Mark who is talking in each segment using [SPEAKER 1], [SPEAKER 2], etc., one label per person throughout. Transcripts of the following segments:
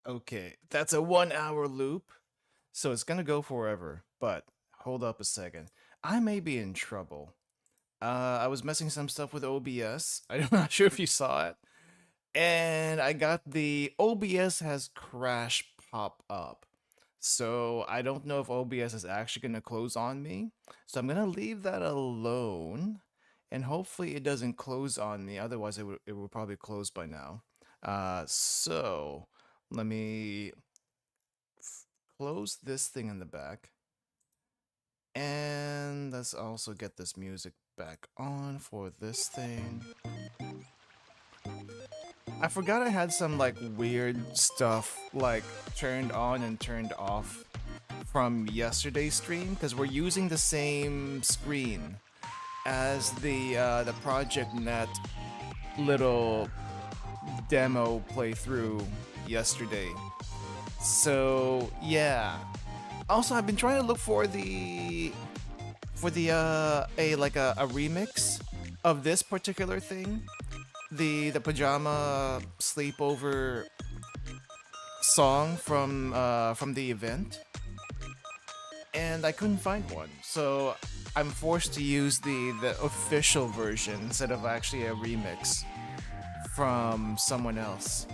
[SPEAKER 1] Okay, that's a 1 hour loop, so it's gonna go forever. But hold up a second. I may be in trouble. I was messing some stuff with OBS. I'm not sure if you saw it. And I got the OBS has crash pop up. So I don't know if OBS is actually going to close on me. So I'm going to leave that alone. And hopefully it doesn't close on me. Otherwise, it would probably close by now. So let me close this thing in the back. And let's also get this music back on for this thing. I forgot I had some like weird stuff like turned on and turned off from yesterday's stream because we're using the same screen as the Project Net little demo playthrough yesterday. So yeah. Also, I've been trying to look for the a remix of this particular thing, the pajama sleepover song from the event, and I couldn't find one. So I'm forced to use the official version instead of actually a remix from someone else.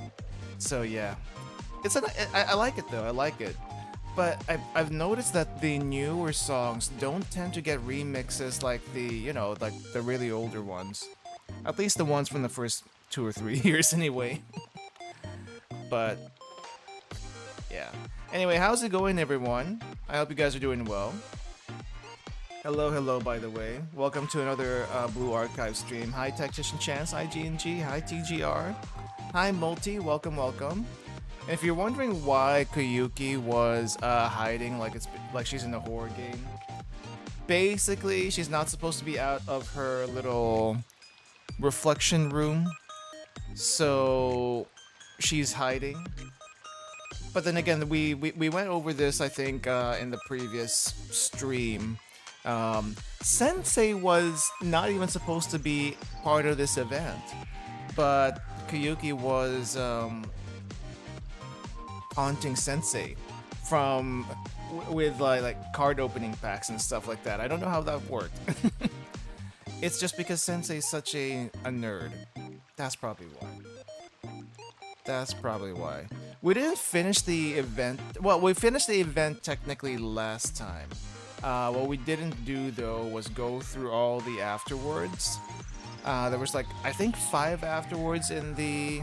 [SPEAKER 1] So yeah, I like it though. I like it. But I've noticed that the newer songs don't tend to get remixes like like the really older ones. At least the ones from the first 2 or 3 years anyway. But yeah. Anyway, how's it going, everyone? I hope you guys are doing well. Hello, by the way. Welcome to another Blue Archive stream. Hi, Tactician Chance. Hi, G&G. Hi, TGR. Hi, Multi. Welcome. And if you're wondering why Koyuki was hiding like she's in a horror game, basically she's not supposed to be out of her little reflection room, so she's hiding. But then again, we went over this I think in the previous stream. Sensei was not even supposed to be part of this event, but Koyuki was haunting Sensei from with like card opening packs and stuff like that. I don't know how that worked. It's just because Sensei's such a nerd. That's probably why. We didn't finish the event. Well, we finished the event technically last time. What we didn't do though was go through all the afterwards. There was like I think 5 afterwards in the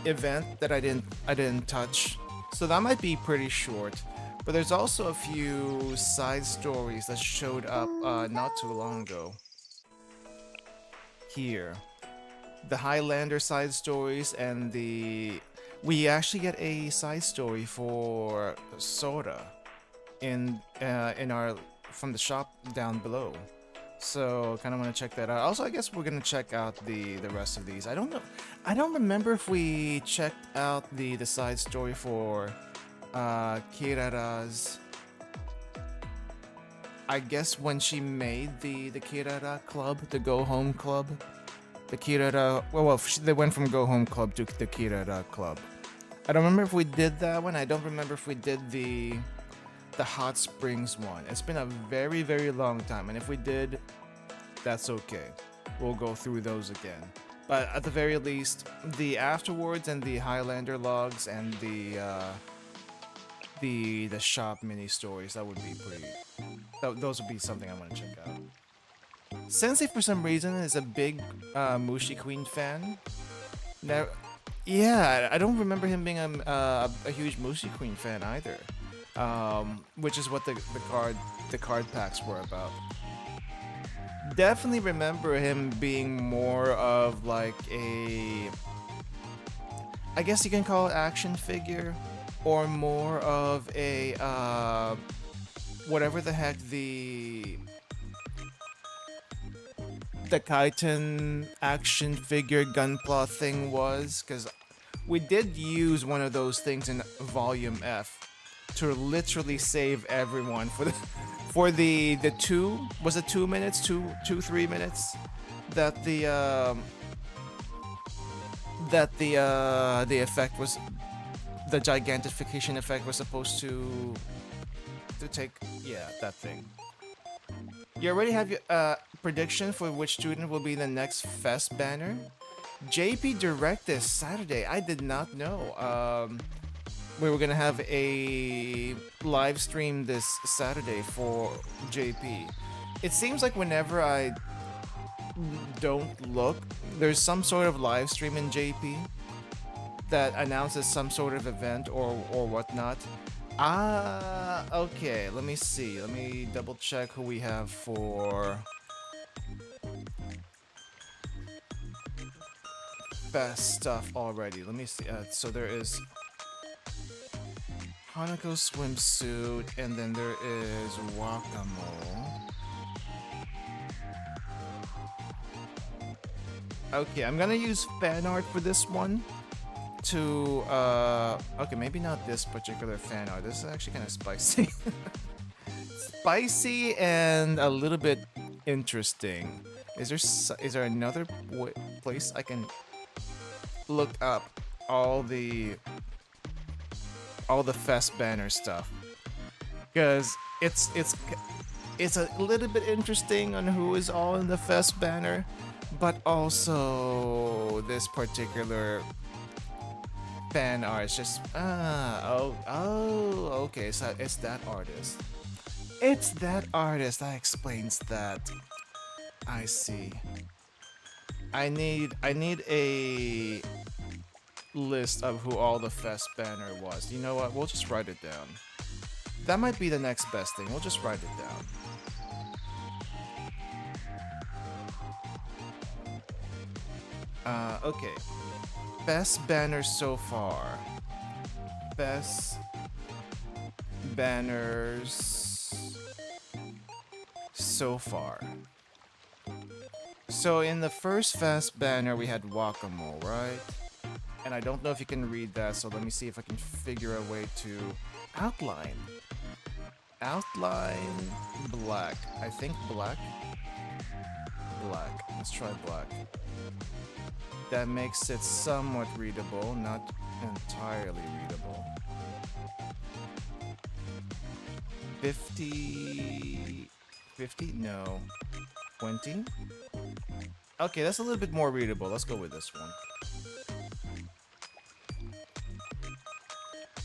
[SPEAKER 1] event that I didn't touch. So that might be pretty short. But there's also a few side stories that showed up not too long ago. Here. The Highlander side stories and we actually get a side story for Sora in our from the shop down below. So kind of want to check that out. Also, I guess we're gonna check out the rest of these. I don't know. I don't remember if we checked out the side story for Kirara's. I guess when she made the Kirara club, the Go Home club, the Kirara. They went from Go Home club to the Kirara club. I don't remember if we did that one. I don't remember if we did the Hot Springs one. It's been a very, very long time, and if we did, that's okay. We'll go through those again. But at the very least, the afterwards and the Highlander logs and the shop mini stories, that would be pretty. Those would be something I want to check out. Sensei, for some reason, is a big Mushi Queen fan. Now, yeah, I don't remember him being a huge Mushi Queen fan either. Which is what the card packs were about. Definitely remember him being more of like a, I guess you can call it action figure, or more of a whatever the heck the Kaiten action figure Gunpla thing was, because we did use one of those things in Volume F to literally save everyone for the 2 was it 2 minutes 3 minutes that the effect was the gigantification effect was supposed to take. Yeah, that thing. You already have your prediction for which student will be the next fest banner. JP Direct this Saturday. I did not know. We were gonna have a live stream this Saturday for JP. It seems like whenever I don't look, there's some sort of live stream in JP that announces some sort of event or whatnot. Ah, okay. Let me see. Let me double check who we have for best stuff already. Let me see. So there is Hanako swimsuit, and then there is Wakamo. Okay, I'm gonna use fan art for this one to okay, maybe not this particular fan art. This is actually kind of spicy. Spicy and a little bit interesting. Is there another place I can look up all the fest banner stuff? Because it's a little bit interesting on who is all in the fest banner, but also this particular fan art is just okay, so it's that artist. It's that artist. That explains that. I see. I need a list of who all the fest banner was. You know what? We'll just write it down. That might be the next best thing. We'll just write it down. Okay. Best banners so far. Best banners so far. So in the first fest banner we had Wakamo, right? And I don't know if you can read that, so let me see if I can figure a way to outline. Outline black. I think black. Black. Let's try black. That makes it somewhat readable, not entirely readable. 50... 50? No. 20? Okay, that's a little bit more readable. Let's go with this one.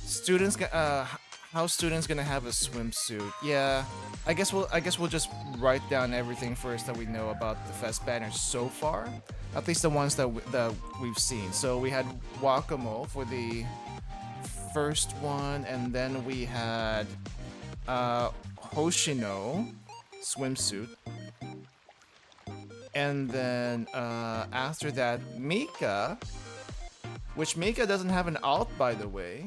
[SPEAKER 1] Students, how students gonna have a swimsuit? Yeah, I guess we'll just write down everything first that we know about the fest banners so far. At least the ones that we've seen. So we had Wakamo for the first one, and then we had Hoshino swimsuit, and then after that Mika, which Mika doesn't have an alt, by the way.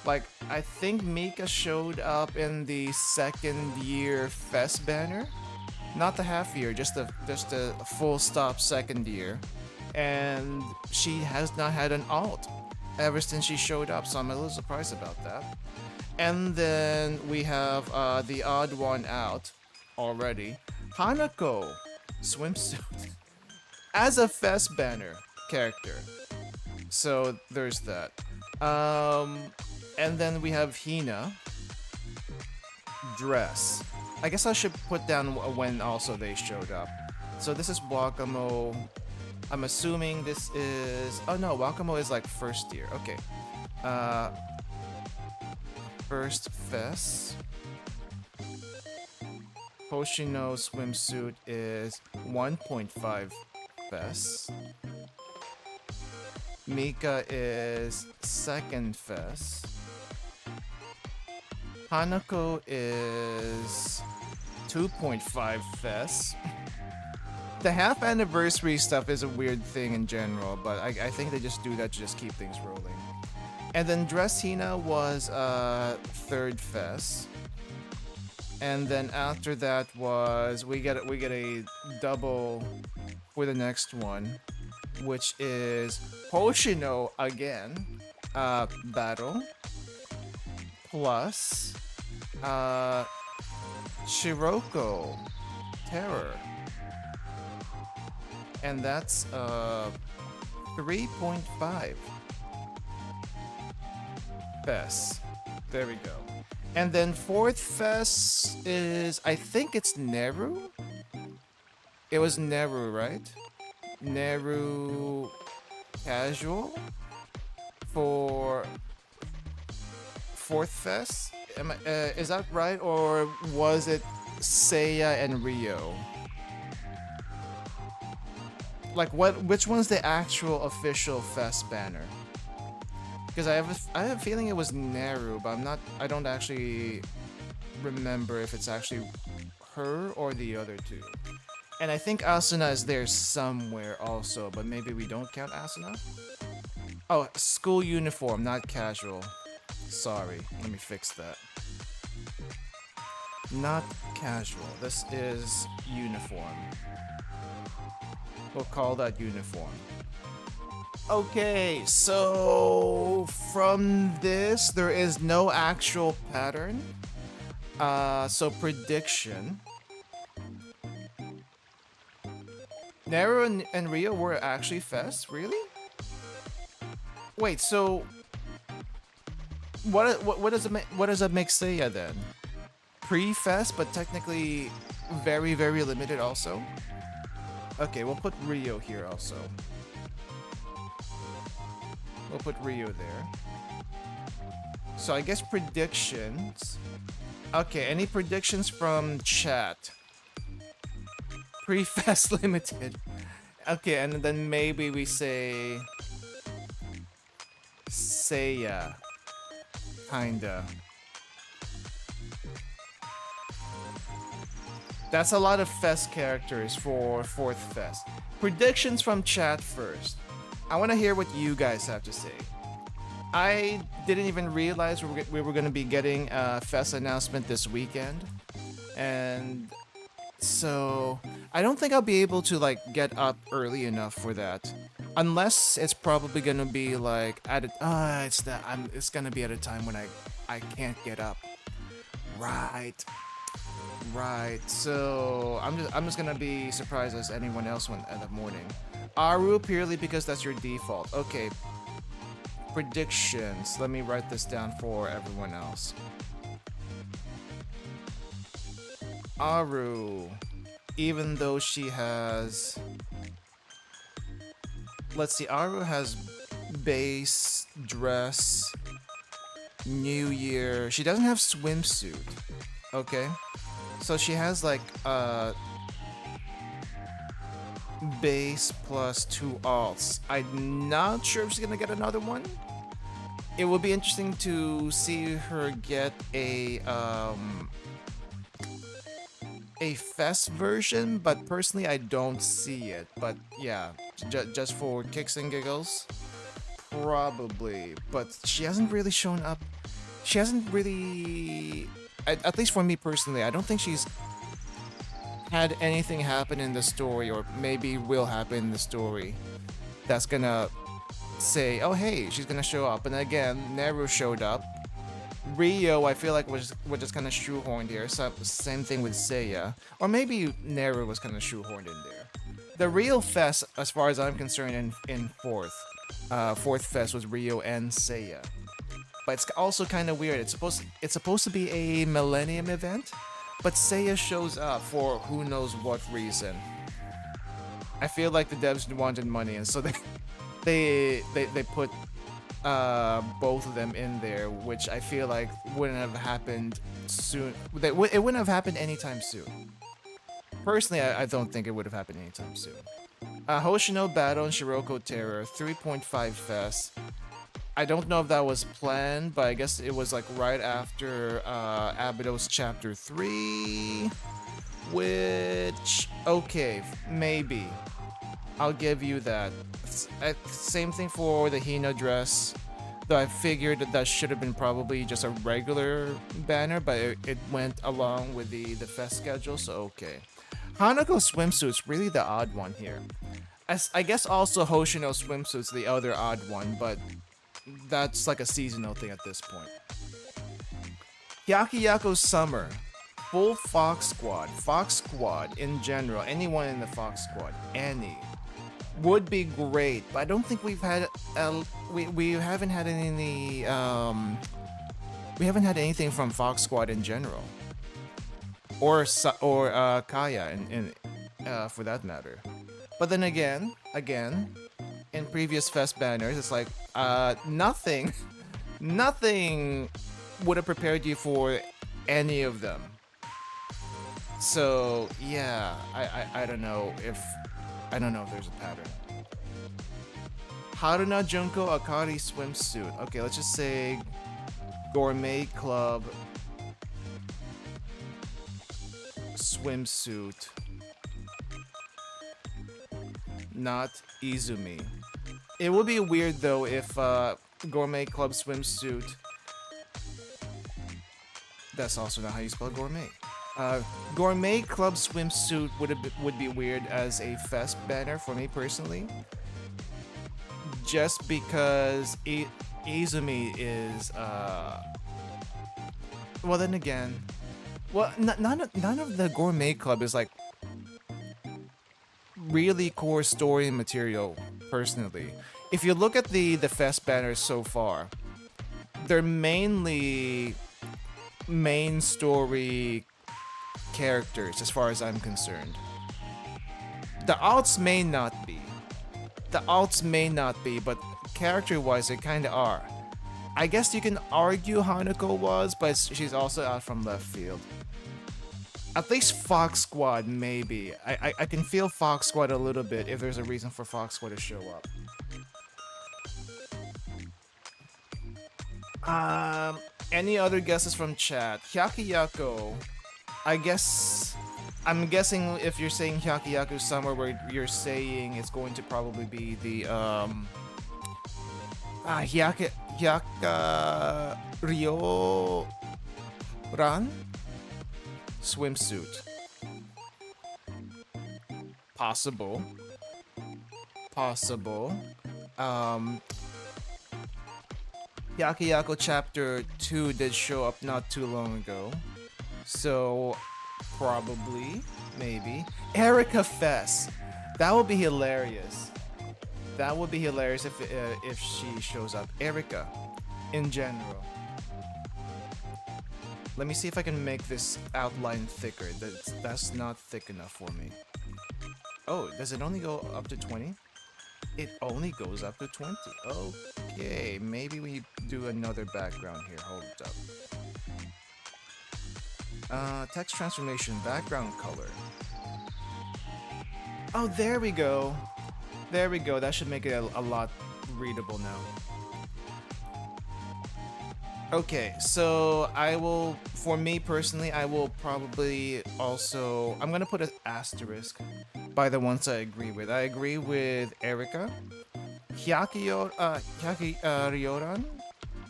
[SPEAKER 1] Like, I think Mika showed up in the second year fest banner, not the half year, just the full stop second year, and she has not had an alt ever since she showed up, so I'm a little surprised about that. And then we have the odd one out already, Hanako swimsuit as a fest banner character. So there's that. And then we have Hina dress. I guess I should put down when also they showed up. So this is Wakamo. I'm assuming this is... Oh no, Wakamo is like first year. Okay. First fest. Hoshino swimsuit is 1.5 fest. Mika is second fest. Hanako is 2.5 fest. The half anniversary stuff is a weird thing in general, but I think they just do that to just keep things rolling. And then Dress Hina was third fest. And then after that was we get a double for the next one, which is Hoshino again, battle plus Shiroko terror, and that's 3.5. Fest. There we go. And then fourth fest is, I think it's Neru? It was Neru, right? Neru casual for fourth fest? Is that right? Or was it Seiya and Rio? Like which one's the actual official fest banner? Because I have a feeling it was Neru, but I don't actually remember if it's actually her or the other two. And I think Asuna is there somewhere also, but maybe we don't count Asuna? Oh, school uniform, not casual. Sorry, let me fix that. Not casual, this is uniform. We'll call that uniform. Okay, so from this, there is no actual pattern. So prediction. Nero and Rio were actually fest, really? Wait, so what does it make Seiya then? Pre-fest, but technically very, very limited also? Okay, we'll put Rio here also. We'll put Rio there. So I guess predictions. Okay, any predictions from chat? Pre-fest limited. Okay, and then maybe we say Seiya. Kinda. That's a lot of fest characters for fourth fest. Predictions from chat first. I want to hear what you guys have to say. I didn't even realize we were going to be getting a fest announcement this weekend. And so I don't think I'll be able to like get up early enough for that. Unless it's probably going to be like it's going to be at a time when I can't get up. Right, so I'm just gonna be surprised as anyone else in the morning. Aru purely because that's your default. Okay. Predictions. Let me write this down for everyone else. Aru, even though she has, let's see, Aru has base, dress, New Year. She doesn't have swimsuit. Okay. So she has like base plus 2 alts. I'm not sure if she's gonna get another one. It would be interesting to see her get a fest version, but personally I don't see it. But yeah, just for kicks and giggles, probably. But she hasn't really shown up. She hasn't really. At least for me personally, I don't think she's had anything happen in the story, or maybe will happen in the story, that's gonna say, oh hey, she's gonna show up. And again, Neru showed up. Rio, I feel like we're just kind of shoehorned here. So, same thing with Seiya. Or maybe Neru was kind of shoehorned in there. The real fest, as far as I'm concerned, in fourth fest was Rio and Seiya. But it's also kind of weird. It's supposed to be a Millennium event, but Seiya shows up for who knows what reason. I feel like the devs wanted money, and so they put both of them in there, which I feel like wouldn't have happened soon. It wouldn't have happened anytime soon. Personally, I don't think it would have happened anytime soon. Hoshino Battle and Shiroko Terror 3.5 Fest. I don't know if that was planned, but I guess it was like right after Abydos Chapter 3, which, okay, maybe. I'll give you that. Same thing for the Hina dress, though I figured that should have been probably just a regular banner, but it went along with the fest schedule, so okay. Hanako swimsuit's really the odd one here. I guess also Hoshino swimsuit's the other odd one, but that's like a seasonal thing at this point. Hyakiyako Summer. Full Fox Squad. Fox Squad in general. Anyone in the Fox Squad. Any. would be great, but I don't think we've had we haven't had any we haven't had anything from Fox Squad in general, or Kaya in for that matter. But then again, in previous fest banners, it's like nothing, nothing would have prepared you for any of them. So yeah, I don't know if there's a pattern. Haruna Junko Akari swimsuit. Okay, let's just say Gourmet Club swimsuit. Not Izumi. It would be weird though if Gourmet Club swimsuit. That's also not how you spell gourmet. Gourmet Club swimsuit would be weird as a fest banner for me personally. Just because Izumi is well then again, well none of the Gourmet Club is like really core story material personally. If you look at the fest banners so far, they're mainly main story characters as far as I'm concerned. The alts may not be. But character-wise, they kind of are. I guess you can argue Hanako was, but she's also out from left field. At least Fox Squad, maybe. I can feel Fox Squad a little bit if there's a reason for Fox Squad to show up. Any other guesses from chat? Hyakiyako. I'm guessing if you're saying Hyakiyako somewhere where you're saying it's going to probably be the Hyaka Ryo Ran swimsuit. Possible. Hyakiyako Chapter 2 did show up not too long ago. So, probably, maybe. Erica Fest. That would be hilarious. If she shows up. Erica, in general. Let me see if I can make this outline thicker. That's not thick enough for me. Oh, does it only go up to 20? It only goes up to 20. Okay, maybe we do another background here. Hold up. Text transformation, background color. Oh, there we go. That should make it a lot readable now. Okay, so for me personally, I will probably also, I'm gonna put an asterisk by the ones I agree with. I agree with Erica, Ryoran.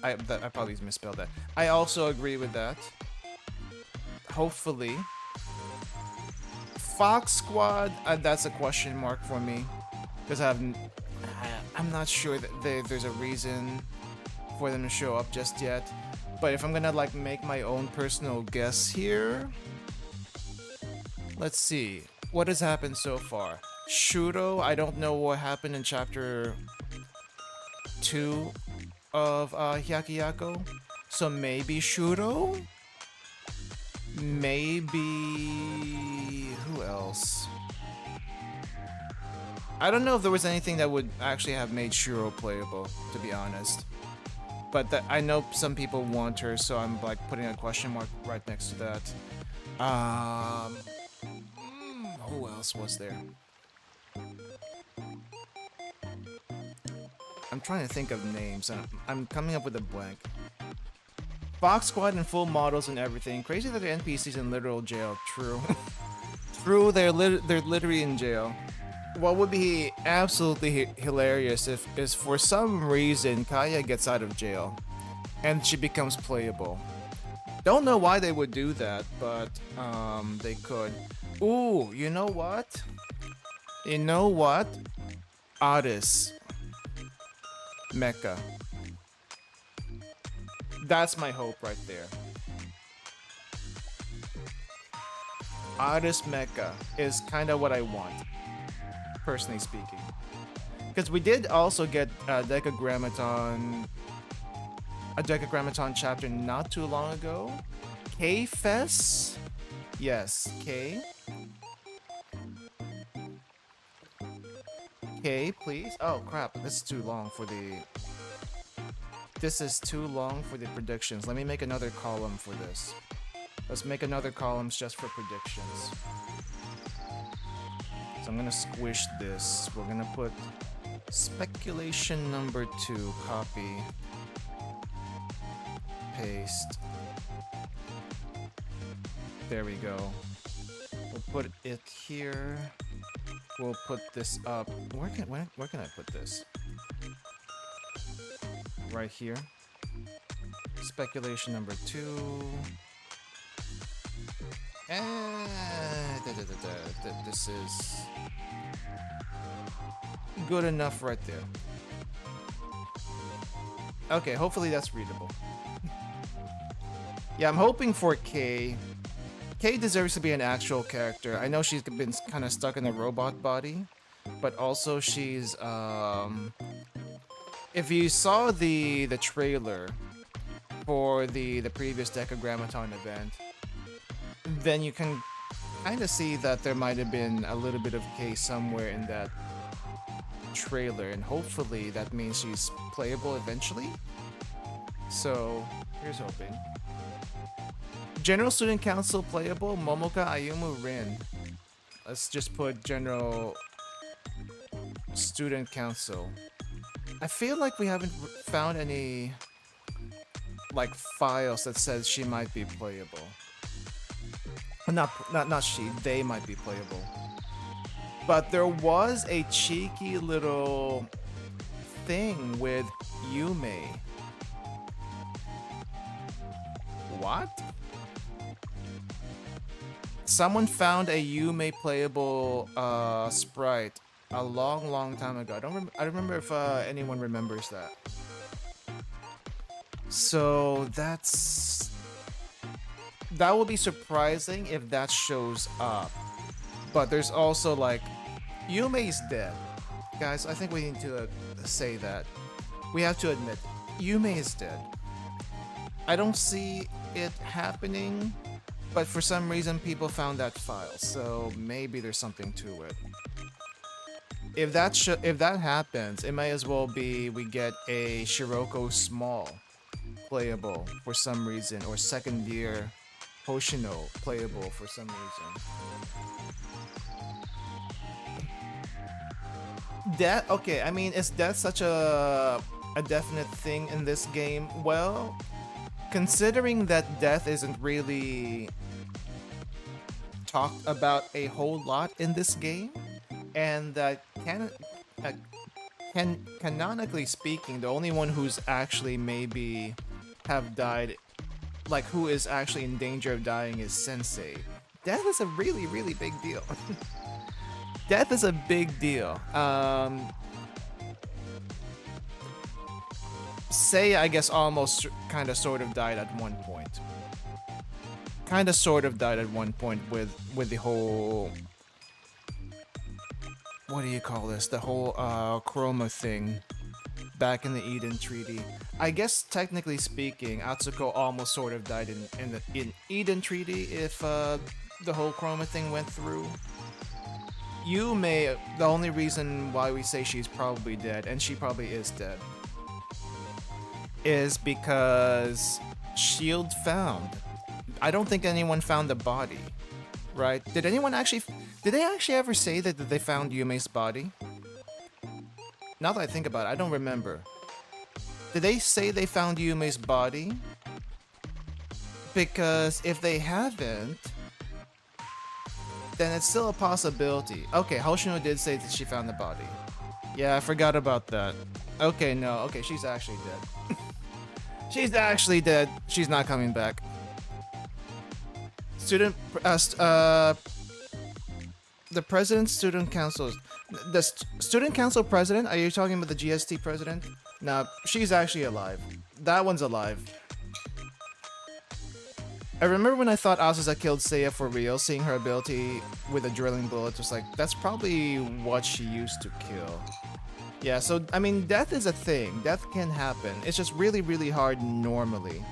[SPEAKER 1] I probably misspelled that. I also agree with that. Hopefully. Fox Squad, that's a question mark for me. Because I'm not sure that there's a reason for them to show up just yet. But if I'm gonna like make my own personal guess here, let's see what has happened so far. Shuro, I don't know what happened in chapter 2 of Hyakiyako, so maybe Shuro, maybe who else? I don't know if there was anything that would actually have made Shuro playable, to be honest. But I know some people want her, so I'm like putting a question mark right next to that. Who else was there? I'm trying to think of names, and I'm coming up with a blank. Fox Squad and full models and everything. Crazy that the NPC's in literal jail. True. True, they're literally in jail. What would be absolutely hilarious is for some reason Kaya gets out of jail and she becomes playable. Don't know why they would do that, but they could. Ooh, you know what? Aris Mecha. That's my hope right there. Aris Mecha is kind of what I want. personally speaking. Because we did also get a Decagrammaton chapter not too long ago. K-Fest? Yes, K. K, please. Oh crap, this is too long for the... This is too long for the predictions. Let me make another column for this. Let's make another column just for predictions. So I'm gonna squish this. We're gonna put speculation number 2, copy, paste. There we go. We'll put it here. We'll put this up. Where can I put this? Right here. Speculation number 2. This is good enough right there. Okay, hopefully that's readable. Yeah, I'm hoping for K. K deserves to be an actual character. I know she's been kind of stuck in a robot body, but also she's if you saw the trailer for the previous Decagrammaton event, then you can kind of see that there might have been a little bit of K somewhere in that trailer, and hopefully that means she's playable eventually. So here's hoping. General Student Council playable, Momoka, Ayumu, Rin. Let's just put General Student Council. I feel like we haven't found any like files that says she might be playable. Not she, they might be playable. But there was a cheeky little thing with Yume. What? Someone found a Yume playable sprite a long time ago. I don't remember if anyone remembers that. So that will be surprising if that shows up. But there's also like, Yume's dead. Guys, I think we need to say that. We have to admit, Yume is dead. I don't see it happening, but for some reason people found that file, so maybe there's something to it. If that happens, it might as well be we get a Shiroko Small playable for some reason, or second year Hoshino playable for some reason. Death? Okay, I mean, is death such a definite thing in this game? Well, considering that death isn't really talked about a whole lot in this game, and that canonically speaking, the only one who's actually maybe have died, like who is actually in danger of dying, is Sensei. Death is a really big deal. Death is a big deal. Say, I guess, almost kind of sort of died at one point. Kind of sort of died at one point with the whole... What do you call this? The whole chroma thing back in the Eden Treaty. I guess technically speaking, Atsuko almost sort of died in Eden Treaty if the whole chroma thing went through. Yume, the only reason why we say she's probably dead, and she probably is dead, is because Shield found. I don't think anyone found the body, right? Did they actually ever say that they found Yume's body? Now that I think about it, I don't remember. Did they say they found Yume's body? Because if they haven't, then it's still a possibility. Okay, Hoshino did say that she found the body. Yeah, I forgot about that. Okay, no. Okay, she's actually dead. She's actually dead. She's not coming back. The president, student council. The student council president? Are you talking about the GST president? No, she's actually alive. That one's alive. I remember when I thought Azusa killed Seiya for real, seeing her ability with a drilling bullet was like, that's probably what she used to kill. Yeah, so, I mean, death is a thing. Death can happen. It's just really, really hard normally.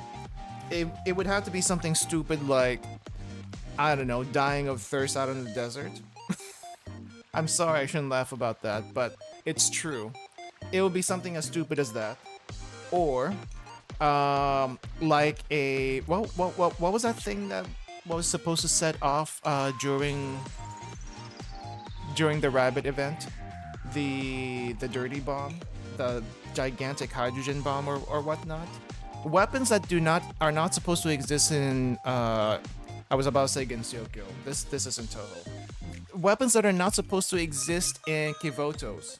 [SPEAKER 1] It would have to be something stupid like, I don't know, dying of thirst out in the desert. I'm sorry, I shouldn't laugh about that, but it's true. It would be something as stupid as that. Or, like a what was that thing that was supposed to set off during the rabbit event, the dirty bomb, the gigantic hydrogen bomb or whatnot. Weapons that are not supposed to exist in I was about to say Gensyokyo. This isn't Toho. Weapons that are not supposed to exist in Kivotos,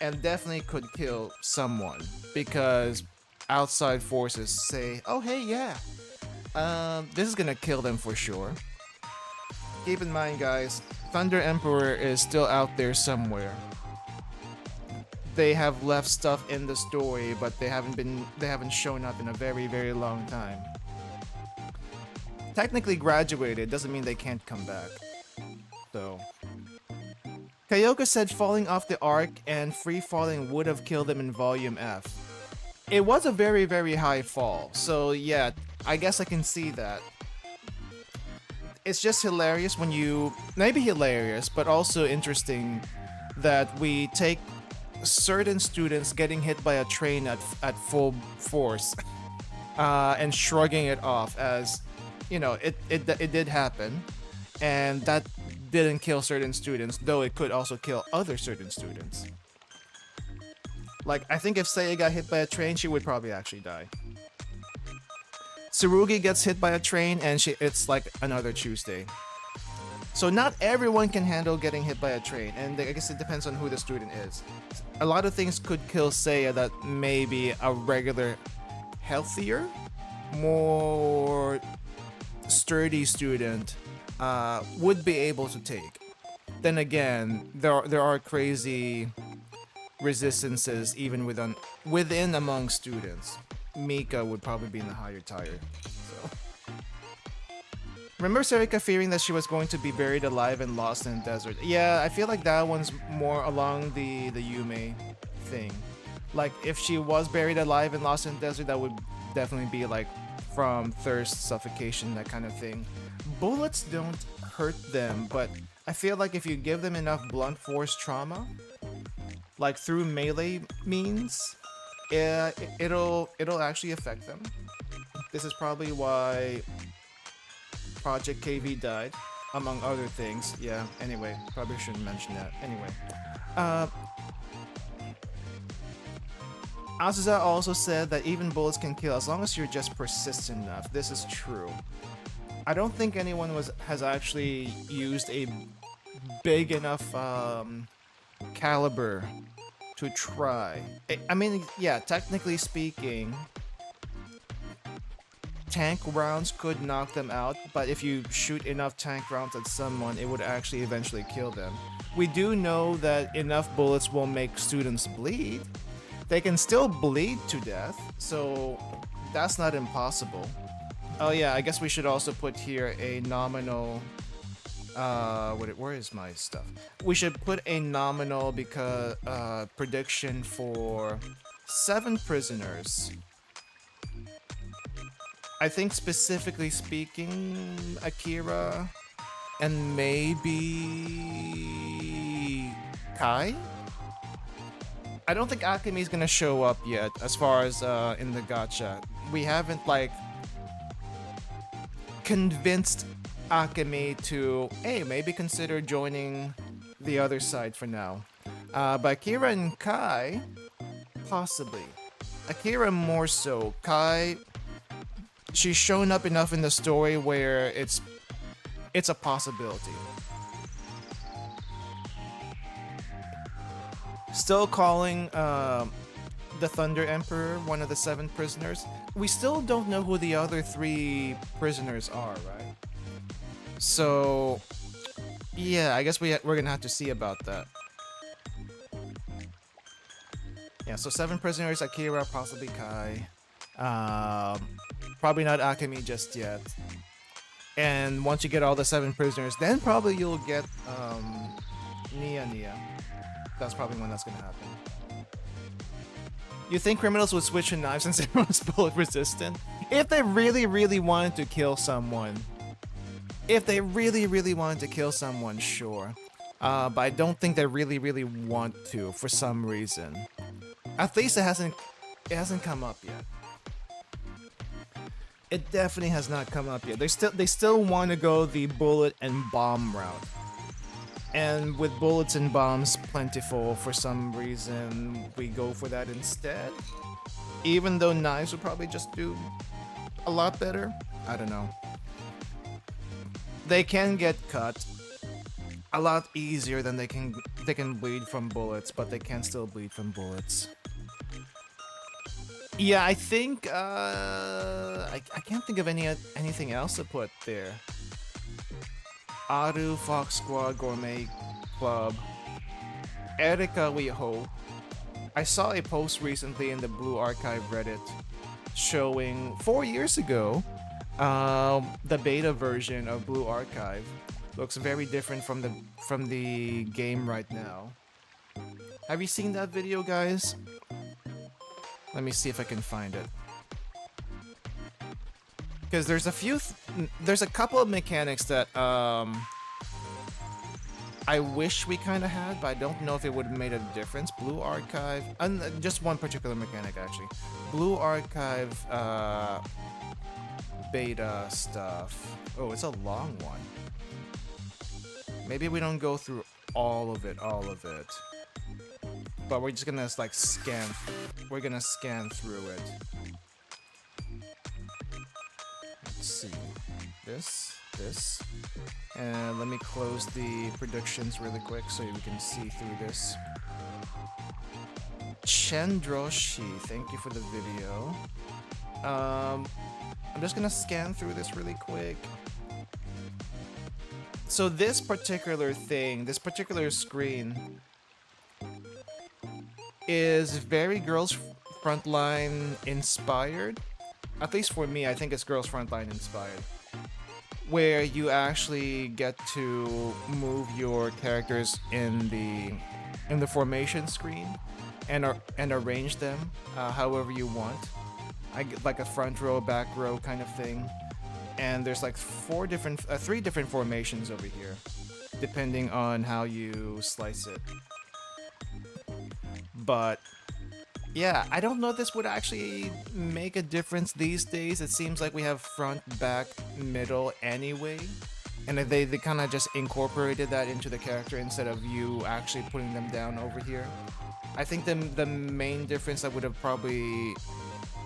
[SPEAKER 1] and definitely could kill someone because outside forces say, oh hey, yeah, this is gonna kill them for sure. Keep in mind, guys, Thunder Emperor is still out there somewhere. They have left stuff in the story, but they haven't shown up in a very, very long time. Technically graduated doesn't mean they can't come back. So Kyoka said falling off the arc and free falling would have killed them in volume F. It was a very, very high fall, so yeah, I guess I can see that. It's just hilarious when you... Maybe hilarious, but also interesting that we take certain students getting hit by a train at full force and shrugging it off as, you know, it did happen, and that didn't kill certain students, though it could also kill other certain students. Like, I think if Seiya got hit by a train, she would probably actually die. Tsurugi gets hit by a train and it's like another Tuesday. So not everyone can handle getting hit by a train, and I guess it depends on who the student is. A lot of things could kill Seiya that maybe a regular, healthier, more sturdy student would be able to take. Then again, there are crazy resistances even within among students. Mika would probably be in the higher tier. So. Remember Serika fearing that she was going to be buried alive and lost in the desert? Yeah, I feel like that one's more along the Yume thing. Like, if she was buried alive and lost in the desert, that would definitely be like from thirst, suffocation, that kind of thing. Bullets don't hurt them, but I feel like if you give them enough blunt force trauma, like through melee means, it'll actually affect them. This is probably why Project KV died, among other things. Yeah, anyway, probably shouldn't mention that. Anyway. Azusa also said that even bullets can kill as long as you're just persistent enough. This is true. I don't think anyone has actually used a big enough caliber to try. I mean, yeah, technically speaking, tank rounds could knock them out, but if you shoot enough tank rounds at someone, it would actually eventually kill them. We do know that enough bullets will make students bleed. They can still bleed to death, so that's not impossible. Oh yeah, I guess we should also put here a nominal... where is my stuff? We should put a nominal because prediction for 7 prisoners. I think specifically speaking, Akira and maybe Kai? I don't think Akemi is gonna show up yet as far as in the gacha. We haven't like convinced Akemi to, hey, maybe consider joining the other side for now. But Akira and Kai, possibly. Akira more so. Kai, she's shown up enough in the story where it's a possibility. Still calling the Thunder Emperor one of the 7 prisoners. We still don't know who the other 3 prisoners are, right? So, yeah, I guess we're gonna have to see about that. Yeah, so 7 prisoners, Akira, possibly Kai. Um, Probably not Akemi just yet. And once you get all the 7 prisoners, then probably you'll get Nia. That's probably when that's gonna happen. You think criminals would switch to knives since everyone's bullet resistant? If they really, really wanted to kill someone. If they really, really wanted to kill someone, sure. But I don't think they really, really want to for some reason. At least it hasn't come up yet. It definitely has not come up yet. They still want to go the bullet and bomb route. And with bullets and bombs plentiful, for some reason, we go for that instead. Even though knives would probably just do a lot better. I don't know. They can get cut a lot easier than they can bleed from bullets, but they can still bleed from bullets. Yeah, I think I can't think of anything else to put there. Aru, Fox Squad, Gourmet Club, Erika, we hope. I saw a post recently in the Blue Archive Reddit showing 4 years ago the beta version of Blue Archive. Looks very different from the game right now. Have you seen that video, guys? Let me see if I can find it. Because there's there's a couple of mechanics that I wish we kind of had, but I don't know if it would have made a difference. Blue Archive, and just one particular mechanic actually. Blue Archive beta stuff. Oh, it's a long one. Maybe we don't go through all of it. But we're just gonna like scan. We're gonna scan through it. Let's see. This. And let me close the predictions really quick so we can see through this. Chendroshi, thank you for the video. I'm just gonna scan through this really quick. So this particular thing, this particular screen is very Girls Frontline inspired. At least for me, I think it's Girls Frontline inspired. Where you actually get to move your characters in the formation screen and arrange them however you want. Like a front row, back row kind of thing. And there's like 3 different formations over here, depending on how you slice it. But yeah, I don't know if this would actually make a difference these days. It seems like we have front, back, middle anyway. And they kind of just incorporated that into the character instead of you actually putting them down over here. I think the main difference that would have probably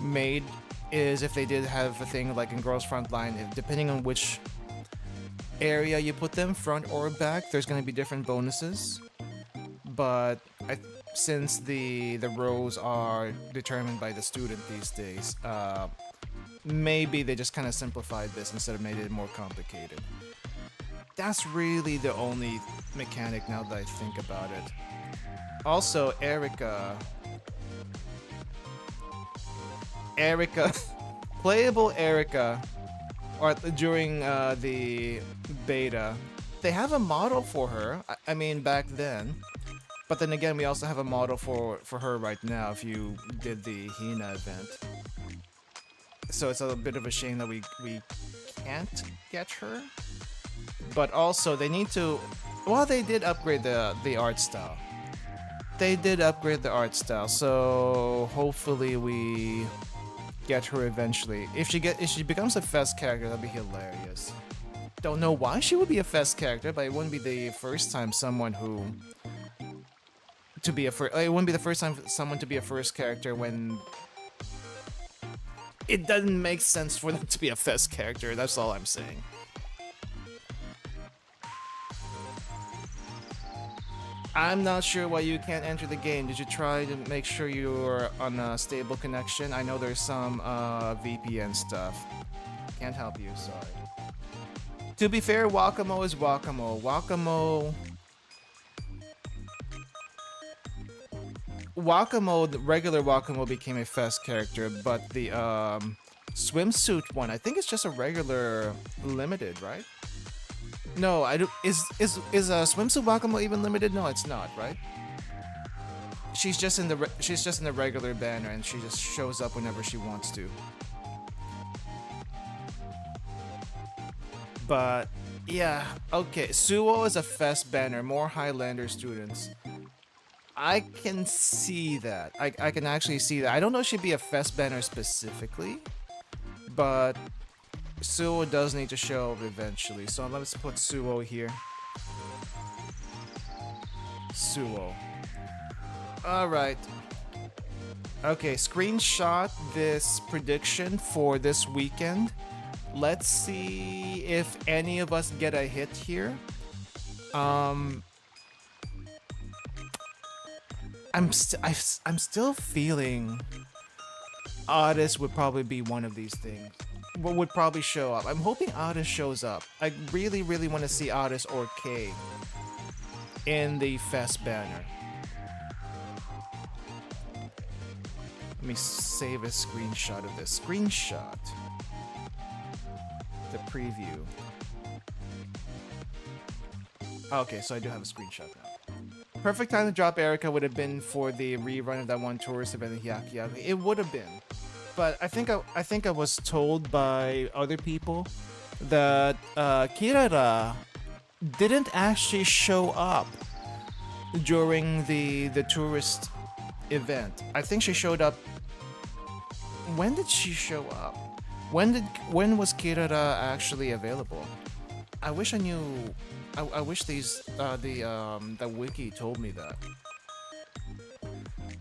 [SPEAKER 1] made is if they did have a thing like in Girls Frontline, depending on which area you put them, front or back, there's going to be different bonuses. But since the rows are determined by the student these days, maybe they just kind of simplified this instead of made it more complicated. That's really the only mechanic now that I think about it. Also, Erika, playable Erika, or during the beta, they have a model for her. I mean, back then. But then again, we also have a model for her right now if you did the Hina event. So it's a bit of a shame that we can't get her. But also, they need to... Well, they did upgrade the art style. They did upgrade the art style, so hopefully we get her eventually. If she becomes a Fest character, that'd be hilarious. Don't know why she would be a Fest character, but it wouldn't be the first time someone who... it wouldn't be the first time someone to be a first character when it doesn't make sense for them to be a Fest character. That's all I'm saying. I'm not sure why you can't enter the game. Did you try to make sure you're on a stable connection? I know there's some VPN stuff. Can't help you, sorry. To be fair, Wakamo is Wakamo. Wakamo, the regular Wakamo became a fest character, but the swimsuit one, I think it's just a regular limited, right? No, I do. Is swimsuit Wakamo even limited? No, it's not, right? She's just in the regular banner, and she just shows up whenever she wants to. But yeah, okay. Suo is a fest banner, more Highlander students. I can see that. I can actually see that. I don't know if she'd be a fest banner specifically, but Suo does need to show up eventually. So let's put Suo here. Suo. Alright. Okay, screenshot this prediction for this weekend. Let's see if any of us get a hit here. I'm still feeling Otis would probably be one of these things. Would probably show up. I'm hoping Otis shows up. I really, really want to see Otis or K in the Fest banner. Let me save a screenshot of this. Screenshot. The preview. Okay, so I do have a screenshot now. Perfect time to drop Erica would have been for the rerun of that one tourist event in Hyaki. It would have been. But I think I was told by other people that Kirara didn't actually show up during the tourist event. I think she showed up. When did she show up? When was Kirara actually available? I wish I knew. I wish the wiki told me that.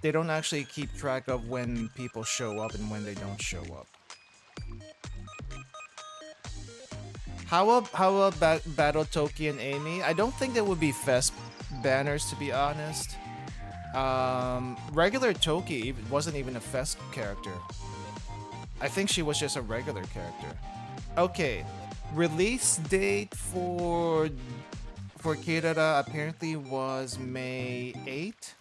[SPEAKER 1] They don't actually keep track of when people show up and when they don't show up. How about Battle Toki and Amy? I don't think they would be fest banners, to be honest. Regular Toki wasn't even a fest character. I think she was just a regular character. Okay, release date for Kirara apparently was May 8th.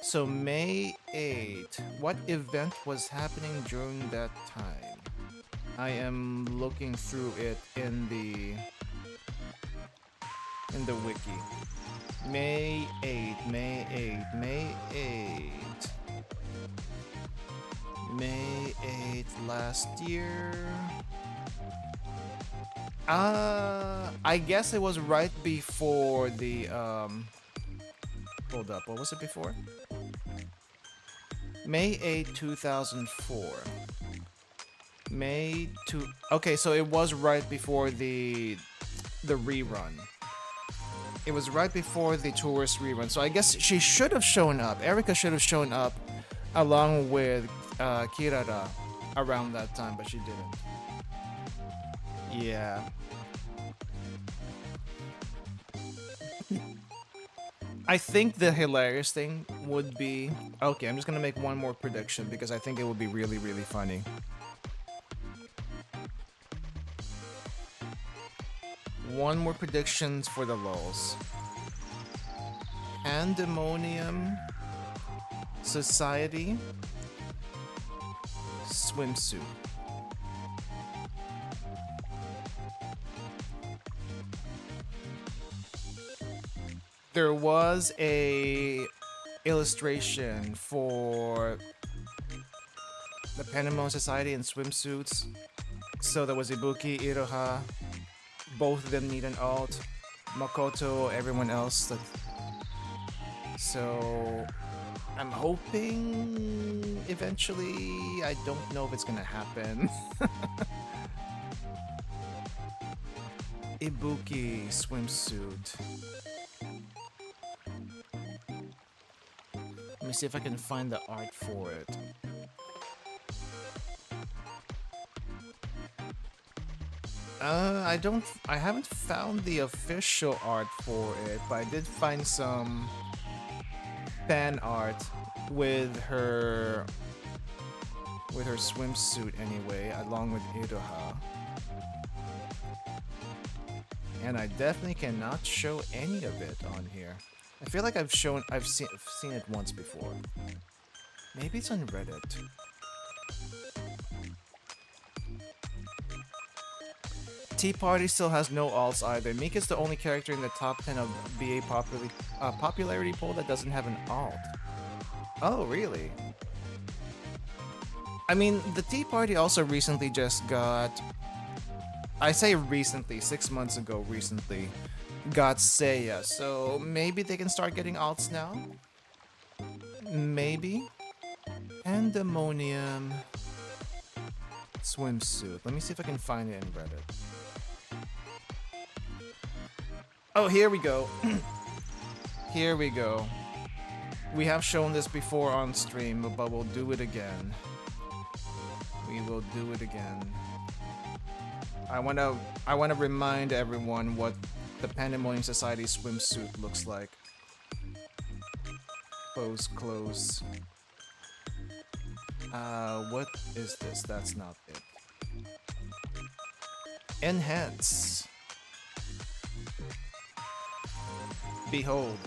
[SPEAKER 1] So May 8th. What event was happening during that time? I am looking through it in the wiki. May 8th, May 8th, May 8th. May 8th last year. I guess it was right before the hold up, what was it before? May 8, 2004. Okay, so it was right before the rerun. It was right before the tourist rerun. So I guess she should have shown up. Erica should have shown up along with Kirara around that time, but she didn't. Yeah. I think the hilarious thing would be... Okay, I'm just gonna make one more prediction because I think it would be really, really funny. One more prediction for the lulz. Pandemonium Society swimsuit. There was a illustration for the Pandemonium Society in swimsuits. So there was Ibuki, Iroha. Both of them need an alt. Makoto, everyone else. So I'm hoping eventually. I don't know if it's gonna happen. Ibuki swimsuit. Let me see if I can find the art for it. I haven't found the official art for it, but I did find some fan art with her swimsuit anyway, along with Iroha. And I definitely cannot show any of it on here. I feel like I've seen it once before. Maybe it's on Reddit. Tea Party still has no alts either. Mika's the only character in the top 10 of BA popularity poll that doesn't have an alt. Oh, really? I mean, the Tea Party also recently just got... I say recently, 6 months ago recently, got Seiya, so maybe they can start getting alts now? Maybe? Pandemonium... swimsuit. Let me see if I can find it in Reddit. Oh, here we go. Here we go. We have shown this before on stream, but we'll do it again. We will do it again. I wanna remind everyone what the Pandemonium Society swimsuit looks like. Close. What is this? That's not it. Enhance. Behold.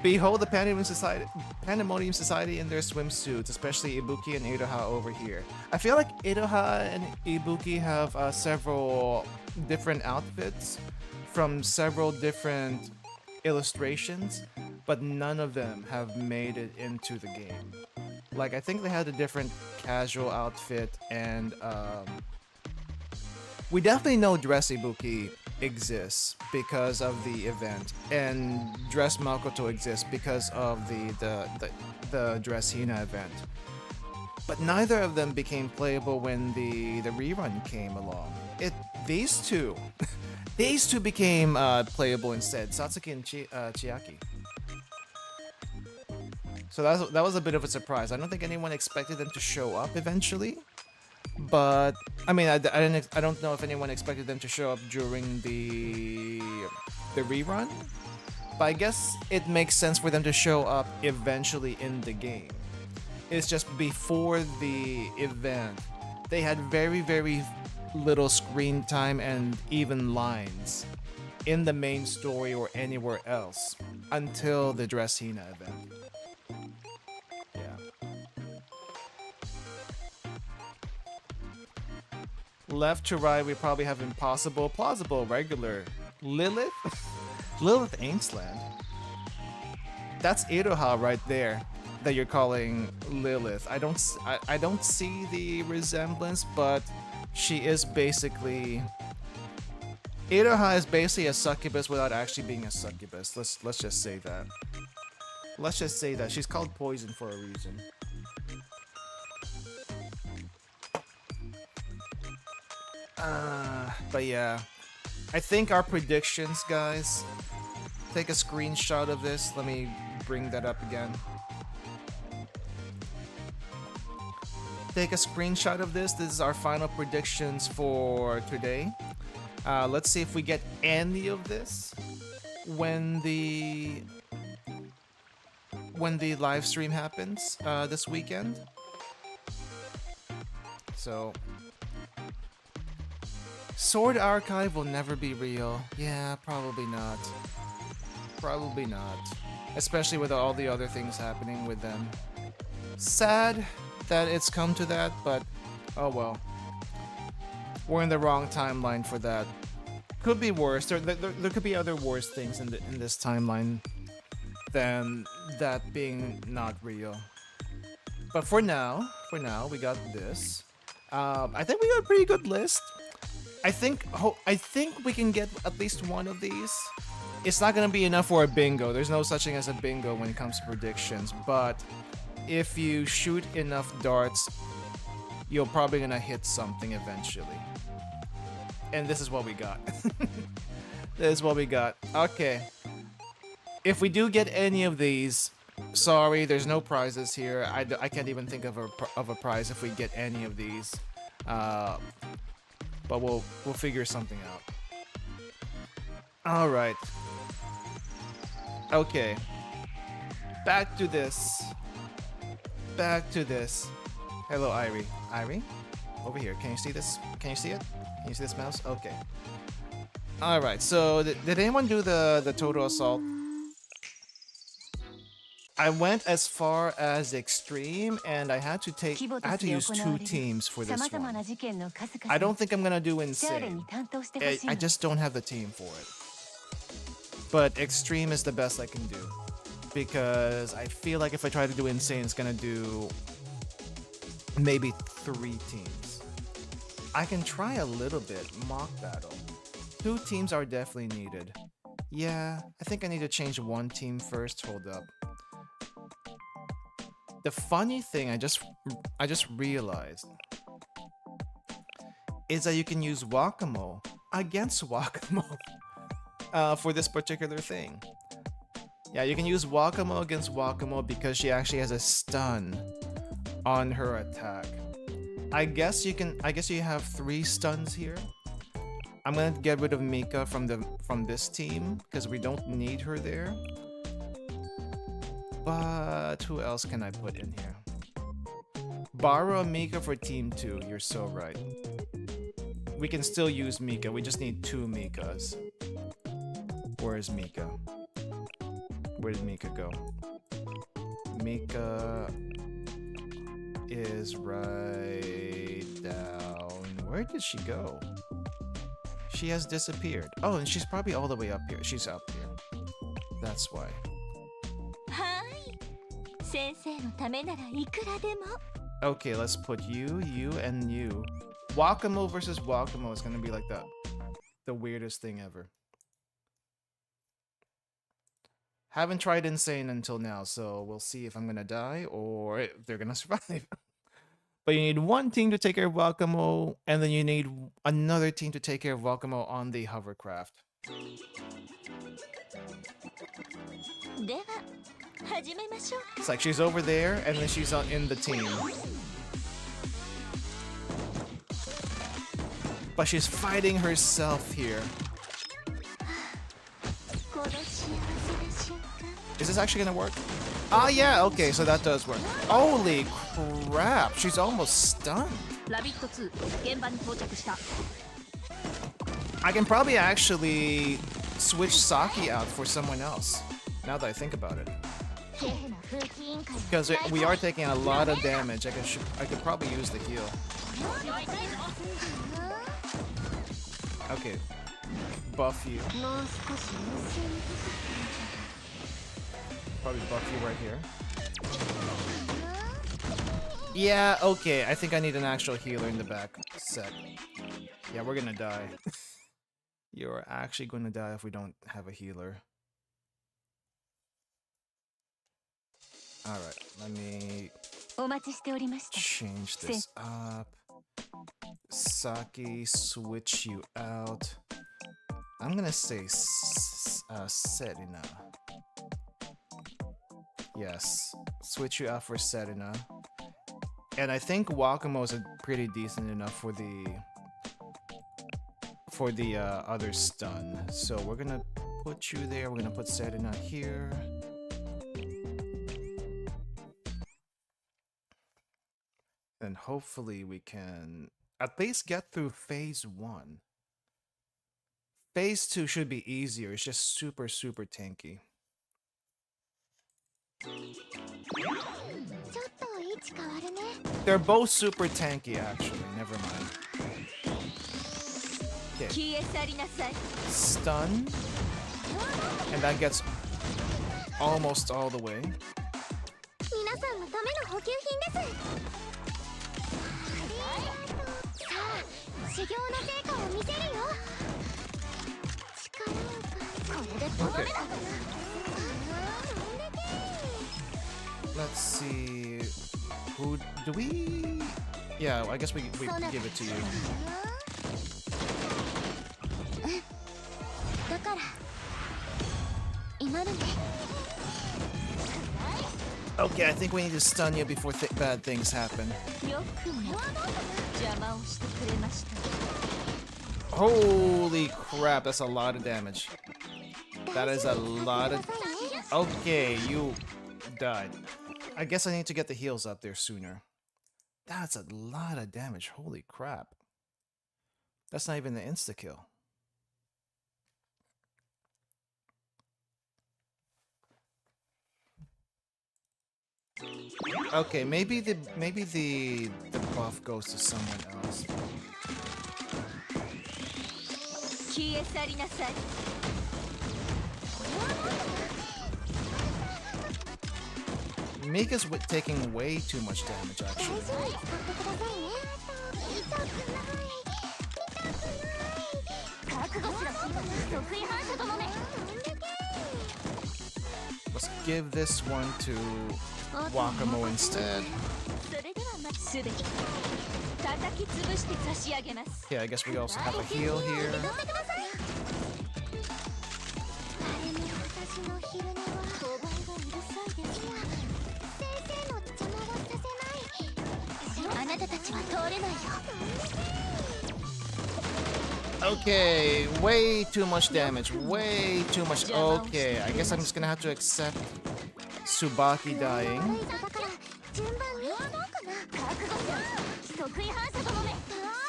[SPEAKER 1] Behold the Pandemonium Society in their swimsuits, especially Ibuki and Iroha over here. I feel like Iroha and Ibuki have several different outfits from several different illustrations, but none of them have made it into the game. Like, I think they had a different casual outfit, and we definitely know Dress Ibuki exists because of the event, and Dress Makoto exists because of the Dress Hina event. But neither of them became playable when the rerun came along. These two became playable instead, Satsuki and Chiaki. So that was a bit of a surprise. I don't think anyone expected them to show up eventually. But I mean, I don't know if anyone expected them to show up during the rerun. But I guess it makes sense for them to show up eventually in the game. It's just before the event, they had very, very little screen time and even lines in the main story or anywhere else until the Dress Hina event. Left to right, we probably have impossible, plausible, regular. Lilith? Lilith Ainsland. That's Iroha right there that you're calling Lilith. I don't see the resemblance, but she is basically... Iroha is basically a succubus without actually being a succubus. Let's just say that. Let's just say that. She's called Poison for a reason. But yeah, I think our predictions, guys, take a screenshot of this. Let me bring that up again. Take a screenshot of this. This is our final predictions for today. Let's see if we get any of this when the live stream happens this weekend. So... Sword Archive will never be real. Yeah, probably not. Probably not. Especially with all the other things happening with them. Sad that it's come to that, but oh well. We're in the wrong timeline for that. Could be worse. There could be other worse things in this timeline than that being not real. But for now, we got this. I think we got a pretty good list. I think we can get at least one of these. It's not gonna be enough for a bingo. There's no such thing as a bingo when it comes to predictions. But if you shoot enough darts, you're probably gonna hit something eventually. And this is what we got. This is what we got. Okay. If we do get any of these, sorry, there's no prizes here. I can't even think of a prize if we get any of these. But we'll figure something out. All right. Okay. Back to this. Hello, Irie. Irie? Over here. Can you see this? Can you see it? Can you see this mouse? Okay. All right. So did anyone do the total assault? I went as far as extreme, and I had to use 2 teams for this one. I don't think I'm gonna do insane. I just don't have the team for it. But extreme is the best I can do, because I feel like if I try to do insane, it's gonna do maybe 3 teams. I can try a little bit mock battle. 2 teams are definitely needed. Yeah, I think I need to change 1 team first. Hold up. The funny thing I just realized is that you can use Wakamo against Wakamo for this particular thing. Yeah, you can use Wakamo against Wakamo because she actually has a stun on her attack. I guess you have 3 stuns here. I'm gonna get rid of Mika from this team because we don't need her there. But who else can I put in here? Borrow Mika for team 2. You're so right. We can still use Mika. We just need 2 Mikas. Where is Mika? Where did Mika go? Mika is right down. Where did she go? She has disappeared. Oh, and she's probably all the way up here. She's up here. That's why. Okay, let's put you, and you. Wakamo versus Wakamo is gonna be like the weirdest thing ever. Haven't tried insane until now, so we'll see if I'm gonna die or if they're gonna survive. But you need 1 team to take care of Wakamo, and then you need another team to take care of Wakamo on the hovercraft. It's like she's over there, and then she's in the team. But she's fighting herself here. Is this actually gonna work? Ah, yeah, okay, so that does work. Holy crap, she's almost stunned. I can probably actually switch Saki out for someone else, now that I think about it. Because we are taking a lot of damage. I could probably use the heal. Okay. Buff you. Probably buff you right here. Yeah, okay. I think I need an actual healer in the back set. Yeah, we're gonna die. You're actually gonna die if we don't have a healer. Alright, let me change this up. Saki, switch you out. I'm gonna say Serena. Yes, switch you out for Serena. And I think Wakamo is pretty decent enough for the other stun. So we're gonna put you there. We're gonna put Serena here. And hopefully we can at least get through phase 1. Phase 2 should be easier. It's just super tanky. They're both super tanky, actually. Never mind. Okay. Stun. And that gets almost all the way. Okay. Let's see. Who do we? Yeah, I guess we give it to you. Okay, I think we need to stun you before bad things happen. Holy crap, that's a lot of damage. That is a lot of... Okay, you died. I guess I need to get the heals up there sooner. That's a lot of damage. Holy crap. That's not even the insta-kill. Okay, maybe the buff goes to someone else. Mika's taking way too much damage, actually. Let's give this one to Wakamo instead. Okay, I guess we also have a heal here. Okay, way too much damage, way too much. Okay, I guess I'm just gonna have to accept Tsubaki dying.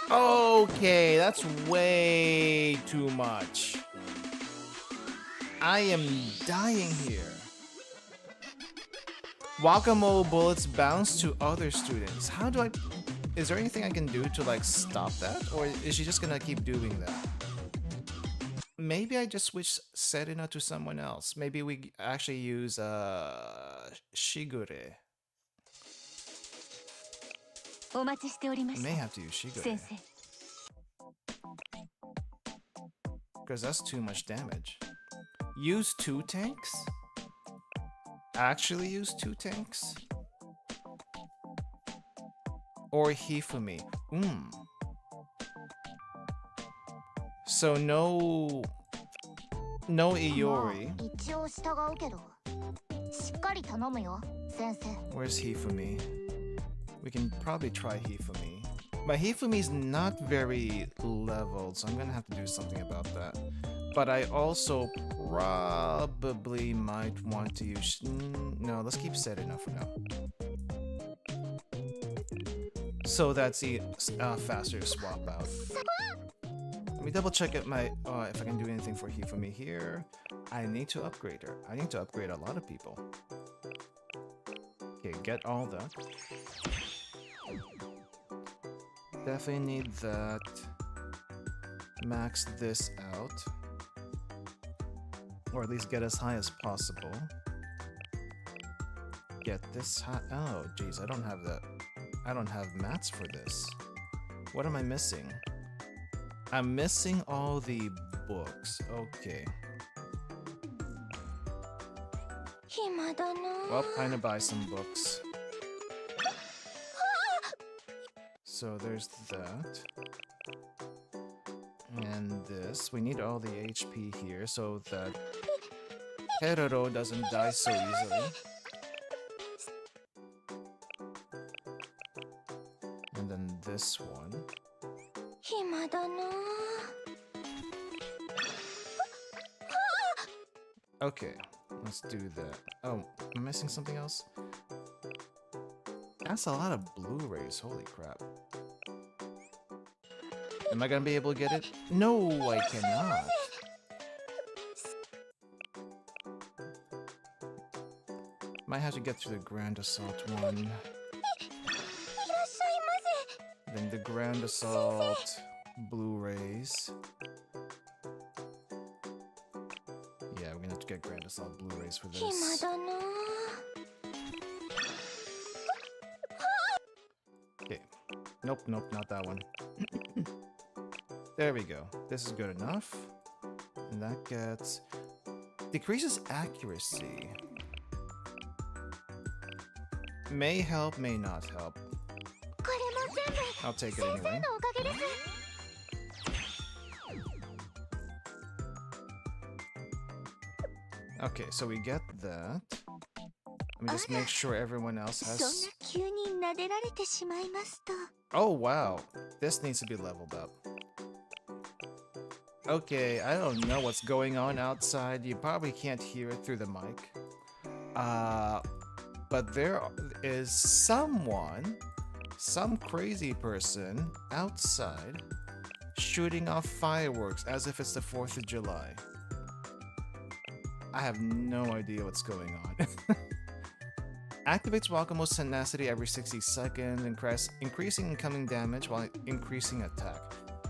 [SPEAKER 1] Okay, that's way too much. I am dying here. Wakamo bullets bounce to other students. How do I... Is there anything I can do to like stop that? Or is she just gonna keep doing that? Maybe I just switch Serena to someone else. Maybe we actually use Shigure. May have to use Shigure. Because that's too much damage. Use 2 tanks? Actually use 2 tanks? Or Hifumi. So no Iori. Where's Hifumi? We can probably try Hifumi. But Hifumi's not very leveled, so I'm gonna have to do something about that. But I also probably might want to use... no, let's keep Serena for now. So that's a faster swap out. Let me double check if I can do anything for Hifumi here. I need to upgrade her. I need to upgrade a lot of people. Okay, get all that. Definitely need that. Max this out. Or at least get as high as possible. Get this high. Oh, geez, I don't have that. I don't have mats for this. What am I missing? I'm missing all the books. Okay. Well, time to buy some books. So there's that. And this. We need all the HP here so that Herero doesn't die so easily. And then this one. Okay, let's do that. Oh, am I missing something else? That's a lot of Blu-rays, holy crap. Am I gonna be able to get it? No, I cannot. Might have to get through the Grand Assault one. Then the Grand Assault Blu-rays. Yeah, we're gonna have to get Grand Assault Blu-rays for this. Okay. Nope, not that one. There we go. This is good enough. And that gets... decreases accuracy. May help, may not help. I'll take it anyway. Okay, so we get that. Let me just make sure everyone else has... Oh wow, this needs to be leveled up. Okay, I don't know what's going on outside. You probably can't hear it through the mic. But there is someone, some crazy person outside shooting off fireworks as if it's the 4th of July. I have no idea what's going on. Activates Wakamo's tenacity every 60 seconds, increasing incoming damage while increasing attack.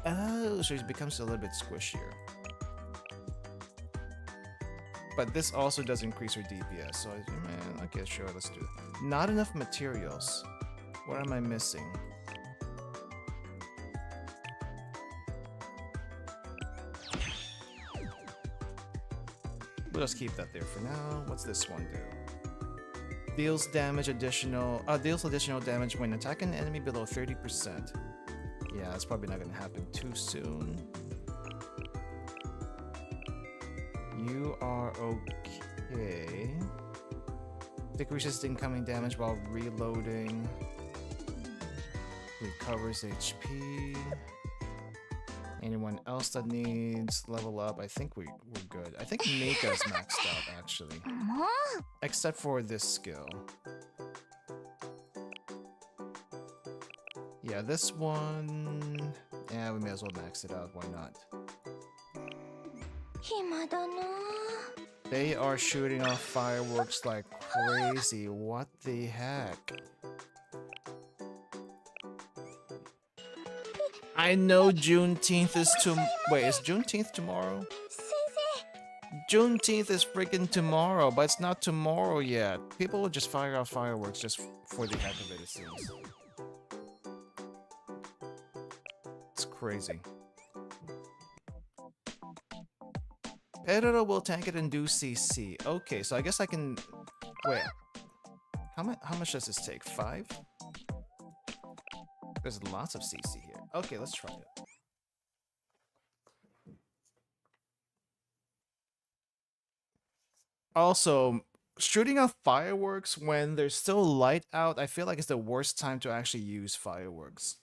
[SPEAKER 1] Oh, so it becomes a little bit squishier. But this also does increase her DPS, so man, okay, sure, let's do it. Not enough materials. What am I missing? We'll just keep that there for now. What's this one do? Deals additional damage when attacking an enemy below 30%. Yeah, that's probably not gonna happen too soon. You are okay. Decreases incoming damage while reloading. Recovers HP. Anyone else that needs level up? I think we're good. I think Mika's maxed out actually. Except for this skill. Yeah, this one... Yeah, we may as well max it out. Why not? They are shooting off fireworks like crazy. What the heck? I know Juneteenth is wait, is Juneteenth tomorrow? Juneteenth is freaking tomorrow, but it's not tomorrow yet. People will just fire off fireworks just for the heck of it, it seems. It's crazy. Pedro will tank it and do CC. Okay, so I guess I can... Wait. How much does this take? 5? There's lots of CC here. Okay, let's try it. Also, shooting off fireworks when there's still light out, I feel like it's the worst time to actually use fireworks.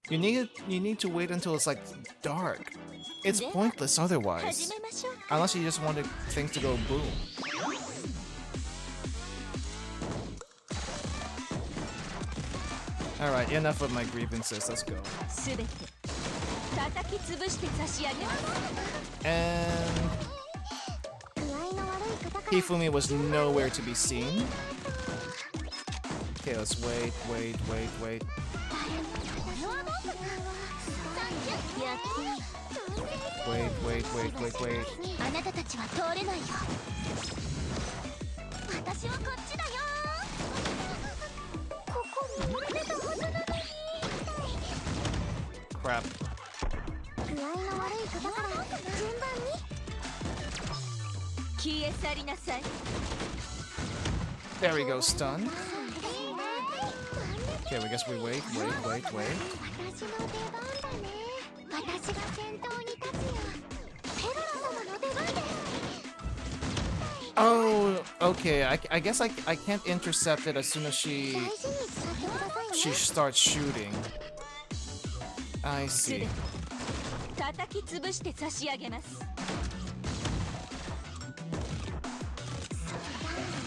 [SPEAKER 1] You need to wait until it's like dark. It's pointless otherwise. Unless you just want things to go boom. Alright, enough of my grievances, let's go. And... Hifumi was nowhere to be seen. Okay, let's wait. Wait. Crap. There we go, stun. Okay, I guess we wait. Oh, okay. I guess I can't intercept it as soon as she starts shooting. I see.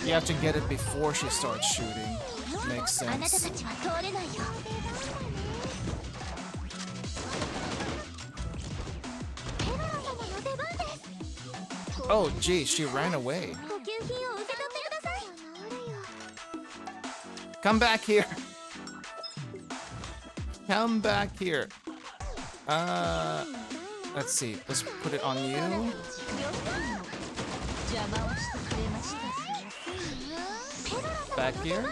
[SPEAKER 1] You have to get it before she starts shooting. Makes sense. Oh, geez, she ran away. Come back here. Come back here. Let's see. Let's put it on you. Back here.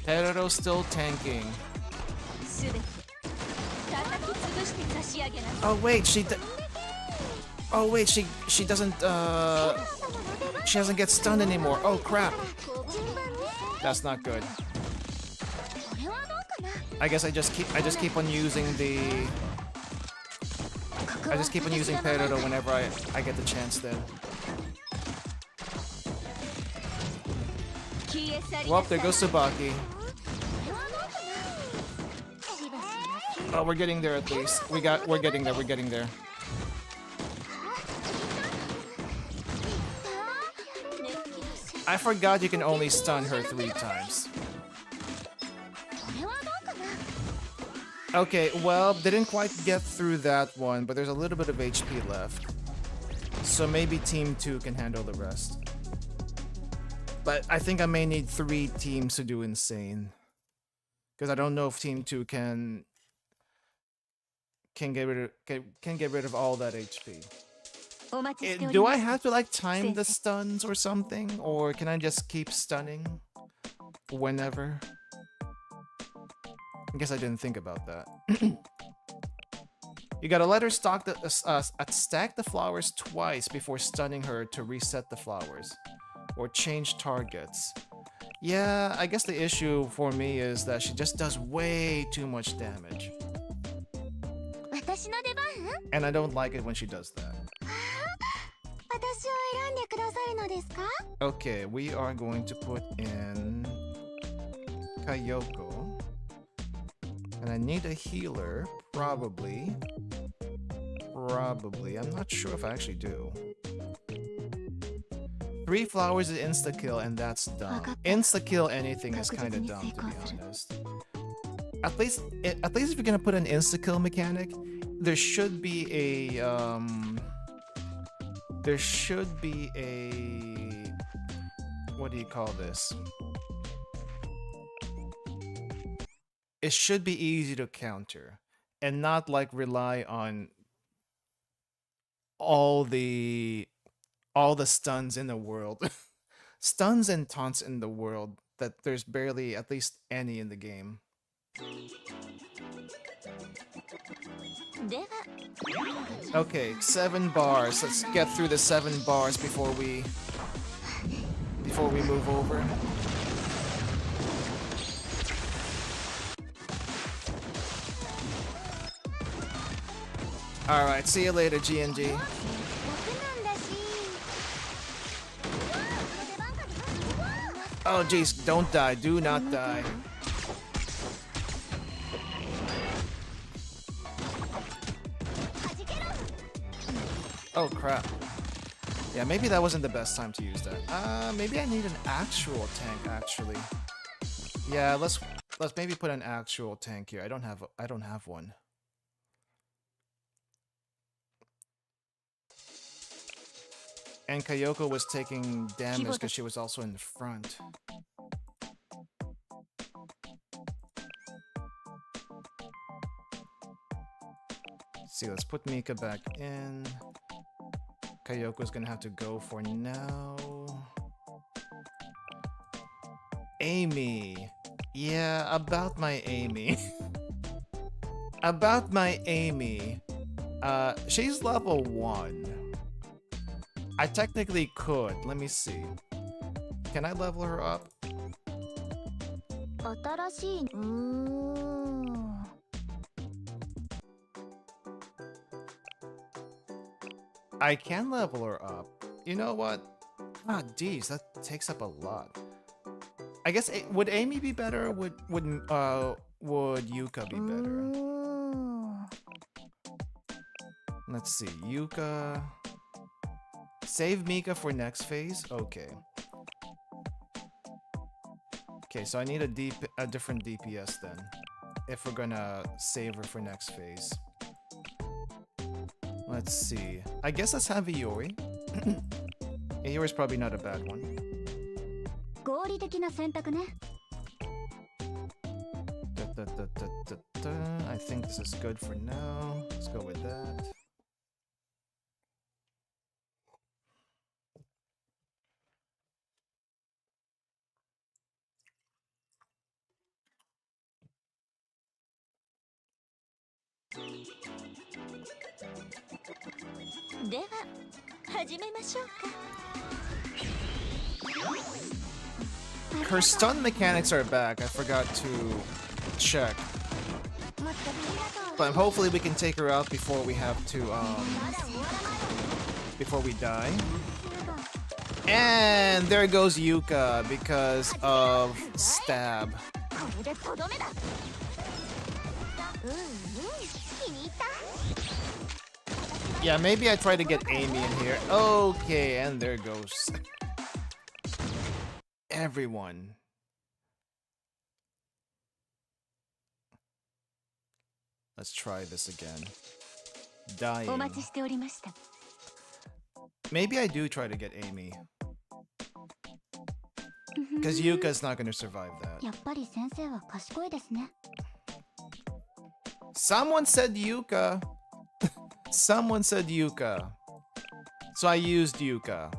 [SPEAKER 1] Pero's still tanking. Oh wait, she doesn't she doesn't get stunned anymore. Oh crap. That's not good. I guess I just keep on using Pero whenever I get the chance then. Well, there goes Tsubaki. Oh, we're getting there at least. We're getting there. I forgot you can only stun her 3 times. Okay, well, didn't quite get through that one, but there's a little bit of HP left. So maybe Team 2 can handle the rest. But I think I may need 3 teams to do insane. Because I don't know if Team 2 can get rid of all that HP. Do I have to like time the stuns or something? Or can I just keep stunning whenever? I guess I didn't think about that. You gotta let her stack the flowers twice before stunning her to reset the flowers. Or change targets. Yeah, I guess the issue for me is that she just does way too much damage. And I don't like it when she does that. Okay, we are going to put in Kayoko. And I need a healer, probably. I'm not sure if I actually do. 3 flowers is insta-kill and that's dumb. Insta-kill anything is kind of dumb, to be honest. At least if you're gonna put an insta-kill mechanic, there should be a what do you call this? It should be easy to counter and not like rely on all the stuns in the world. Stuns and taunts in the world that there's barely at least any in the game. Okay, 7 bars. Let's get through the 7 bars before we move over. Alright, see you later, GNG. Oh jeez, don't die, do not die. Oh crap. Yeah, maybe that wasn't the best time to use that. Maybe I need an actual tank actually. Yeah, let's maybe put an actual tank here. I don't have one. And Kayoko was taking damage because she was also in the front. Let's see, let's put Mika back in. Kayoko's gonna have to go for now. Amy. Yeah, about my Amy. About my Amy. She's level 1. I technically could. Let me see. Can I level her up? I can level her up. You know what? Ah, geez, that takes up a lot. I guess would Amy be better? Or would Yuka be better? Let's see, Yuka. Save Mika for next phase. Okay. Okay, so I need a different DPS then, if we're gonna save her for next phase. Let's see. I guess let's have Iori. Iori's probably not a bad one. I think this is good for now. Let's go with that. Her stun mechanics are back. I forgot to check. But hopefully we can take her out before we have to, before we die. And there goes Yuka because of stab. Yeah, maybe I try to get Amy in here. Okay, and there goes everyone. Let's try this again. Dying. Maybe I do try to get Amy. Because Yuka's not gonna survive that. Someone said Yuka. Someone said Yuka. So I used Yuka.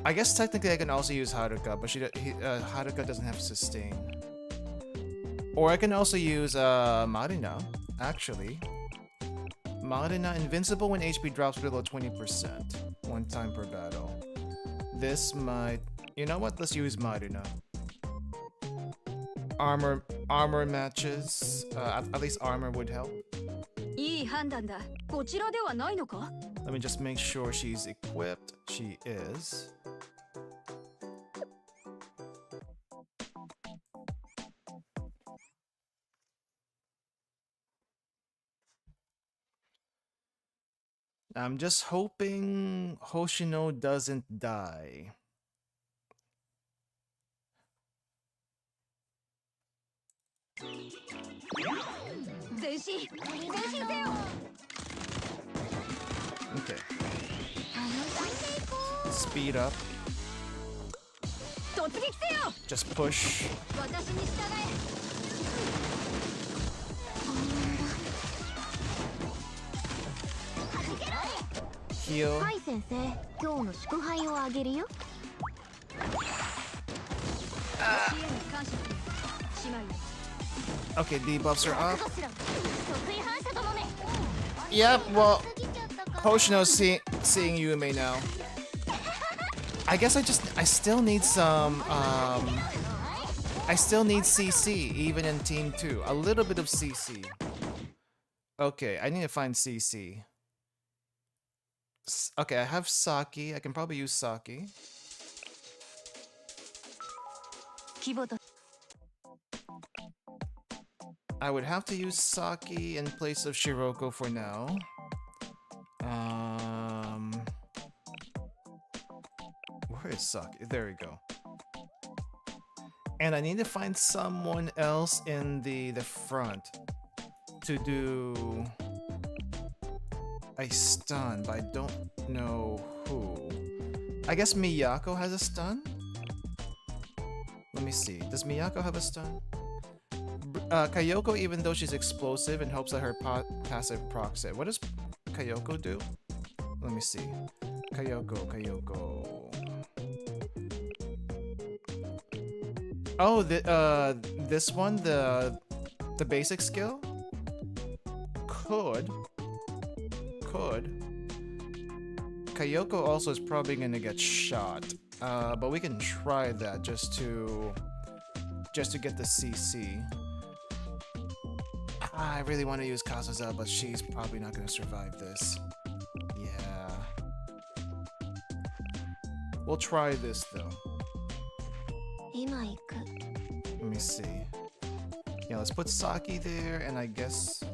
[SPEAKER 1] I guess technically I can also use Haruka, but Haruka doesn't have sustain. Or I can also use Marina, actually. Marina, invincible when HP drops below 20%. One time per battle. This might... You know what? Let's use Marina. Armor matches. At least armor would help. Let me just make sure she's equipped. She is. I'm just hoping Hoshino doesn't die. Okay. Speed up. Just push. Heal. Okay, debuffs are up. Yep, well, Hoshino's seeing Yume now. I guess I still need some, I still need CC, even in Team 2. A little bit of CC. Okay, I need to find CC. Okay, I have Saki. I can probably use Saki. I would have to use Saki in place of Shiroko for now. Where is Saki? There we go. And I need to find someone else in the front to do a stun, but I don't know who. I guess Miyako has a stun? Let me see. Does Miyako have a stun? Kayoko, even though she's explosive and hopes that her passive procs it. What does Kayoko do? Let me see. Kayoko. Oh, this one, the basic skill? Could. Kayoko also is probably gonna get shot. But we can try that just to get the CC. I really want to use Kazuza, but she's probably not gonna survive this. Yeah. We'll try this though. Let me see. Yeah, let's put Saki there, and I guess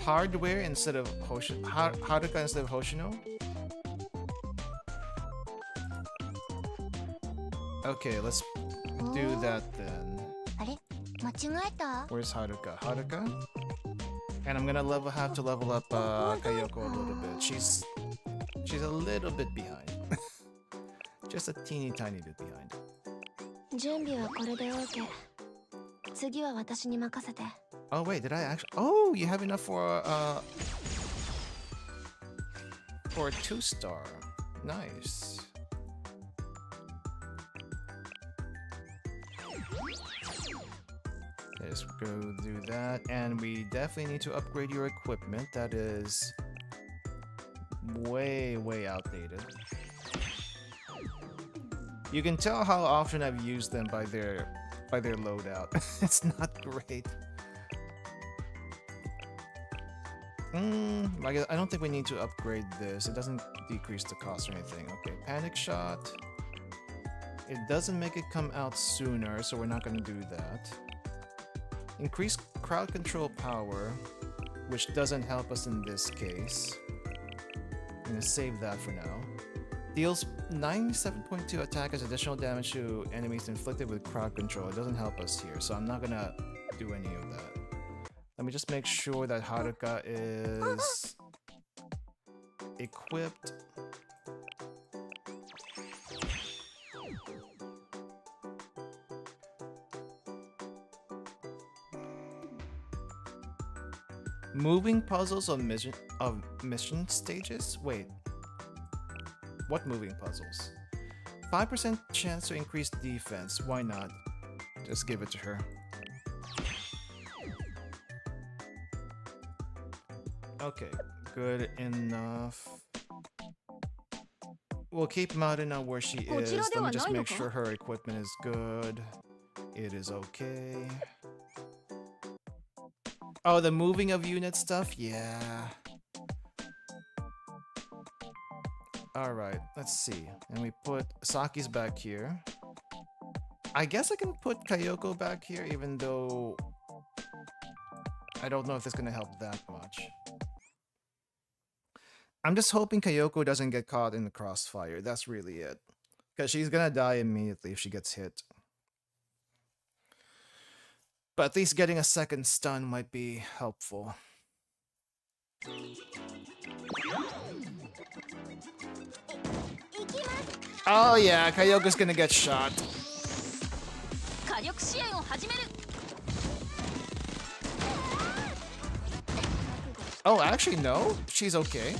[SPEAKER 1] Hardware instead of Hoshino. Haruka instead of Hoshino. Okay, let's do that then. Where's Haruka? And I'm gonna have to level up Kayoko a little bit. She's a little bit behind. Just a teeny tiny bit behind. Oh wait, did I actually? Oh, you have enough for a 2-star. Nice. Let's go do that, and we definitely need to upgrade your equipment. That is way outdated. You can tell how often I've used them by their loadout. It's not great. I don't think we need to upgrade this. It doesn't decrease the cost or anything. Okay, panic shot. It doesn't make it come out sooner, so we're not going to do that. Increase crowd control power, which doesn't help us in this case. I'm going to save that for now. Deals 97.2 attack as additional damage to enemies inflicted with crowd control. It doesn't help us here, so I'm not gonna do any of that. Let me just make sure that Haruka is equipped. Moving puzzles on mission stages? Wait. What moving puzzles? 5% chance to increase defense. Why not? Just give it to her. Okay, good enough. We'll keep Marina where she is. Let me just make sure her equipment is good. It is okay. Oh, the moving of unit stuff? Yeah. Alright, let's see. And we put Saki's back here. I guess I can put Kyoko back here, even though I don't know if it's gonna help that much. I'm just hoping Kyoko doesn't get caught in the crossfire. That's really it. Because she's gonna die immediately if she gets hit. But at least getting a second stun might be helpful. Oh yeah, Kyoko's gonna get shot. Oh, actually no, she's okay.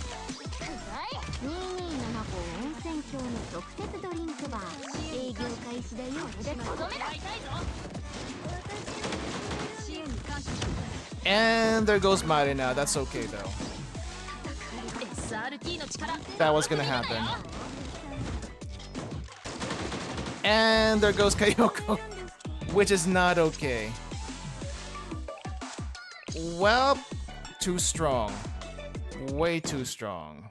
[SPEAKER 1] And there goes Marina. That's okay though. That was gonna happen. And there goes Kyoko, which is not okay. Well, too strong. Way too strong.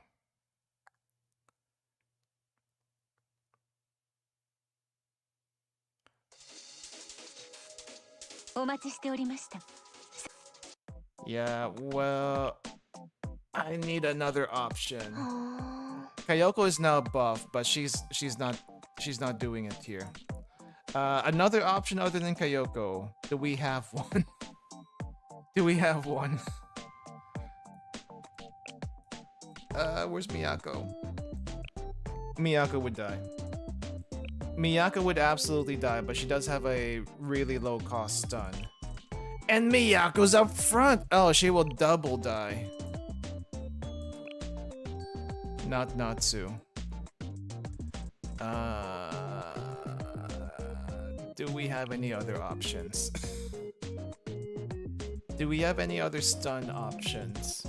[SPEAKER 1] Yeah, well, I need another option. Kyoko is now buff, but she's not doing it here. Another option other than Kyoko. Do we have one? Do we have one? Where's Miyako? Miyako would die. Miyako would absolutely die, but she does have a really low cost stun. And Miyako's up front! Oh, she will double die. Not Natsu. Do we have any other options? Do we have any other stun options?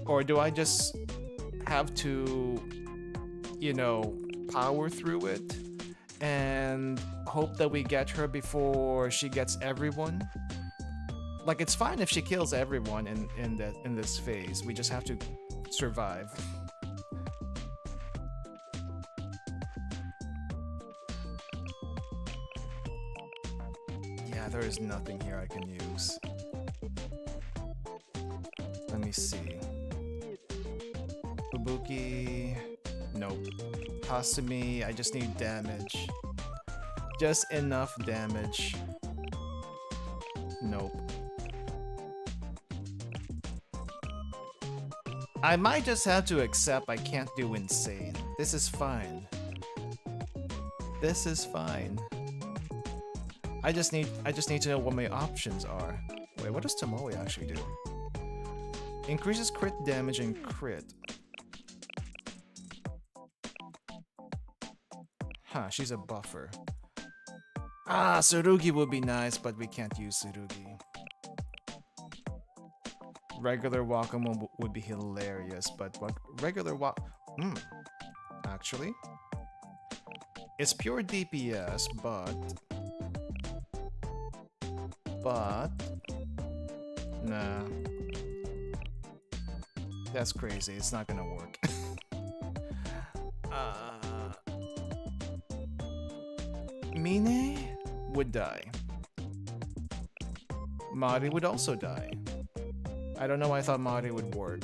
[SPEAKER 1] Or do I just have to, you know, power through it and hope that we get her before she gets everyone? Like, it's fine if she kills everyone in this phase. We just have to survive. Yeah, there is nothing here I can use. Let me see. Fubuki. Nope. Kasumi, I just need damage. Just enough damage. Nope. I might just have to accept I can't do insane. This is fine. This is fine. I just need to know what my options are. Wait, what does Tomoe actually do? Increases crit damage and crit. Huh, she's a buffer. Ah, Tsurugi would be nice, but we can't use Tsurugi. Regular Wakamo would be hilarious, but what regular actually, it's pure DPS, but nah, that's crazy. It's not gonna work. Mine would die. Mari would also die. I don't know why I thought Mari would work.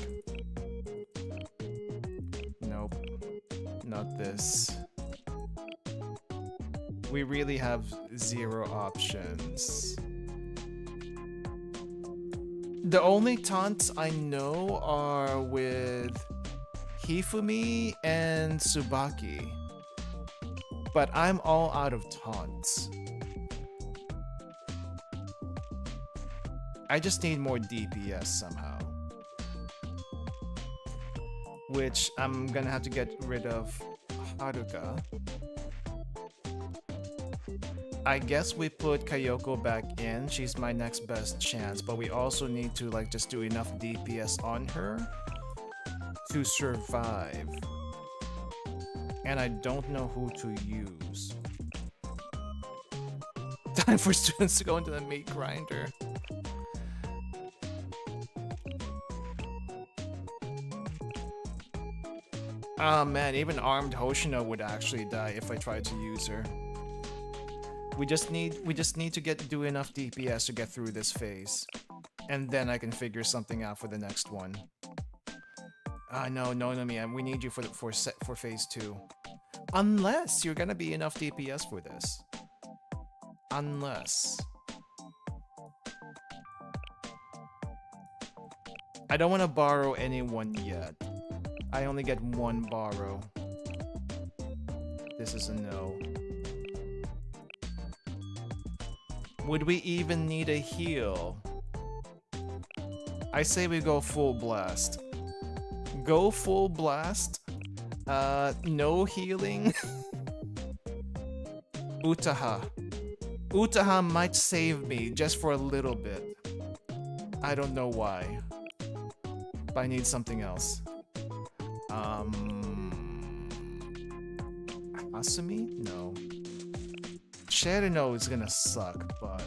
[SPEAKER 1] not this. We really have zero options. The only taunts I know are with Hifumi and Tsubaki. But I'm all out of taunts. I just need more DPS somehow. Which I'm gonna have to get rid of Haruka. I guess we put Kayoko back in. She's my next best chance, but we also need to like just do enough DPS on her to survive. And I don't know who to use. Time for students to go into the meat grinder. Oh man, even armed Hoshino would actually die if I tried to use her. We just need to do enough DPS to get through this phase. And then I can figure something out for the next one. No, man. We need you for phase 2. Unless you're gonna be enough DPS for this. Unless. I don't want to borrow anyone yet. I only get one borrow. This is a no. Would we even need a heal? I say we go full blast. Go full blast? No healing? Utaha. Utaha might save me just for a little bit. I don't know why. But I need something else. Asumi? No. Sherino is gonna suck, but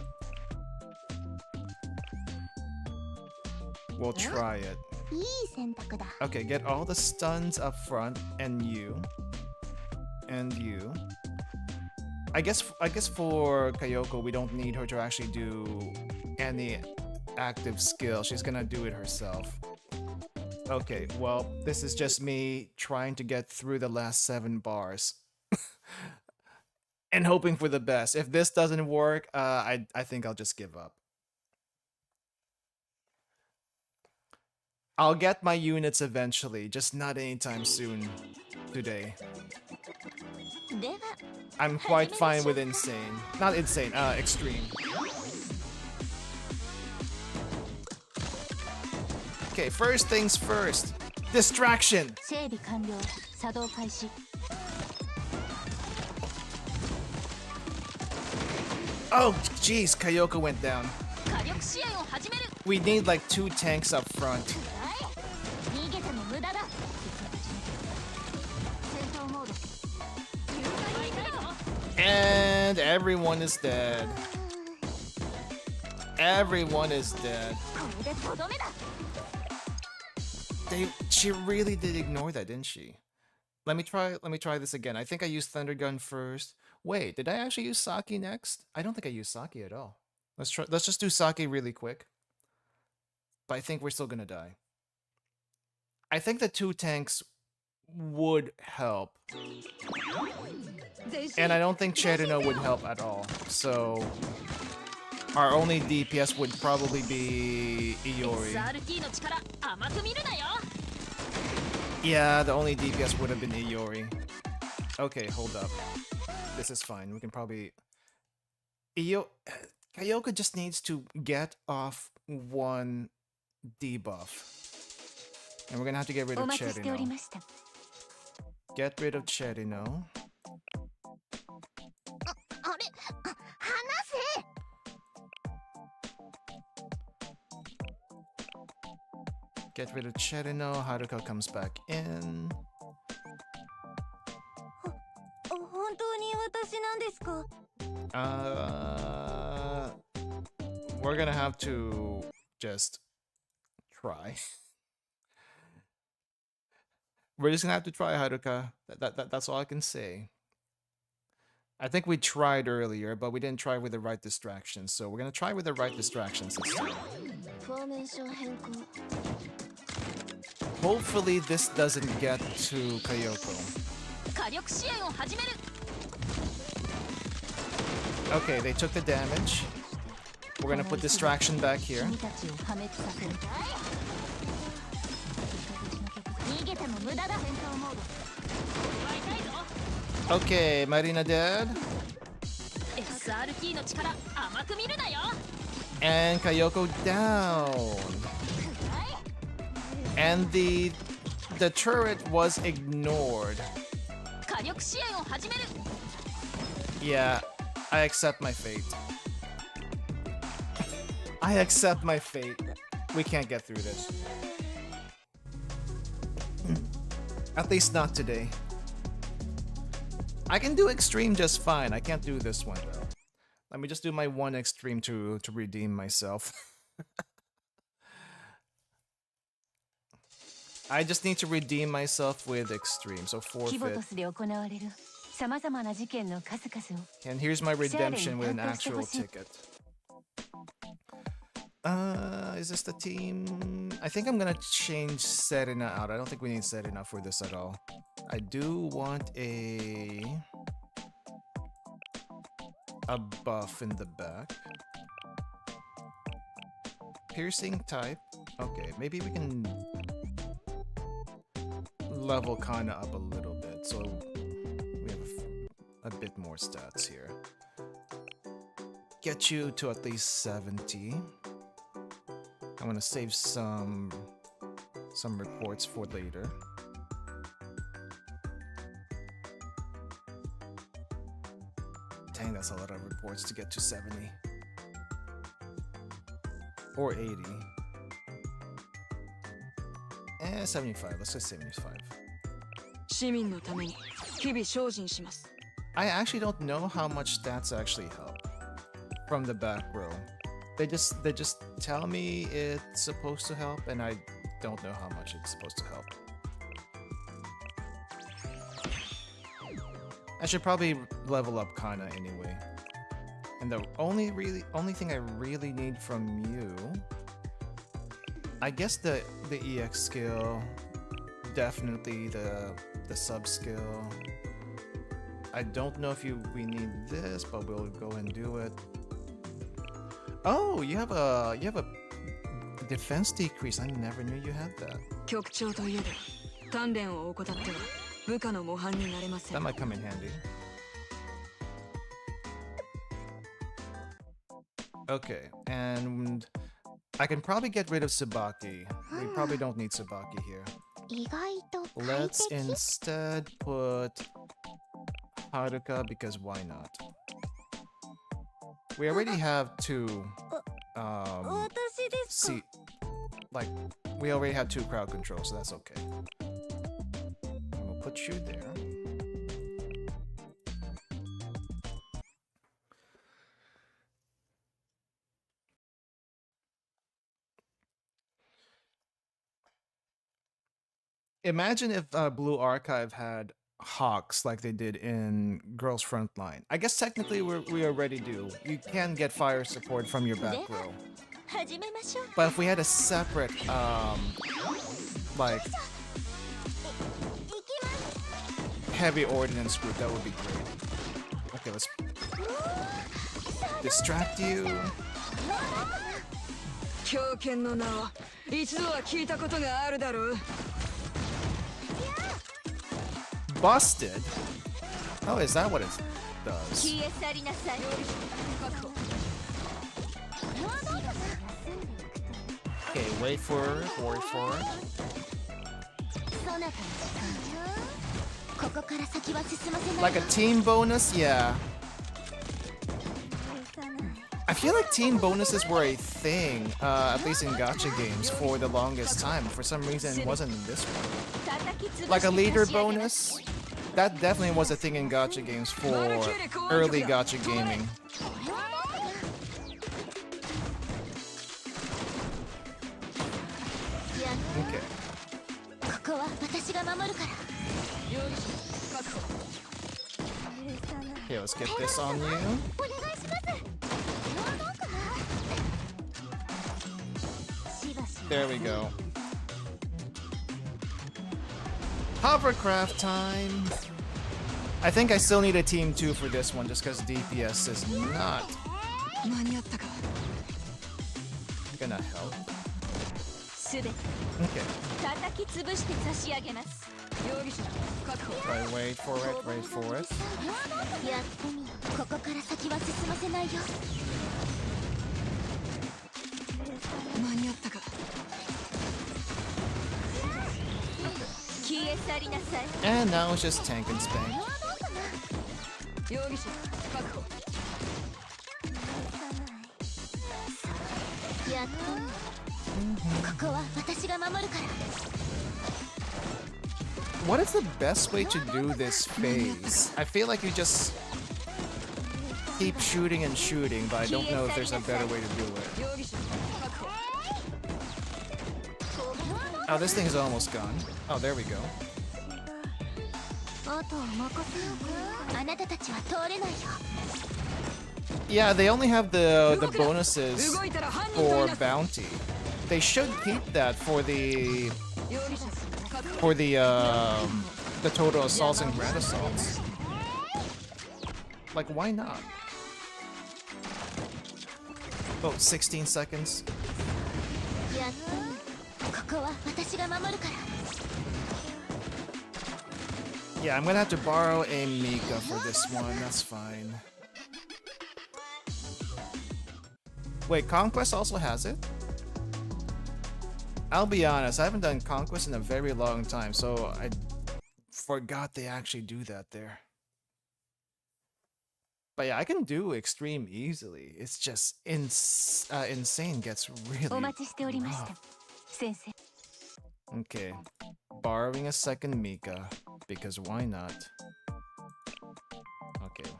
[SPEAKER 1] we'll try it. Okay, get all the stuns up front, and you. And you. I guess for Kayoko, we don't need her to actually do any active skill. She's gonna do it herself. Okay, well, this is just me trying to get through the last 7 bars. And hoping for the best. If this doesn't work, I think I'll just give up. I'll get my units eventually, just not anytime soon today. I'm quite fine with insane. Not insane, extreme. Okay, first things first. Distraction! Oh, jeez, Kayoko went down. We need like 2 tanks up front. And everyone is dead. Everyone is dead. She really did ignore that, didn't she? Let me try this again. I think I used Thunder Gun first. Wait, did I actually use Saki next? I don't think I used Saki at all. Let's just do Saki really quick. But I think we're still gonna die. I think the 2 tanks would help. And I don't think Cherino would help at all. So our only DPS would probably be Iori. Yeah, the only DPS would have been Iori. Okay, hold up. This is fine. We can probably... Kayoko just needs to get off 1 debuff. And we're gonna have to get rid of Cherino. Get rid of Cherino. Get rid of Cherino. Haruka comes back in. We're gonna have to just try. We're just gonna have to try, Haruka. That's all I can say. I think we tried earlier, but we didn't try with the right distractions, so we're gonna try with the right distractions this time. Hopefully this doesn't get to Kayoko. Okay, they took the damage. We're gonna put distraction back here. Okay, Marina dead. And Kayoko down. And the turret was ignored. Yeah, I accept my fate. I accept my fate. We can't get through this. At least not today. I can do extreme just fine. I can't do this one though. Let me just do my one extreme to redeem myself. I just need to redeem myself with extreme, so forfeit. And here's my redemption with an actual ticket. Is this the team? I think I'm gonna change Serena out. I don't think we need Serena for this at all. I do want a buff in the back. Piercing type. Okay, maybe we can level kinda up a little bit, so we have a bit more stats here. Get you to at least 70. I'm gonna save some reports for later. Dang, that's a lot of reports to get to 70. Or 80. 75. Let's say 75. I actually don't know how much stats actually help from the back row. They just tell me it's supposed to help, and I don't know how much it's supposed to help. I should probably level up kinda anyway. And the only thing I really need from you, I guess the EX skill, definitely the sub skill. I don't know if we need this, but we'll go and do it. Oh, you have a defense decrease. I never knew you had that. That might come in handy. Okay, and I can probably get rid of Tsubaki. We probably don't need Tsubaki here. Let's instead put Haruka, because why not? We already have two, we already have two crowd control, so that's okay. And we'll put you there. Imagine if Blue Archive had Hawks like they did in Girls Frontline. I guess technically we already do. You can get fire support from your back row. But if we had a separate, like, heavy ordnance group, that would be great. Okay, let's distract you. Busted? Oh, is that what it does? Okay, wait for it, wait for it. Like a team bonus? Yeah. I feel like team bonuses were a thing, at least in gacha games, for the longest time. For some reason, it wasn't in this one. Like a leader bonus? That definitely was a thing in gacha games for early gacha gaming. Okay. Okay, let's get this on you. There we go. Hovercraft time! I think I still need a team 2 for this one just because DPS is not gonna help. Okay. Right, wait for it, wait for it. And now it's just tank and spank. What is the best way to do this phase? I feel like you just keep shooting and shooting, but I don't know if there's a better way to do it. Oh, this thing is almost gone. Oh, there we go. Yeah, they only have the bonuses for bounty. They should keep that for the total assaults and grand assaults. Like, why not? Oh, 16 seconds. Yeah, I'm gonna have to borrow a Mika for this one, that's fine. Wait, Conquest also has it? I'll be honest, I haven't done Conquest in a very long time, so I forgot they actually do that there. But yeah, I can do Extreme easily. It's just Insane gets really rough. Okay, borrowing a second Mika, because why not? Okay.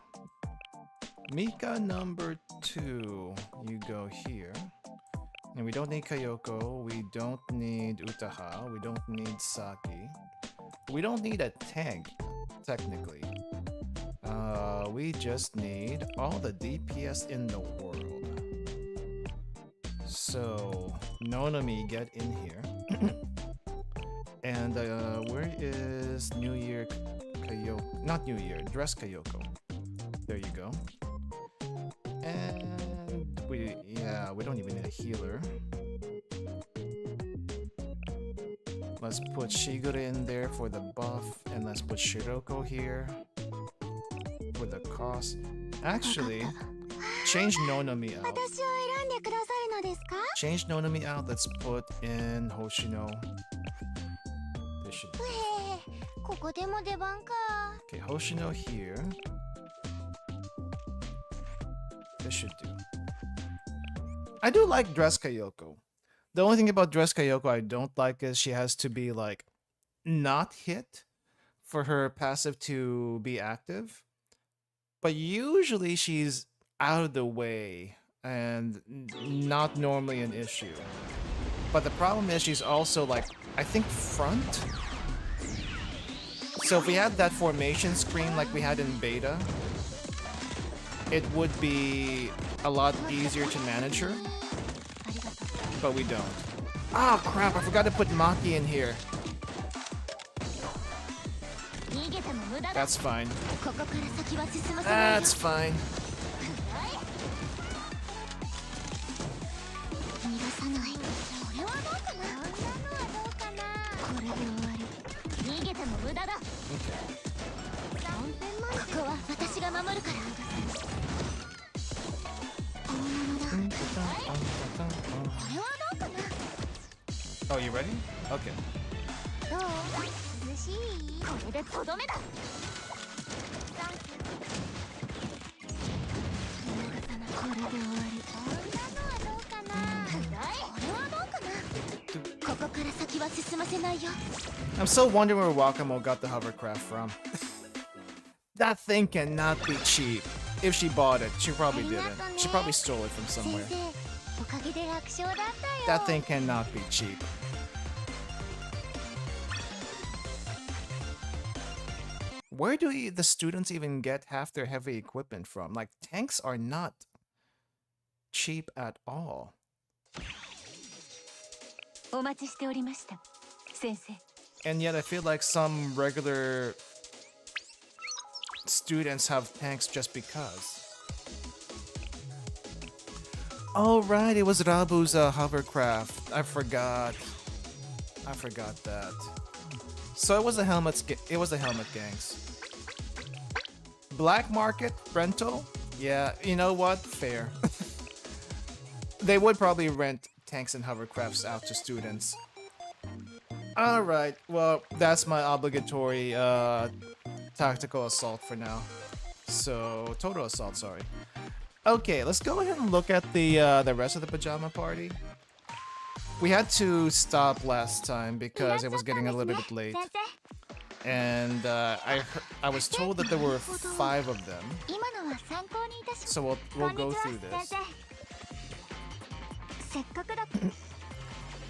[SPEAKER 1] Mika number 2, you go here. And we don't need Kayoko, we don't need Utaha, we don't need Saki. We don't need a tank, technically. We just need all the DPS in the world. So, Nonami, get in here. And where is New Year Kayoko? Not New Year, Dress Kayoko. There you go. And we don't even need a healer. Let's put Shigure in there for the buff, and let's put Shiroko here for the cost. Actually, change Nonami out. Change Nonami out, let's put in Hoshino. This should be okay, Hoshino here. This should do. I do like Dress Kayoko. The only thing about Dress Kayoko I don't like is she has to be like not hit for her passive to be active. But usually she's out of the way and not normally an issue. But the problem is she's also like, I think front? So if we had that formation screen like we had in beta, it would be a lot easier to manage her. But we don't. Ah, oh, crap, I forgot to put Maki in here. That's fine. That's fine. Oh, you ready? Okay. I'm still wondering where Wakamo got the hovercraft from. That thing cannot be cheap. If she bought it, she probably didn't. She probably stole it from somewhere. That thing cannot be cheap. Where do the students even get half their heavy equipment from? Like, tanks are not cheap at all. And yet I feel like some regular students have tanks just because. Oh right, it was Rabu's hovercraft. I forgot that. So it was the helmet gangs. Black market rental? Yeah, you know what? Fair. They would probably rent tanks and hovercrafts out to students. Alright, well, that's my obligatory tactical assault for now. So, total assault, sorry. Okay, let's go ahead and look at the rest of the pajama party. We had to stop last time because it was getting a little bit late. And I was told that there were 5 of them. So we'll go through this.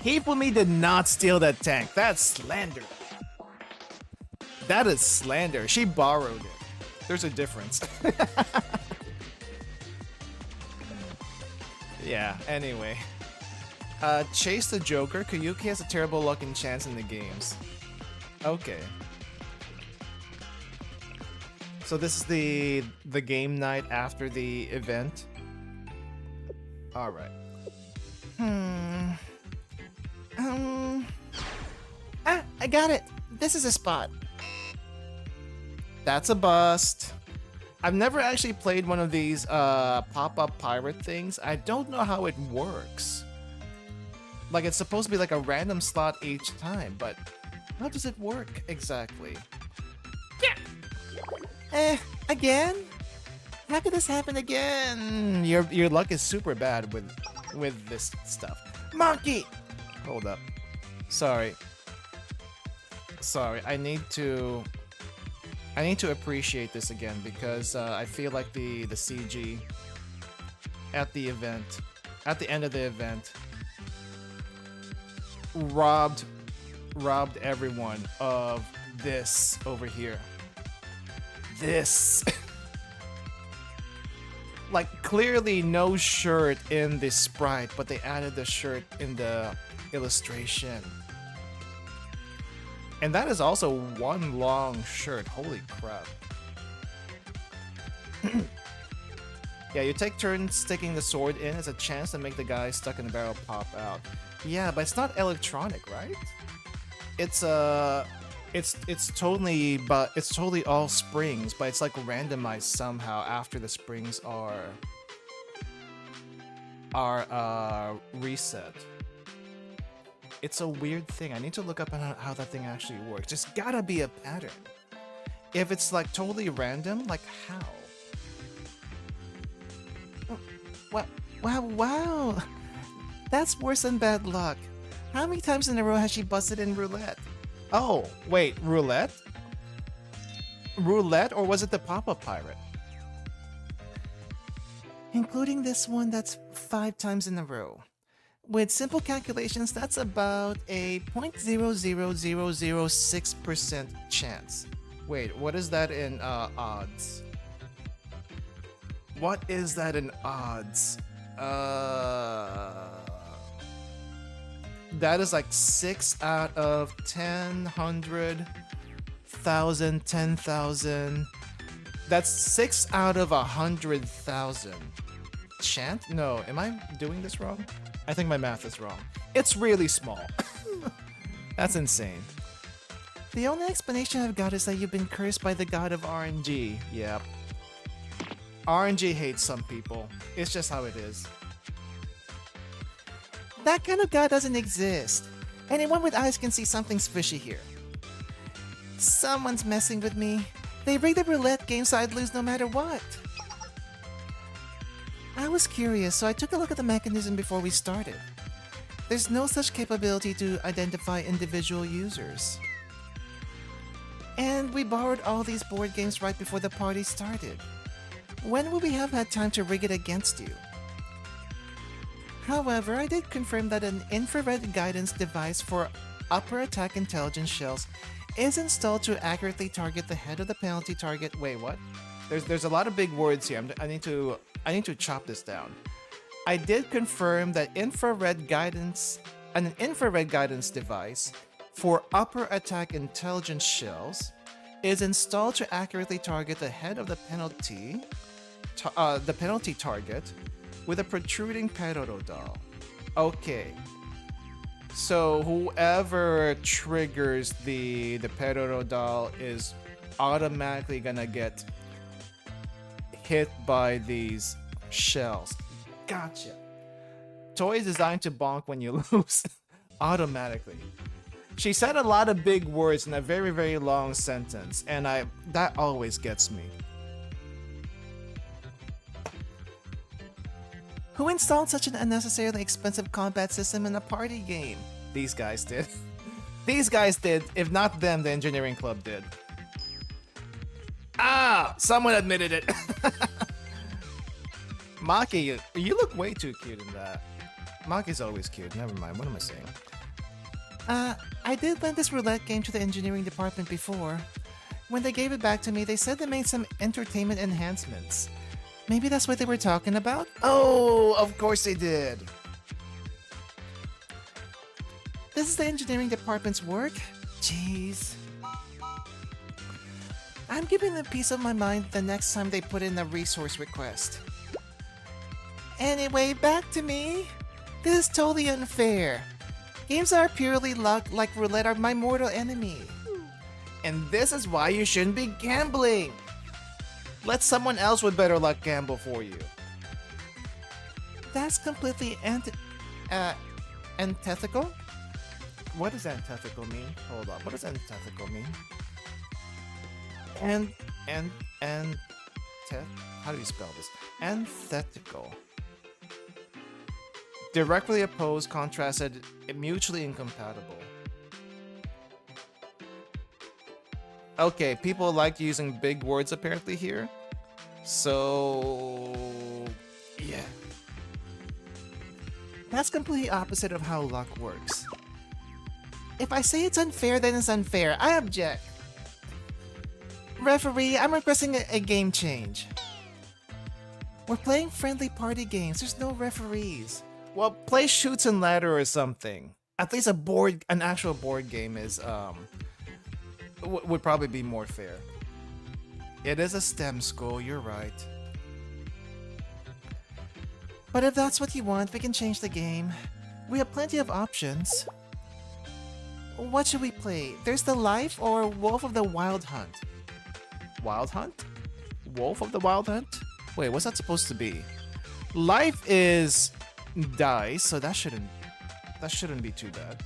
[SPEAKER 1] Hifumi did not steal that tank. That's slander. That is slander. She borrowed it. There's a difference. Yeah, anyway. Chase the Joker. Koyuki has a terrible luck and chance in the games. Okay. So this is the game night after the event. Alright. I got it. This is a spot. That's a bust. I've never actually played one of these pop-up pirate things. I don't know how it works. Like, it's supposed to be like a random slot each time, but how does it work exactly? Yeah. Again? How could this happen again? Your luck is super bad with this stuff. Maki! Hold up. Sorry. I need to appreciate this again because I feel like the CG at the end of the event, robbed everyone of this over here. This. Like, clearly no shirt in the sprite, but they added the shirt in the illustration. And that is also one long shirt. Holy crap. Yeah, you take turns sticking the sword in as a chance to make the guy stuck in the barrel pop out. Yeah, but it's not electronic, right? It's totally all springs, but it's like randomized somehow after the springs are reset. It's a weird thing. I need to look up on how that thing actually works. There's gotta be a pattern. If it's like totally random, like how? Wow. That's worse than bad luck. How many times in a row has she busted in roulette? Oh, wait, roulette? Roulette, or was it the pop-up pirate? Including this one, that's 5 times in a row. With simple calculations, that's about a 0.00006% chance. Wait, what is that in odds? What is that in odds? That is like 6 out of 10, 100, 1,000, 10,000. That's 6 out of 100,000. Chant? No, am I doing this wrong? I think my math is wrong. It's really small. That's insane. The only explanation I've got is that you've been cursed by the god of RNG. Yep. RNG hates some people. It's just how it is. That kind of god doesn't exist. Anyone with eyes can see something's fishy here. Someone's messing with me. They rigged the roulette game so I'd lose no matter what. I was curious, so I took a look at the mechanism before we started. There's no such capability to identify individual users. And we borrowed all these board games right before the party started. When would we have had time to rig it against you? However, I did confirm that an infrared guidance device for upper attack intelligence shells is installed to accurately target the head of the penalty target. Wait, what? There's a lot of big words here. I need to chop this down. I did confirm that an infrared guidance device for upper attack intelligence shells is installed to accurately target the head of the penalty target with a protruding Peroro doll. Okay. So whoever triggers the Peroro doll is automatically gonna get hit by these shells. Gotcha. Toy is designed to bonk when you lose. Automatically. She said a lot of big words in a very, very long sentence, and that always gets me. Who installed such an unnecessarily expensive combat system in a party game? These guys did. These guys did. If not them, the engineering club did. Ah! Someone admitted it. Maki, you look way too cute in that. Maki's always cute. Never mind. What am I saying? I did lend this roulette game to the engineering department before. When they gave it back to me, they said they made some entertainment enhancements. Maybe that's what they were talking about? Oh, of course they did. This is the engineering department's work? Jeez. I'm giving them peace of my mind the next time they put in a resource request. Anyway, back to me. This is totally unfair. Games that are purely luck, like roulette, are my mortal enemy. And this is why you shouldn't be gambling. Let someone else with better luck gamble for you. That's completely antithetical? What does antithetical mean? Hold on, what does antithetical mean? How do you spell this? Antithetical. Directly opposed, contrasted, mutually incompatible. Okay, people like using big words apparently here. So... yeah. That's completely opposite of how luck works. If I say it's unfair, then it's unfair. I object. Referee, I'm requesting a game change. We're playing friendly party games. There's no referees. Well, play Shoots and Ladder or something. At least an actual board game is, would probably be more fair. It is a STEM school, you're right. But if that's what you want, we can change the game. We have plenty of options. What should we play? There's the Life or Wolf of the Wild Hunt. Wild Hunt? Wolf of the Wild Hunt? Wait, what's that supposed to be? Life is dice, so that shouldn't be too bad.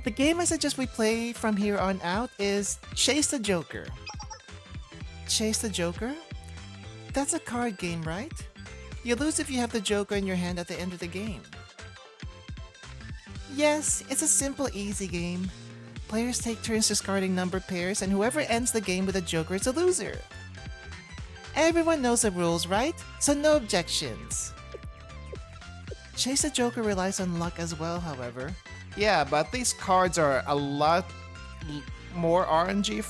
[SPEAKER 1] The game I suggest we play from here on out is Chase the Joker. Chase the Joker? That's a card game, right? You lose if you have the Joker in your hand at the end of the game. Yes, it's a simple, easy game. Players take turns discarding number pairs, and whoever ends the game with a Joker is a loser. Everyone knows the rules, right? So no objections. Chase the Joker relies on luck as well, however. Yeah, but these cards are a lot more RNG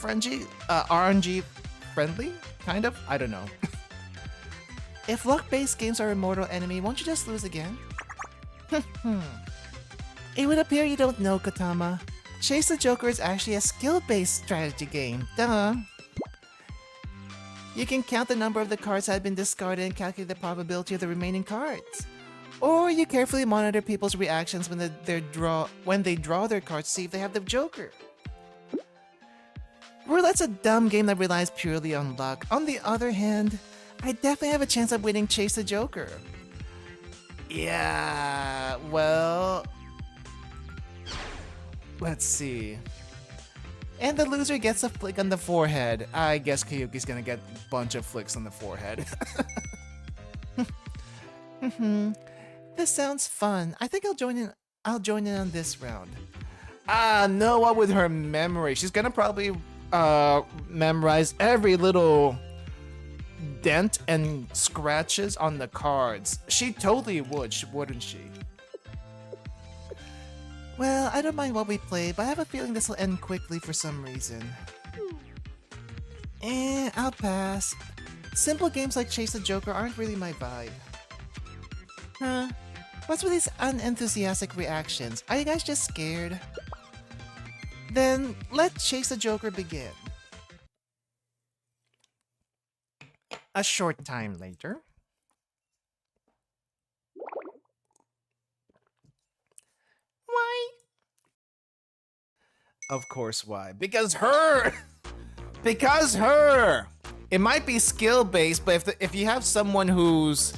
[SPEAKER 1] friendly, kind of? I don't know. If luck-based games are a mortal enemy, won't you just lose again? It would appear you don't know, Katama. Chase the Joker is actually a skill-based strategy game. Duh. You can count the number of the cards that have been discarded and calculate the probability of the remaining cards. Or you carefully monitor people's reactions when they draw their cards to see if they have the Joker. Roulette's a dumb game that relies purely on luck. On the other hand, I definitely have a chance of winning Chase the Joker. Yeah, well... let's see. And the loser gets a flick on the forehead. I guess Kyuki's gonna get a bunch of flicks on the forehead. This sounds fun. I think I'll join in on this round. Ah, Noah with her memory. She's gonna probably memorize every little dent and scratches on the cards. She totally would, wouldn't she? Well, I don't mind what we play, but I have a feeling this will end quickly for some reason. I'll pass. Simple games like Chase the Joker aren't really my vibe. Huh? What's with these unenthusiastic reactions? Are you guys just scared? Then let Chase the Joker begin. A short time later. Why? Of course, why? Because her! Because her! It might be skill-based, but if you have someone who's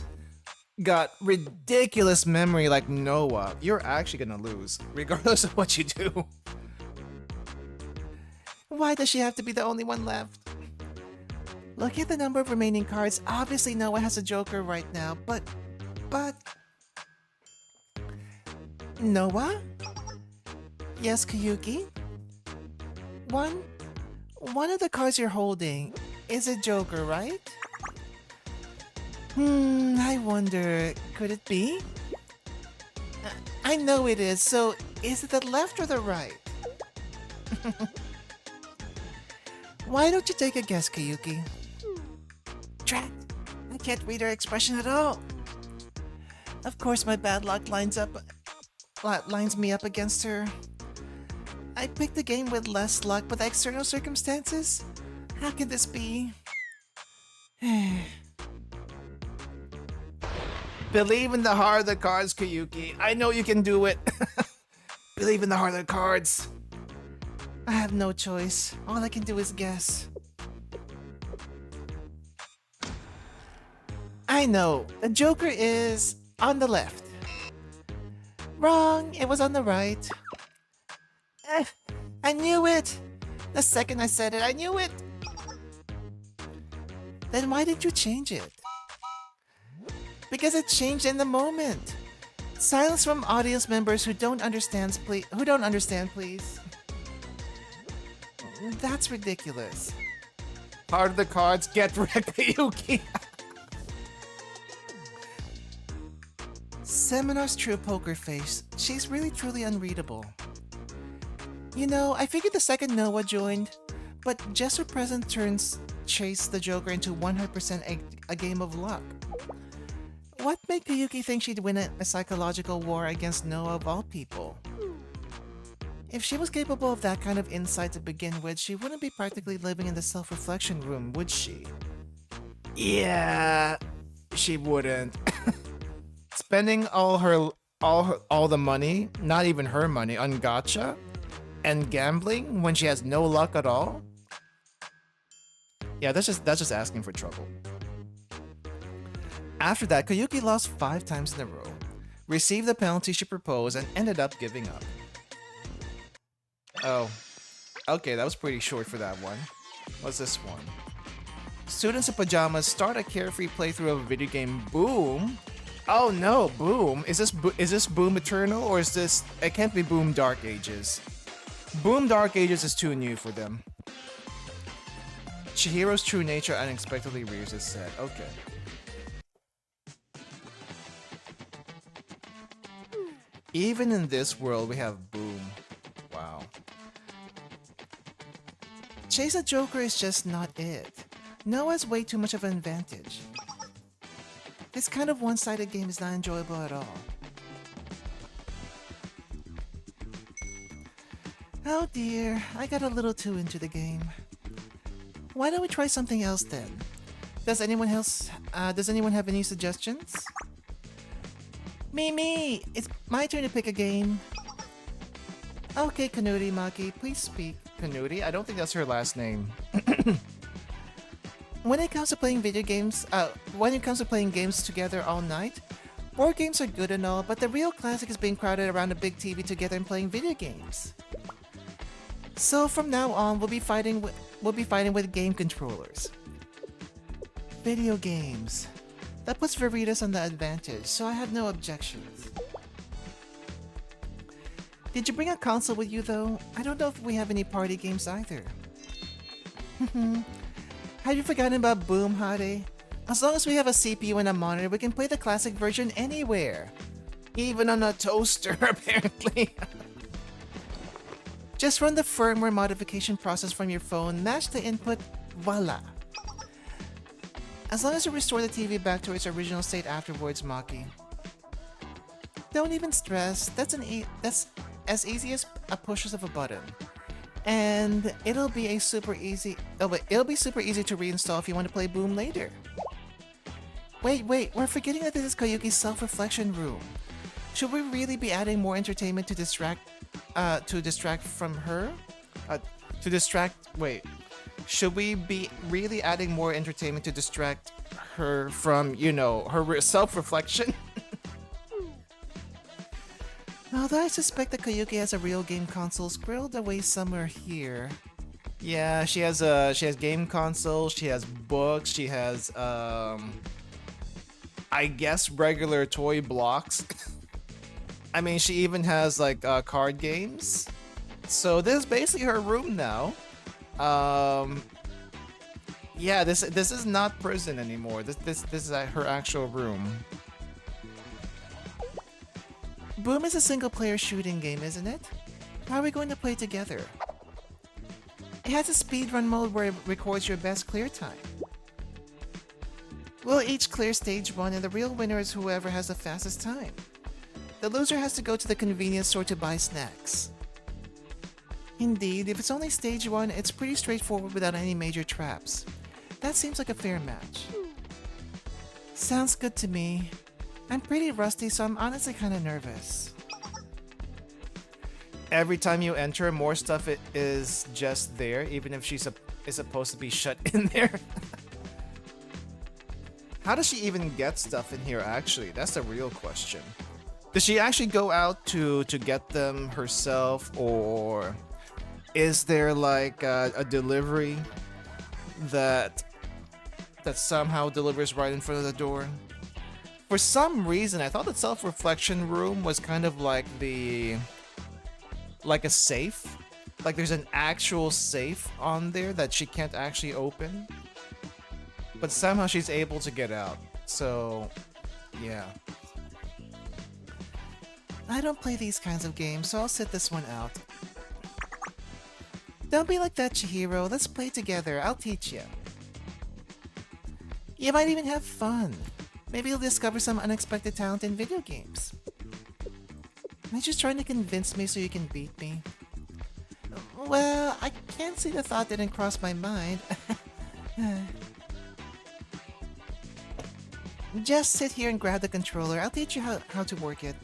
[SPEAKER 1] got ridiculous memory like Noah, you're actually gonna lose, regardless of what you do. Why does she have to be the only one left? Look at the number of remaining cards. Obviously Noah has a Joker right now, but... Noah? Yes, Kayuki? One of the cards you're holding is a Joker, right? I wonder, could it be? I know it is, so is it the left or the right? Why don't you take a guess, Kayuki? Drat! I can't read her expression at all. Of course my bad luck lines me up against her. I picked a game with less luck, but the external circumstances? How can this be? Believe in the heart of the cards, Kayuki. I know you can do it. Believe in the heart of the cards. I have no choice. All I can do is guess. I know. The Joker is on the left. Wrong. It was on the right. I knew it! The second I said it, I knew it! Then why didn't you change it? Because it changed in the moment. Silence from audience members who don't understand, please. That's ridiculous. Heart of the cards, get wrecked, Yuki. Seminar's true poker face. She's really truly unreadable. You know, I figured the second Noah joined, but just her present turns Chase the Joker into 100% a game of luck. What made Kayuki think she'd win a psychological war against Noah of all people? If she was capable of that kind of insight to begin with, she wouldn't be practically living in the self-reflection room, would she? Yeah, she wouldn't. Spending all the money, not even her money, on gacha and gambling when she has no luck at all? Yeah, that's just asking for trouble. After that, Kayuki lost 5 times in a row, received the penalty she proposed, and ended up giving up. Oh, okay, that was pretty short for that one. What's this one? Students in pajamas start a carefree playthrough of a video game Boom. Oh no, Boom. Is this Boom Eternal or is this? It can't be Boom Dark Ages. Boom Dark Ages is too new for them. Chihiro's true nature unexpectedly rears its head. Okay. Even in this world, we have Boom. Wow. Chase the Joker is just not it. Noah's way too much of an advantage. This kind of one-sided game is not enjoyable at all. Oh dear, I got a little too into the game. Why don't we try something else then? Does anyone have any suggestions? Me! It's my turn to pick a game. Okay, Kanuti Maki, please speak. Kanuti? I don't think that's her last name. When it comes to playing games together all night, board games are good and all, but the real classic is being crowded around a big TV together and playing video games. So from now on, we'll be fighting with game controllers. Video games. That puts Veritas on the advantage, so I have no objections. Did you bring a console with you though? I don't know if we have any party games either. Have you forgotten about Boom, Hade? As long as we have a CPU and a monitor, we can play the classic version anywhere. Even on a toaster, apparently. Just run the firmware modification process from your phone, match the input, voila. As long as you restore the TV back to its original state afterwards, Maki. Don't even stress, that's as easy as a push of a button. And it'll be super easy to reinstall if you want to play Boom later. Wait, we're forgetting that this is Koyuki's self-reflection room. Should we really be adding more entertainment to distract from her? Should we be really adding more entertainment to distract her from, you know, her self-reflection? Although I suspect that Koyuki has a real game console squirreled away somewhere here. Yeah, she has game consoles, she has books, she has I guess regular toy blocks. I mean, she even has like card games. So this is basically her room now. Yeah, this is not prison anymore. This is her actual room. Boom is a single-player shooting game, isn't it? How are we going to play together? It has a speedrun mode where it records your best clear time. We'll each clear stage 1 and the real winner is whoever has the fastest time. The loser has to go to the convenience store to buy snacks. Indeed, if it's only stage 1, it's pretty straightforward without any major traps. That seems like a fair match. Sounds good to me. I'm pretty rusty, so I'm honestly kind of nervous. Every time you enter, more stuff is just there, even if she's is supposed to be shut in there. How does she even get stuff in here, actually? That's the real question. Does she actually go out to get them herself, or is there like a delivery that somehow delivers right in front of the door? For some reason, I thought the self-reflection room was kind of like a safe. Like there's an actual safe on there that she can't actually open. But somehow she's able to get out. So, yeah. I don't play these kinds of games, so I'll sit this one out. Don't be like that, Chihiro. Let's play together. I'll teach you. You might even have fun. Maybe you'll discover some unexpected talent in video games. Are you just trying to convince me so you can beat me? Well, I can't say the thought didn't cross my mind. Just sit here and grab the controller. I'll teach you how to work it.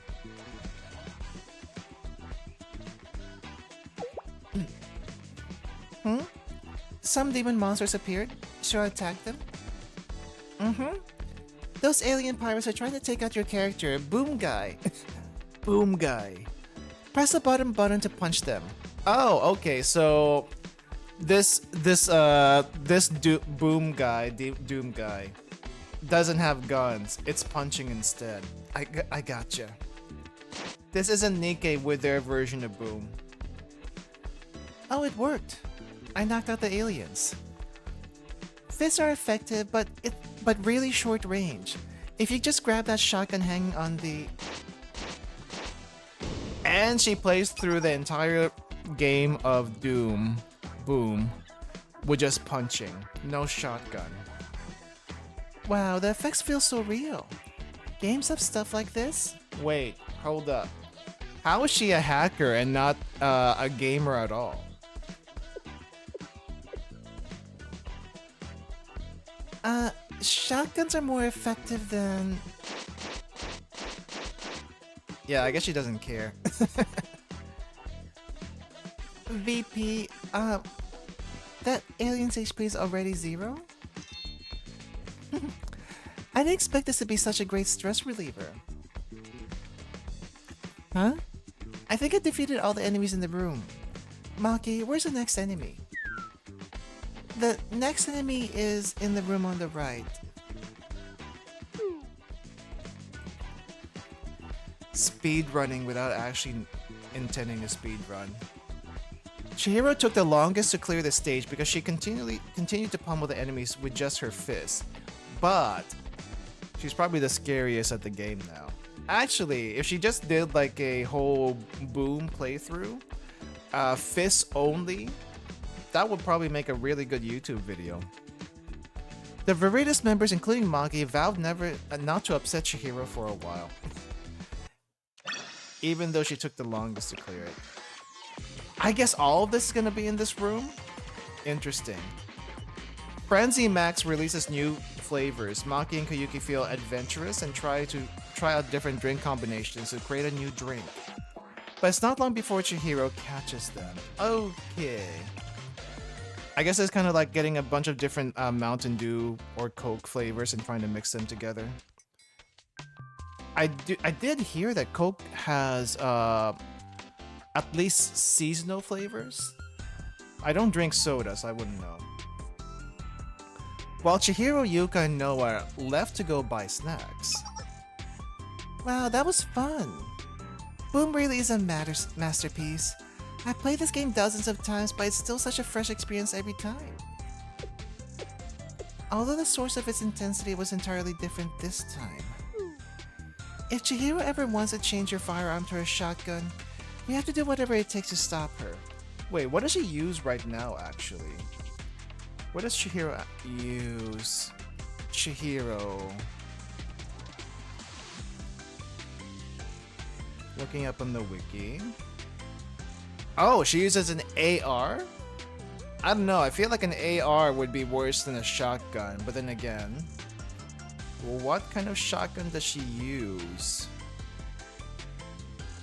[SPEAKER 1] Some demon monsters appeared. Should I attack them? Those alien pirates are trying to take out your character, Boom Guy. Boom Guy. Press the bottom button to punch them. Oh, okay. So this Boom Guy, Doom Guy, doesn't have guns. It's punching instead. I gotcha. This isn't Nikkei with their version of Boom. Oh, it worked. I knocked out the aliens. Fists are effective, but really short range. If you just grab that shotgun hanging on the... And she plays through the entire game of Boom, with just punching. No shotgun. Wow, the effects feel so real. Games have stuff like this? Wait, hold up. How is she a hacker and not a gamer at all? Shotguns are more effective than... Yeah, I guess she doesn't care. VP, that alien's HP is already 0? I didn't expect this to be such a great stress reliever. Huh? I think I defeated all the enemies in the room. Maki, where's the next enemy? The next enemy is in the room on the right. Speed running without actually intending to speed run. Chihiro took the longest to clear the stage because she continued to pummel the enemies with just her fists. But she's probably the scariest at the game now. Actually, if she just did like a whole Boom playthrough, fists only, that would probably make a really good YouTube video. The Veritas members, including Maki, vowed not to upset Chihiro for a while. Even though she took the longest to clear it. I guess all of this is gonna be in this room? Interesting. Frenzy Max releases new flavors. Maki and Koyuki feel adventurous and try out different drink combinations to create a new drink. But it's not long before Chihiro catches them. Okay. I guess it's kind of like getting a bunch of different Mountain Dew or Coke flavors and trying to mix them together. I did hear that Coke has at least seasonal flavors. I don't drink soda, so I wouldn't know. While Chihiro, Yuka, and Noah left to go buy snacks. Wow, that was fun. Boom really is a masterpiece. I've played this game dozens of times, but it's still such a fresh experience every time. Although the source of its intensity was entirely different this time. If Chihiro ever wants to change her firearm to a shotgun, we have to do whatever it takes to stop her. Wait, what does she use right now, actually? What does Chihiro use? Chihiro. Looking up on the wiki. Oh, she uses an AR? I don't know, I feel like an AR would be worse than a shotgun, but then again... Well, what kind of shotgun does she use?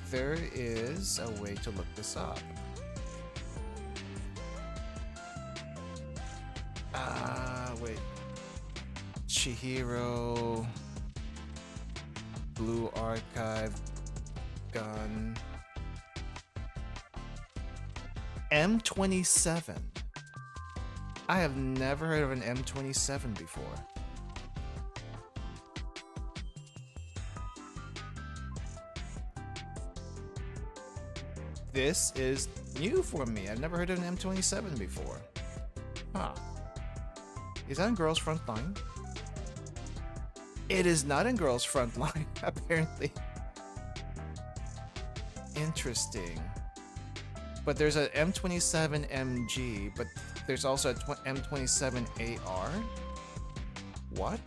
[SPEAKER 1] There is a way to look this up. Wait. Chihiro... Blue Archive... Gun... M27. I have never heard of an M27 before. This is new for me. I've never heard of an M27 before. Huh. Is that in Girls Frontline? It is not in Girls Frontline, apparently. Interesting. But there's an M27 MG, but there's also a M27 AR? What?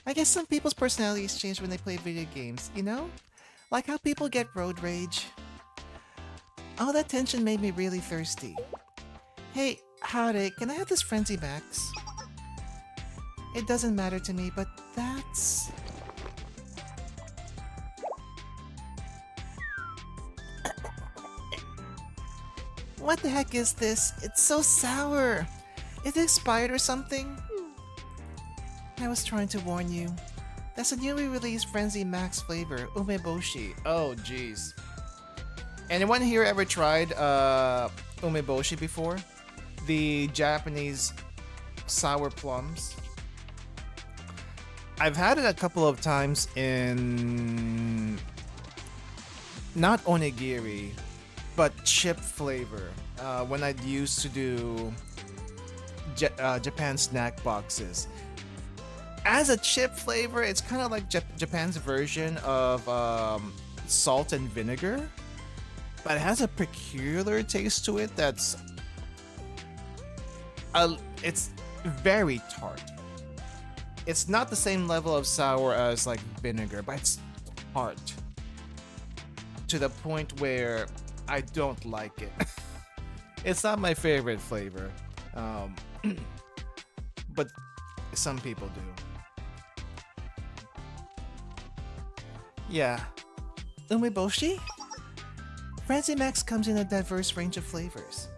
[SPEAKER 1] I guess some people's personalities change when they play video games, you know? Like how people get road rage. All that tension made me really thirsty. Hey, howdy, can I have this Frenzy Max? It doesn't matter to me, but that's... What the heck is this? It's so sour! Is it expired or something? I was trying to warn you. That's a newly released Frenzy Max flavor, umeboshi. Oh, jeez. Anyone here ever tried umeboshi before? The Japanese sour plums? I've had it a couple of times in... not onigiri, but chip flavor. When I used to do Japan snack boxes. As a chip flavor, it's kind of like Japan's version of salt and vinegar, but it has a peculiar taste to it that's it's very tart. It's not the same level of sour as like vinegar, but it's tart to the point where I don't like it. It's not my favorite flavor, but some people do. Yeah. Umeboshi? Frenzy Max comes in a diverse range of flavors.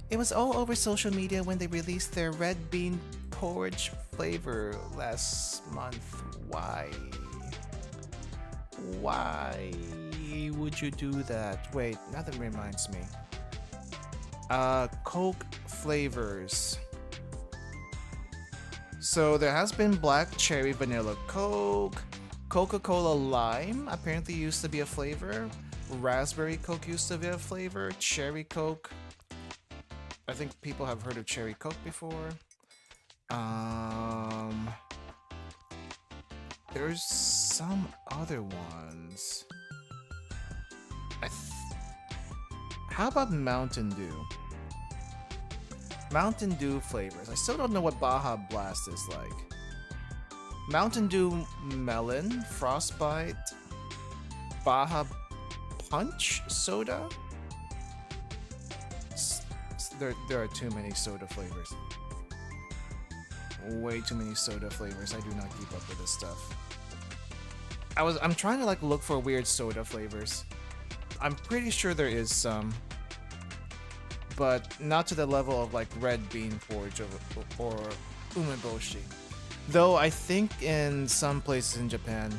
[SPEAKER 1] It was all over social media when they released their red bean porridge flavor last month. Why? Why would you do that? Wait, now that reminds me. Coke flavors. So there has been black cherry vanilla Coke, Coca-Cola lime apparently used to be a flavor, raspberry Coke used to be a flavor, cherry Coke. I think people have heard of cherry Coke before. There's some other ones. How about Mountain Dew? Mountain Dew flavors. I still don't know what Baja Blast is like. Mountain Dew Melon, Frostbite, Baja Punch Soda. There are too many soda flavors. Way too many soda flavors. I do not keep up with this stuff. I'm trying to like look for weird soda flavors. I'm pretty sure there is some, but not to the level of like Red Bean Porridge or umeboshi. Though I think in some places in Japan,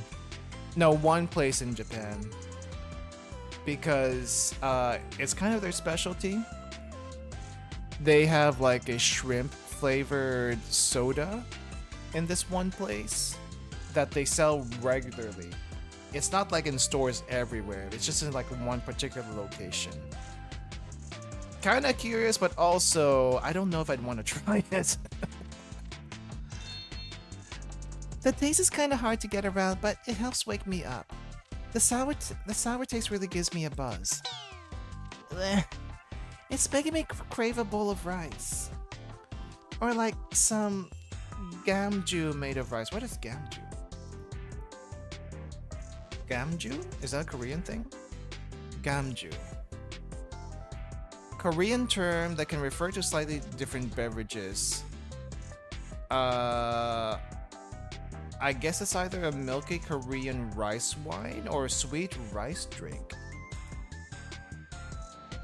[SPEAKER 1] no, one place in Japan, because it's kind of their specialty. They have like a shrimp flavored soda in this one place that they sell regularly. It's not like in stores everywhere. It's just in like one particular location. Kinda curious, but also I don't know if I'd want to try it. The taste is kind of hard to get around, but it helps wake me up. The sour taste really gives me a buzz. It's making me crave a bowl of rice. Or like some gamju made of rice. What is gamju? Gamju? Is that a Korean thing? Gamju. Korean term that can refer to slightly different beverages. I guess it's either a milky Korean rice wine or a sweet rice drink.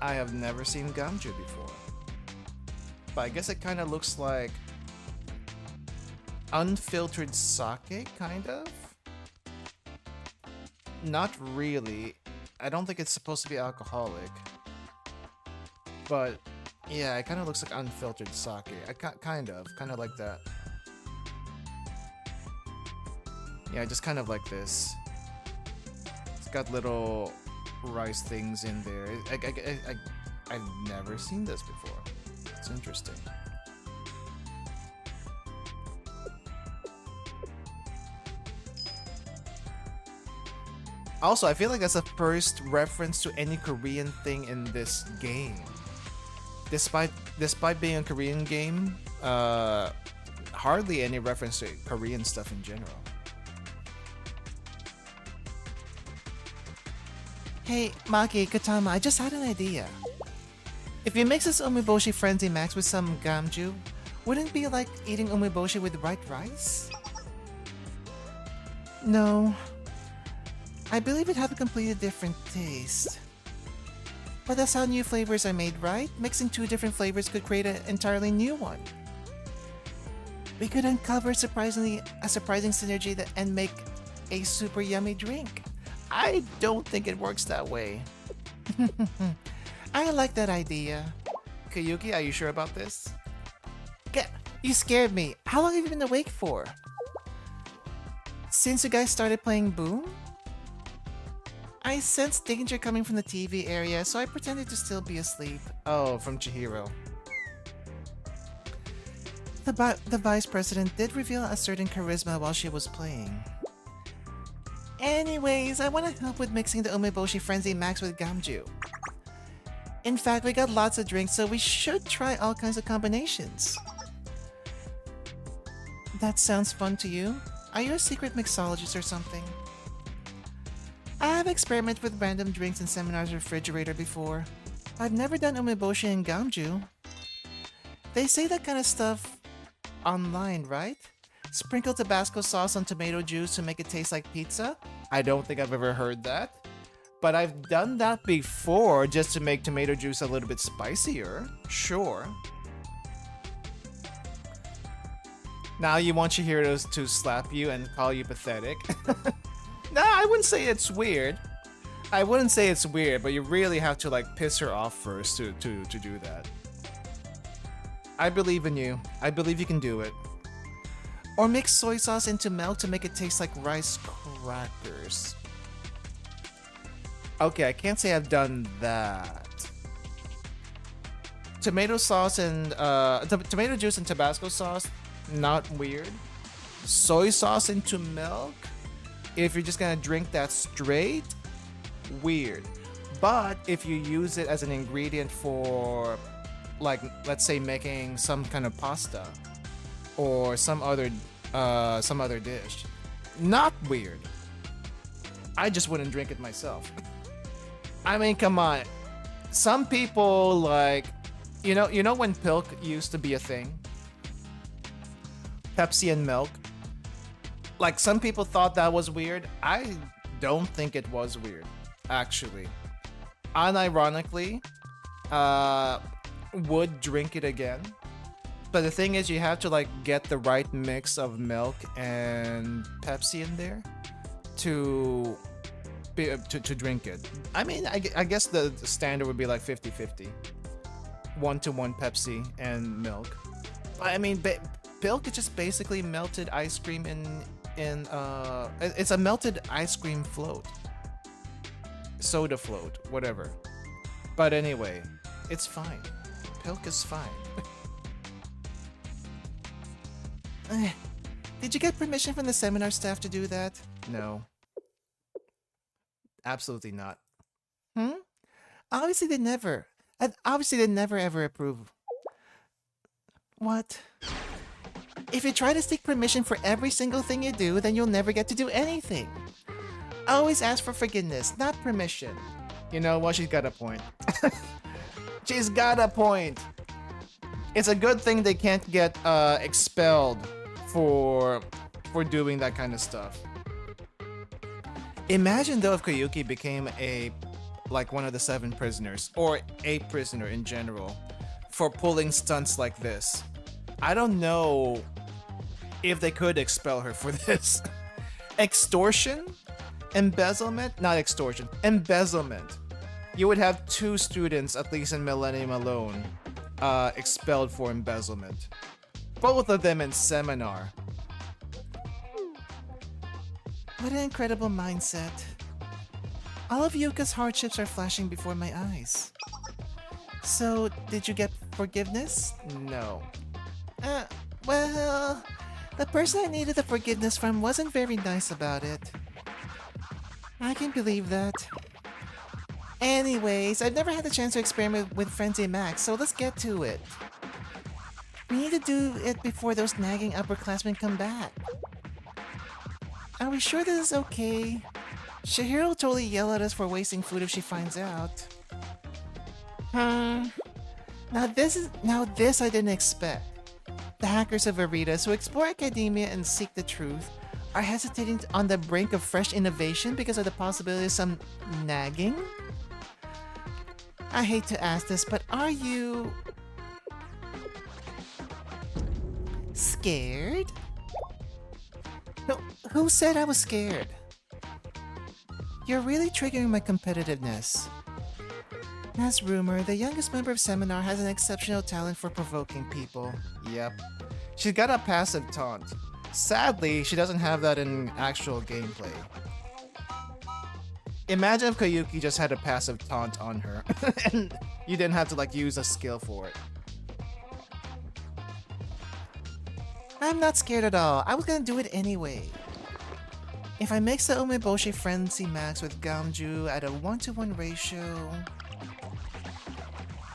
[SPEAKER 1] I have never seen gamju before. But I guess it kind of looks like unfiltered sake, kind of? Not really. I don't think it's supposed to be alcoholic. But yeah, it kind of looks like unfiltered sake. Kind of like that. Yeah, just kind of like this. It's got little rice things in there. I've never seen this before. It's interesting. Also, I feel like that's the first reference to any Korean thing in this game. Despite being a Korean game, hardly any reference to Korean stuff in general. Hey, Maki, Katama, I just had an idea. If you mix this umeboshi frenzy max with some gamju, wouldn't it be like eating umeboshi with white rice? No. I believe it'd have a completely different taste. But that's how new flavors are made, right? Mixing two different flavors could create an entirely new one. We could uncover a surprising synergy and make a super yummy drink. I don't think it works that way. I like that idea. Kayuki, are you sure about this? You scared me. How long have you been awake for? Since you guys started playing Boom? I sensed danger coming from the TV area, so I pretended to still be asleep. Oh, from Chihiro. The vice president did reveal a certain charisma while she was playing. Anyways, I want to help with mixing the umeboshi frenzy max with gamju. In fact, we got lots of drinks, so we should try all kinds of combinations. That sounds fun to you? Are you a secret mixologist or something? I have experimented with random drinks in seminars refrigerator before. I've never done umeboshi and gamju. They say that kind of stuff online, right? Sprinkle Tabasco sauce on tomato juice to make it taste like pizza? I don't think I've ever heard that. But I've done that before just to make tomato juice a little bit spicier. Sure. Now you want Chihiro to slap you and call you pathetic? Nah, I wouldn't say it's weird. I wouldn't say it's weird, but you really have to like piss her off first to do that. I believe in you. I believe you can do it. Or mix soy sauce into milk to make it taste like rice crackers. Okay, I can't say I've done that. Tomato sauce and tomato juice and Tabasco sauce, not weird. Soy sauce into milk, if you're just gonna drink that straight, weird. But if you use it as an ingredient for, like, let's say making some kind of pasta or some other some other dish. Not weird. I just wouldn't drink it myself. I mean, come on. Some people like, you know when pilk used to be a thing? Pepsi and milk. Like, some people thought that was weird. I don't think it was weird, actually. Unironically, would drink it again. But the thing is, you have to like get the right mix of milk and Pepsi in there to drink it. I mean, I guess the standard would be like 50-50. 1-to-1 Pepsi and milk. I mean, pilk is just basically melted ice cream in it's a melted ice cream float. Soda float, whatever. But anyway, it's fine. Pilk is fine. Did you get permission from the seminar staff to do that? No. Absolutely not. Obviously they never ever approve. What? If you try to seek permission for every single thing you do, then you'll never get to do anything. Always ask for forgiveness, not permission. You know what? She's got a point. She's got a point. It's a good thing they can't get expelled for doing that kind of stuff. Imagine though if Koyuki became one of the 7 prisoners, or a prisoner in general, for pulling stunts like this. I don't know if they could expel her for this. Extortion? Embezzlement? Not extortion. Embezzlement. You would have 2 students, at least in Millennium alone, expelled for embezzlement. Both of them in seminar. What an incredible mindset. All of Yuka's hardships are flashing before my eyes. So, did you get forgiveness? No. Well, the person I needed the forgiveness from wasn't very nice about it. I can believe that. Anyways, I've never had the chance to experiment with Frenzy Max, so let's get to it. We need to do it before those nagging upperclassmen come back. Are we sure this is okay? Shihiro will totally yell at us for wasting food if she finds out. Now this I didn't expect. The hackers of Veritas who explore academia and seek the truth are hesitating on the brink of fresh innovation because of the possibility of some nagging? I hate to ask this, but are you scared? No, who said I was scared? You're really triggering my competitiveness. As rumor, the youngest member of Seminar has an exceptional talent for provoking people. Yep. She's got a passive taunt. Sadly, she doesn't have that in actual gameplay. Imagine if Koyuki just had a passive taunt on her, and you didn't have to like use a skill for it. I'm not scared at all. I was gonna do it anyway. If I mix the Umeboshi Frenzy Max with Gamju at a 1-to-1 ratio...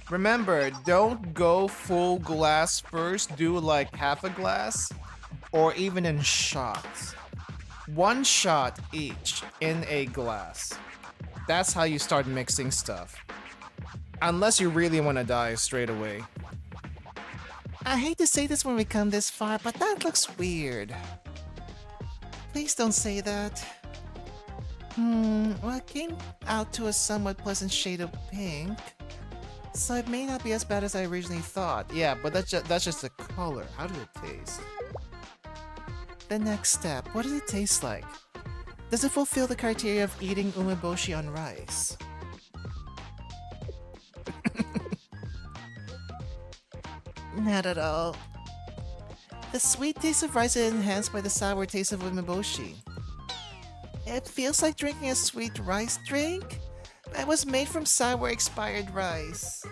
[SPEAKER 1] Remember, don't go full glass first, do like half a glass, or even in shots. 1 shot each in a glass. That's how you start mixing stuff. Unless you really want to die straight away. I hate to say this when we come this far, but that looks weird. Please don't say that. Well, it came out to a somewhat pleasant shade of pink. So it may not be as bad as I originally thought. Yeah, but that's just the color. How did it taste? The next step. What does it taste like? Does it fulfill the criteria of eating umeboshi on rice? Not at all. The sweet taste of rice is enhanced by the sour taste of umeboshi. It feels like drinking a sweet rice drink that was made from sour expired rice.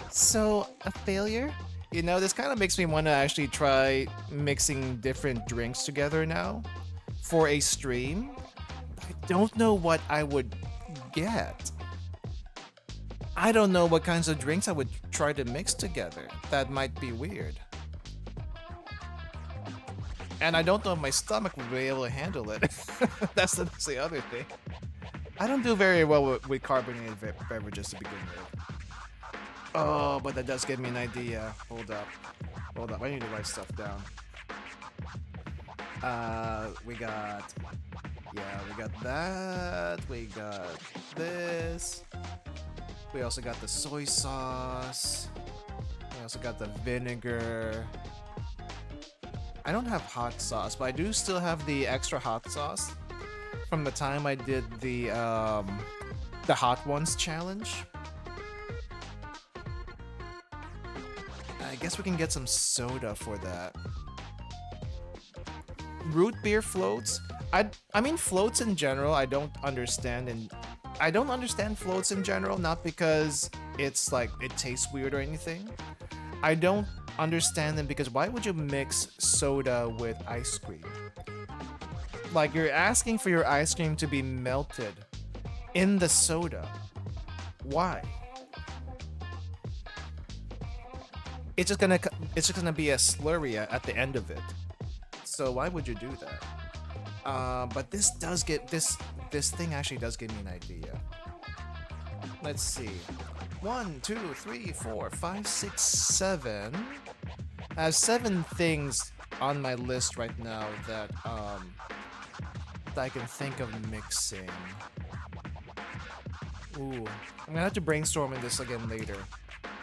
[SPEAKER 1] So, a failure? You know, this kind of makes me want to actually try mixing different drinks together now for a stream. I don't know what I would get. I don't know what kinds of drinks I would try to mix together. That might be weird. And I don't know if my stomach will be able to handle it. That's the other thing. I don't do very well with carbonated beverages to begin with. Oh, but that does give me an idea. Hold up. Hold up. I need to write stuff down. We got... Yeah, we got that. We got this. We also got the soy sauce. We also got the vinegar. I don't have hot sauce, but I do still have the extra hot sauce from the time I did the Hot Ones challenge. I guess we can get some soda for that. Root beer floats. I mean floats in general. I don't understand, and I don't understand floats in general. Not because it's like it tastes weird or anything. I don't understand them because why would you mix soda with ice cream? Like you're asking for your ice cream to be melted in the soda. Why? It's just gonna be a slurry at the end of it. So why would you do that? But this does get this thing actually does give me an idea. Let's see. 1, 2, 3, 4, 5, 6, 7. I have 7 things on my list right now that I can think of mixing. Ooh, I'm gonna have to brainstorm in this again later,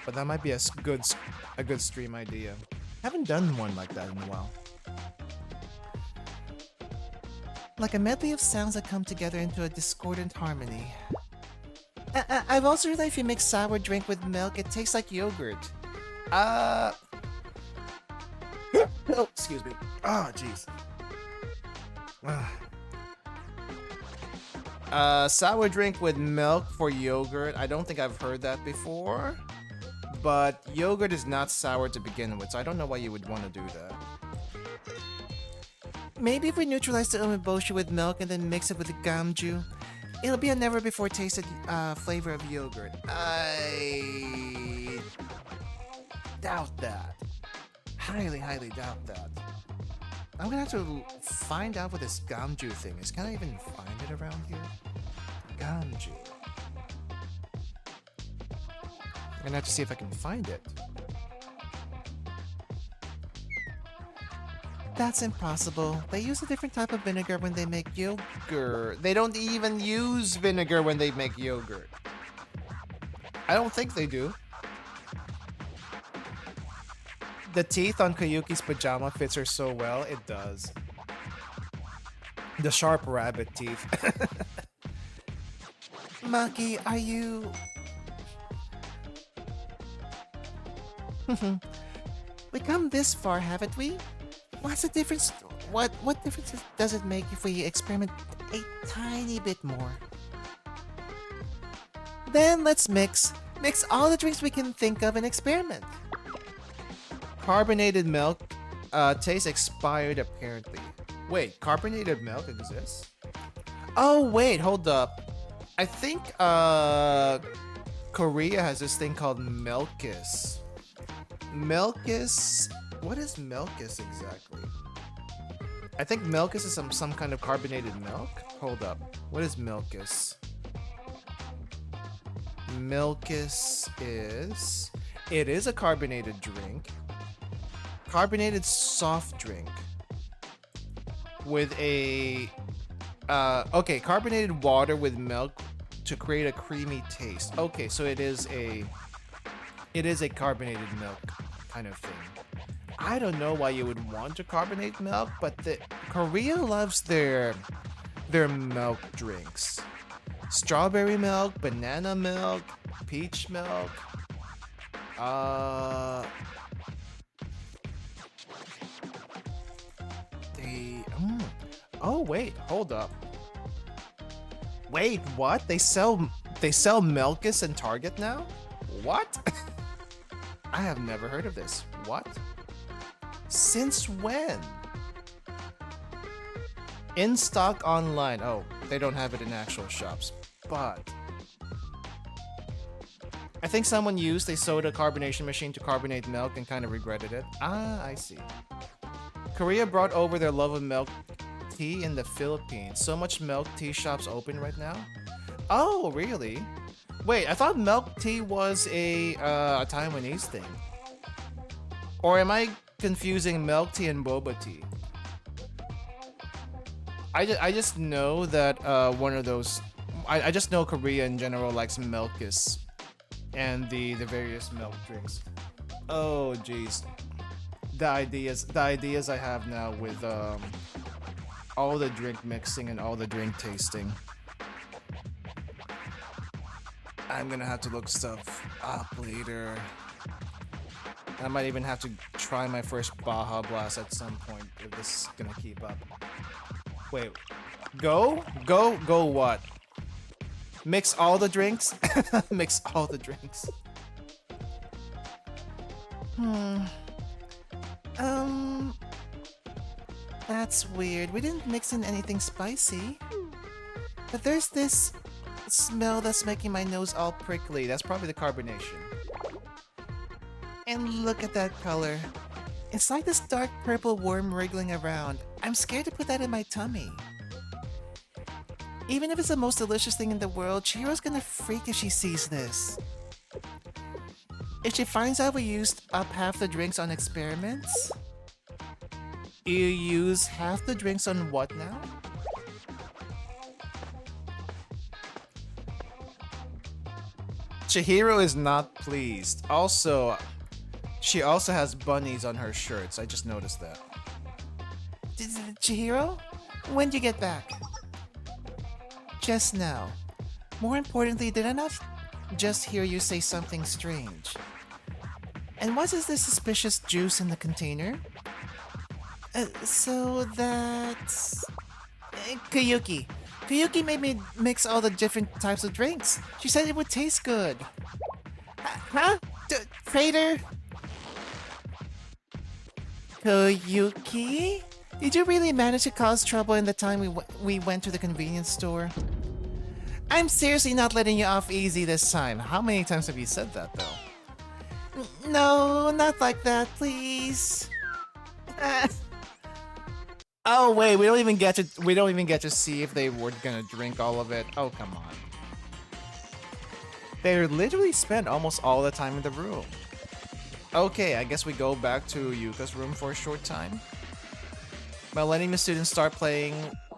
[SPEAKER 1] but that might be a good stream idea. Haven't done one like that in a while. Like a medley of sounds that come together into a discordant harmony. I've also heard that if you mix sour drink with milk, it tastes like yogurt. Oh, excuse me. Oh, jeez. Sour drink with milk for yogurt. I don't think I've heard that before. But yogurt is not sour to begin with, so I don't know why you would want to do that. Maybe if we neutralize the umeboshi with milk and then mix it with the gamju, it'll be a never-before-tasted flavor of yogurt. I doubt that. Highly, highly doubt that. I'm gonna have to find out what this gamju thing is. Can I even find it around here? Gamju. I'm gonna have to see if I can find it. That's impossible. They use a different type of vinegar when they make yogurt. They don't even use vinegar when they make yogurt. I don't think they do. The teeth on Koyuki's pajama fits her so well. It does. The sharp rabbit teeth. Maki, are you... We come this far, haven't we? What's the difference? What difference does it make if we experiment a tiny bit more? Then let's mix all the drinks we can think of and experiment. Carbonated milk taste expired apparently. Wait, carbonated milk exists? Oh wait, hold up. I think Korea has this thing called Milkis. Milkis. What is Milkis exactly? I think Milkis is some kind of carbonated milk. Hold up. What is Milkis? Milkis is... It is a carbonated drink. Carbonated soft drink. With a... okay, carbonated water with milk to create a creamy taste. Okay, so it is a carbonated milk kind of thing. I don't know why you would want to carbonate milk, but Korea loves their milk drinks. Strawberry milk, banana milk, peach milk. Oh wait, hold up. Wait, what? They sell Milkis in Target now? What? I have never heard of this. What? Since when? In stock online. Oh, they don't have it in actual shops. But I think someone used a soda carbonation machine to carbonate milk and kind of regretted it. Ah, I see. Korea brought over their love of milk tea in the Philippines. So much milk tea shops open right now. Oh, really? Wait, I thought milk tea was a Taiwanese thing. Or am I confusing milk tea and boba tea? I just know that one of those. I just know Korea in general likes milkis and the various milk drinks. Oh jeez, the ideas I have now with all the drink mixing and all the drink tasting. I'm gonna have to look stuff up later. I might even have to try my first Baja Blast at some point if this is gonna keep up. Wait, go what? Mix all the drinks? Mix all the drinks. That's weird. We didn't mix in anything spicy. But there's this smell that's making my nose all prickly. That's probably the carbonation. And look at that color. It's like this dark purple worm wriggling around. I'm scared to put that in my tummy. Even if it's the most delicious thing in the world, Chihiro's gonna freak if she sees this. If she finds out we used up half the drinks on experiments? You use half the drinks on what now? Chihiro is not pleased. Also, she also has bunnies on her shirts. I just noticed that. Chihiro? When'd you get back? Just now. More importantly, did I not just hear you say something strange? And what is this suspicious juice in the container? So that's... Kayuki. Kayuki made me mix all the different types of drinks. She said it would taste good. Huh? Traitor? Kayuki? Did you really manage to cause trouble in the time we went to the convenience store? I'm seriously not letting you off easy this time. How many times have you said that, though? No, not like that, please. Oh wait, we don't even get to see if they were gonna drink all of it. Oh come on. They literally spent almost all the time in the room. Okay, I guess we go back to Yuka's room for a short time. By letting the students start playing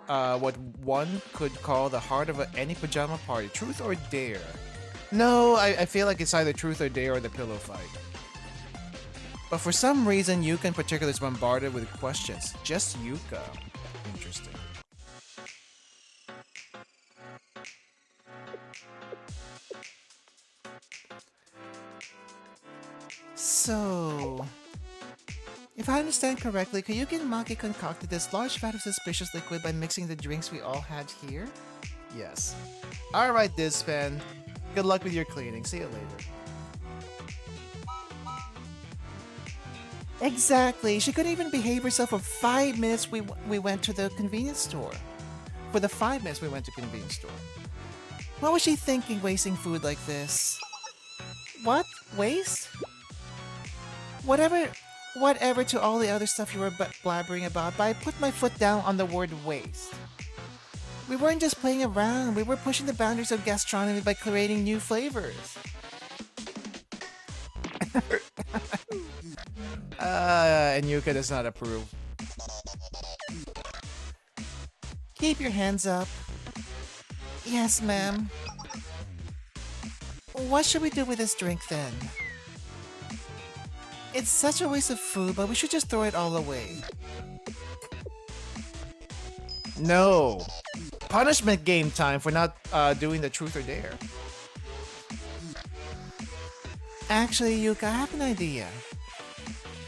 [SPEAKER 1] what one could call the heart of any pajama party. Truth or dare? No, I feel like it's either truth or dare or the pillow fight. But for some reason, Yuka in particular is bombarded with questions. Just Yuka. Interesting. So... if I understand correctly, Kayuki and Maki concocted this large vat of suspicious liquid by mixing the drinks we all had here? Yes. Alright, Dizpan. Good luck with your cleaning. See you later. Exactly. She couldn't even behave herself for 5 minutes we went to the convenience store. For the 5 minutes we went to the convenience store. What was she thinking wasting food like this? What? Waste? Whatever to all the other stuff you were blabbering about, but I put my foot down on the word waste. We weren't just playing around, we were pushing the boundaries of gastronomy by creating new flavors. And Yuka does not approve. Keep your hands up. Yes, ma'am. What should we do with this drink then? It's such a waste of food, but we should just throw it all away. No! Punishment game time for not doing the truth or dare. Actually, Yuka, I have an idea.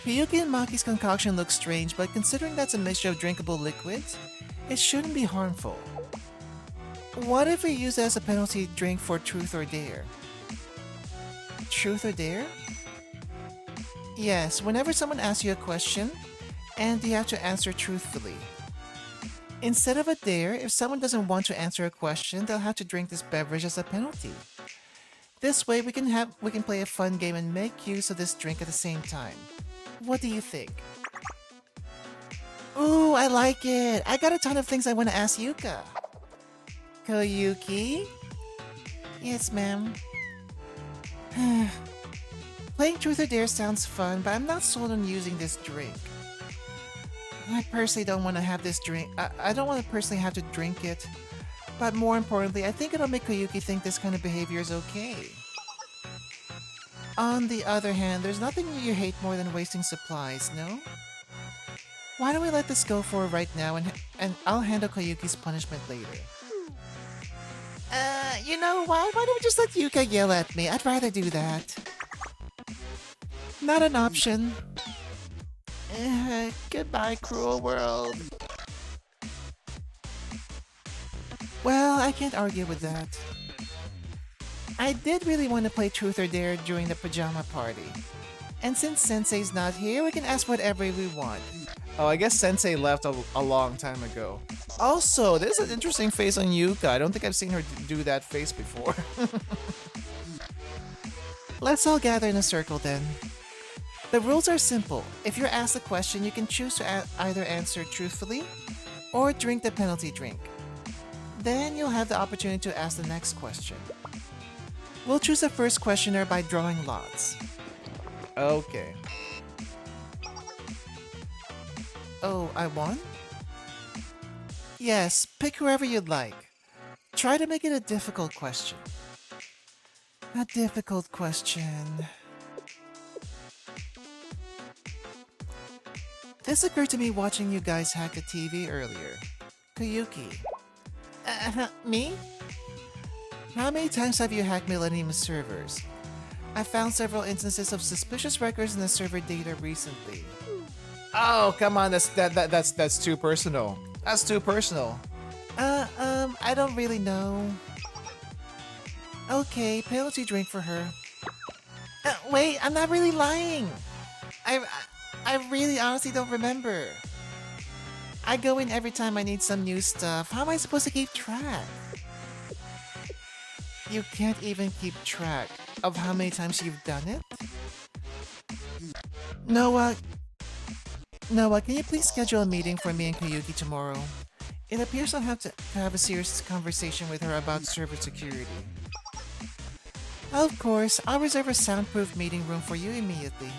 [SPEAKER 1] Kayuki and Maki's concoction looks strange, but considering that's a mixture of drinkable liquids, it shouldn't be harmful. What if we use it as a penalty drink for truth or dare? Truth or dare? Yes, whenever someone asks you a question, and you have to answer truthfully. Instead of a dare, if someone doesn't want to answer a question, they'll have to drink this beverage as a penalty. This way, we can play a fun game and make use of this drink at the same time. What do you think? Ooh, I like it. I got a ton of things I want to ask Yuka. Koyuki? Yes, ma'am. Playing Truth or Dare sounds fun, but I'm not sold on using this drink. I personally don't want to have this drink. I don't want to personally have to drink it. But more importantly, I think it'll make Koyuki think this kind of behavior is okay. On the other hand, there's nothing you hate more than wasting supplies, no? Why don't we let this go for right now and I'll handle Koyuki's punishment later. You know what? Why don't we just let Yuka yell at me? I'd rather do that. Not an option. Goodbye, cruel world. Well, I can't argue with that. I did really want to play Truth or Dare during the pajama party. And since Sensei's not here, we can ask whatever we want. Oh, I guess Sensei left a long time ago. Also, there's an interesting face on Yuka. I don't think I've seen her do that face before. Let's all gather in a circle then. The rules are simple. If you're asked a question, you can choose to either answer truthfully or drink the penalty drink. Then you'll have the opportunity to ask the next question. We'll choose the first questioner by drawing lots. Okay. Oh, I won? Yes, pick whoever you'd like. Try to make it a difficult question. A difficult question. This occurred to me watching you guys hack the TV earlier. Koyuki. Me? How many times have you hacked Millennium servers? I found several instances of suspicious records in the server data recently. Oh, come on, that's too personal. That's too personal. I don't really know. Okay, penalty drink for her. Wait, I'm not really lying. I really honestly don't remember. I go in every time I need some new stuff. How am I supposed to keep track? You can't even keep track of how many times you've done it? Noah, can you please schedule a meeting for me and Koyuki tomorrow? It appears I'll have to have a serious conversation with her about server security. Of course, I'll reserve a soundproof meeting room for you immediately.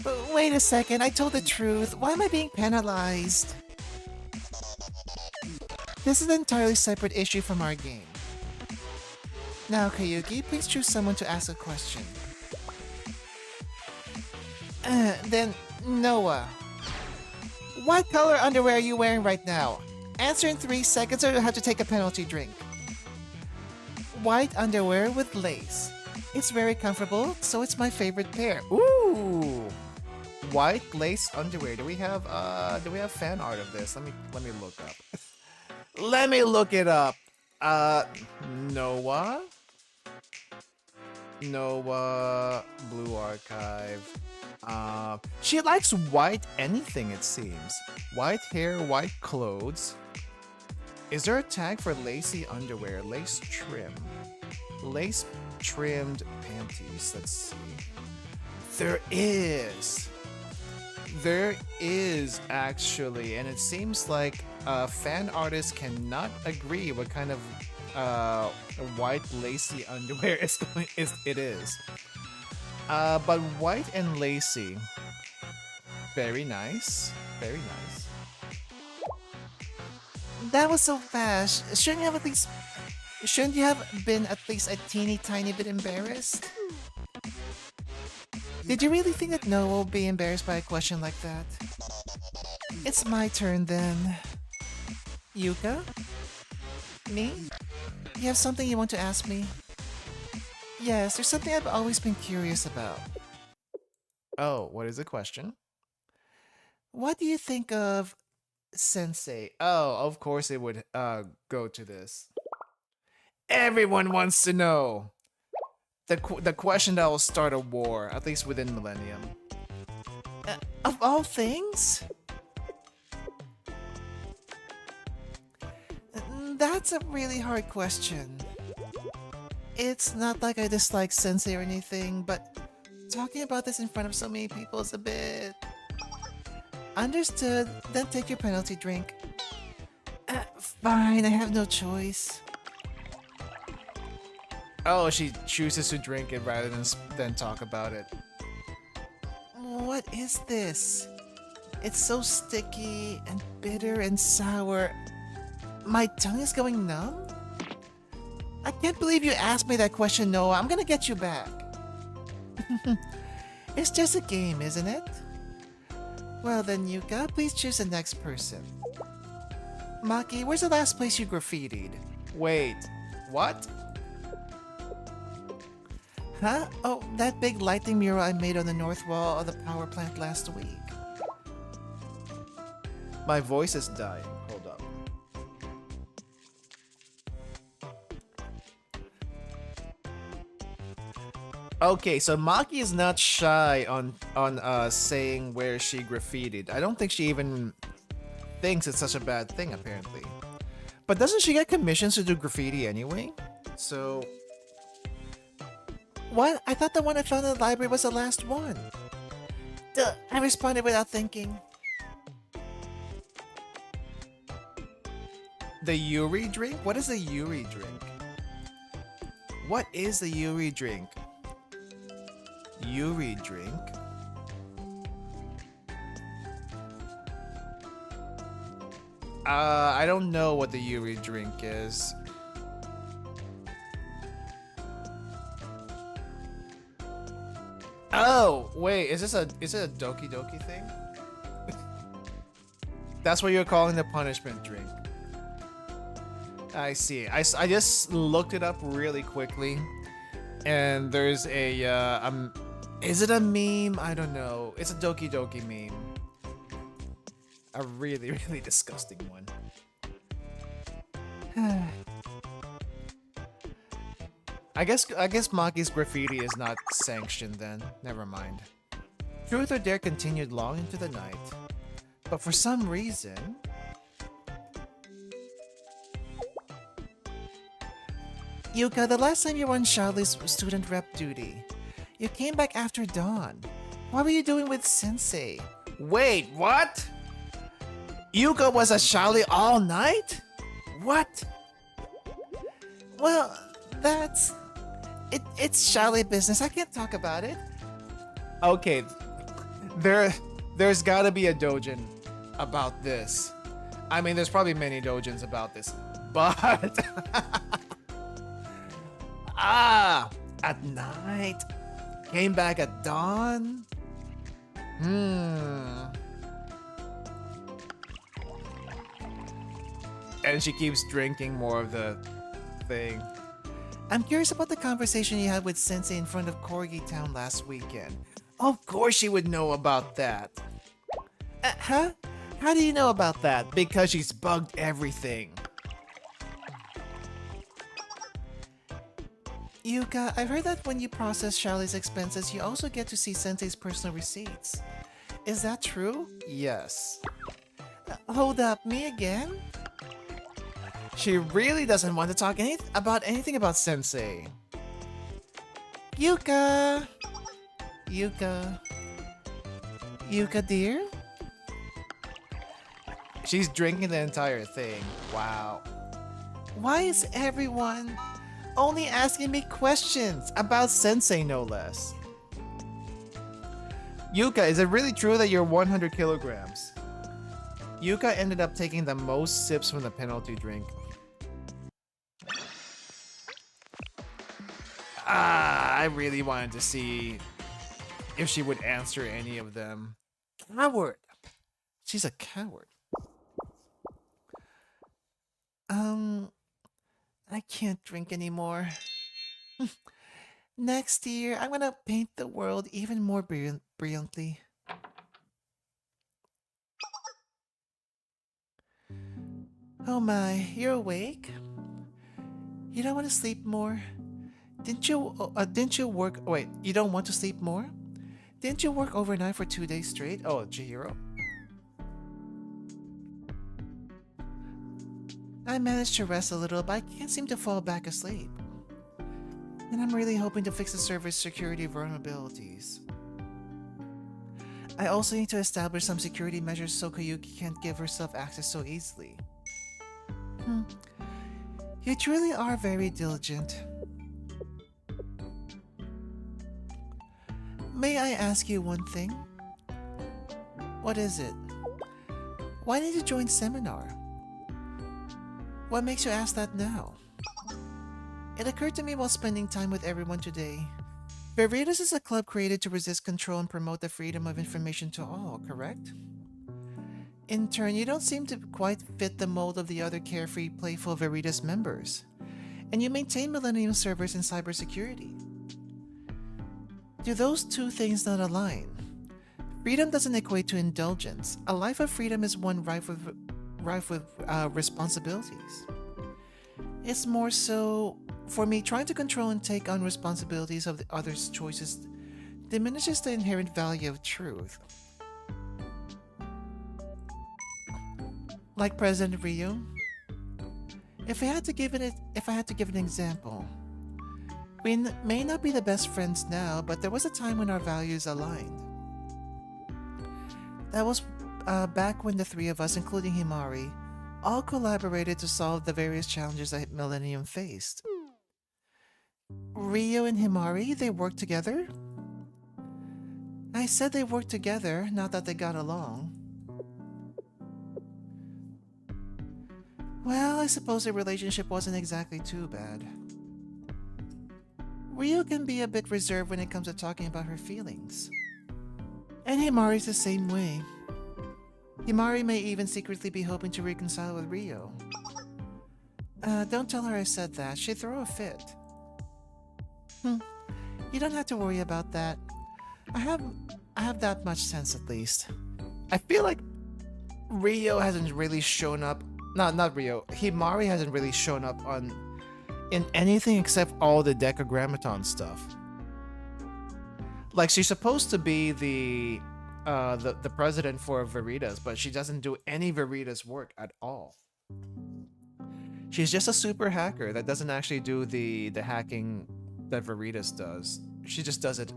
[SPEAKER 1] But wait a second, I told the truth. Why am I being penalized? This is an entirely separate issue from our game. Now, Koyuki, please choose someone to ask a question. Then, Noah. What color underwear are you wearing right now? Answer in 3 seconds or you'll have to take a penalty drink. White underwear with lace. It's very comfortable, so it's my favorite pair. Ooh! White lace underwear. Do we have fan art of this? Let me look up. Let me look it up. Noah, Blue Archive. She likes white anything, it seems. White hair, white clothes. Is there a tag for lacy underwear? Lace trim. Lace trimmed panties. Let's see. There is. There is actually, and it seems like fan artists cannot agree what kind of white lacy underwear it is. But white and lacy, very nice, very nice. That was so fast. Shouldn't you have been at least a teeny tiny bit embarrassed? Did you really think that Noah will be embarrassed by a question like that? It's my turn then. Yuka? Me? You have something you want to ask me? Yes, there's something I've always been curious about. Oh, what is the question? What do you think of Sensei? Oh, of course it would go to this. Everyone wants to know. The question that will start a war, at least within Millennium. Of all things? That's a really hard question. It's not like I dislike Sensei or anything, but talking about this in front of so many people is a bit... Understood. Then take your penalty drink. Fine, I have no choice. Oh, she chooses to drink it rather than talk about it. What is this? It's so sticky and bitter and sour. My tongue is going numb? I can't believe you asked me that question, Noah. I'm gonna get you back. It's just a game, isn't it? Well then, Yuka, please choose the next person. Maki, where's the last place you graffitied? Wait, what? Huh? Oh, that big lighting mural I made on the north wall of the power plant last week. My voice is dying. Hold up. Okay, so Maki is not shy on saying where she graffitied. I don't think she even thinks it's such a bad thing, apparently. But doesn't she get commissions to do graffiti anyway? So... What? I thought the one I found in the library was the last one. Duh, I responded without thinking. The Yuri drink? What is the Yuri drink? What is the Yuri drink? Yuri drink? I don't know what the Yuri drink is. Oh, wait, is it a Doki Doki thing? That's what you're calling the punishment drink. I see. I just looked it up really quickly, and there's a is it a meme? I don't know. It's a Doki Doki meme. A really, really disgusting one. I guess Maki's graffiti is not sanctioned then. Never mind. Truth or Dare continued long into the night, but for some reason... Yuka, the last time you were on Charlie's student rep duty, you came back after dawn. What were you doing with Sensei? Wait, what? Yuka was at Charlie all night? What? Well, that's... It's Charlie business. I can't talk about it. Okay, there's gotta be a doujin about this. I mean, there's probably many doujins about this, but... at night? Came back at dawn? And she keeps drinking more of the thing. I'm curious about the conversation you had with Sensei in front of Corgi Town last weekend. Of course she would know about that. Huh? How do you know about that? Because she's bugged everything. Yuka, I've heard that when you process Charlie's expenses, you also get to see Sensei's personal receipts. Is that true? Yes. Hold up, me again? She really doesn't want to talk about anything about Sensei. Yuka! Yuka? Yuka, dear? She's drinking the entire thing. Wow. Why is everyone only asking me questions about Sensei, no less? Yuka, is it really true that you're 100 kilograms? Yuka ended up taking the most sips from the penalty drink. I really wanted to see if she would answer any of them. Coward! She's a coward. I can't drink anymore. Next year, I'm gonna paint the world even more brilliantly. Oh my, you're awake? You don't want to sleep more? Didn't you work? Wait, you don't want to sleep more? Didn't you work overnight for 2 days straight? Oh, Chihiro. I managed to rest a little, but I can't seem to fall back asleep. And I'm really hoping to fix the server's security vulnerabilities. I also need to establish some security measures so Koyuki can't give herself access so easily. You truly are very diligent. May I ask you one thing? What is it? Why did you join seminar? What makes you ask that now? It occurred to me while spending time with everyone today. Veritas is a club created to resist control and promote the freedom of information to all, correct? In turn, you don't seem to quite fit the mold of the other carefree, playful Veritas members. And you maintain Millennium servers and cybersecurity. Do those two things not align? Freedom doesn't equate to indulgence. A life of freedom is one rife with responsibilities. It's more so, for me, trying to control and take on responsibilities of the other's choices diminishes the inherent value of truth. Like President Ryo, if I had to give an example, we may not be the best friends now, but there was a time when our values aligned. That was back when the three of us, including Himari, all collaborated to solve the various challenges that Millennium faced. Ryo and Himari, they worked together? I said they worked together, not that they got along. Well, I suppose their relationship wasn't exactly too bad. Ryo can be a bit reserved when it comes to talking about her feelings. And Himari's the same way. Himari may even secretly be hoping to reconcile with Ryo. Don't tell her I said that. She'd throw a fit. You don't have to worry about that. I have that much sense at least. I feel like Ryo hasn't really shown up. Not Ryo. Himari hasn't really shown up in anything except all the Decagrammaton stuff. Like, she's supposed to be the president for Veritas, but she doesn't do any Veritas work at all. She's just a super hacker that doesn't actually do the hacking that Veritas does. She just does it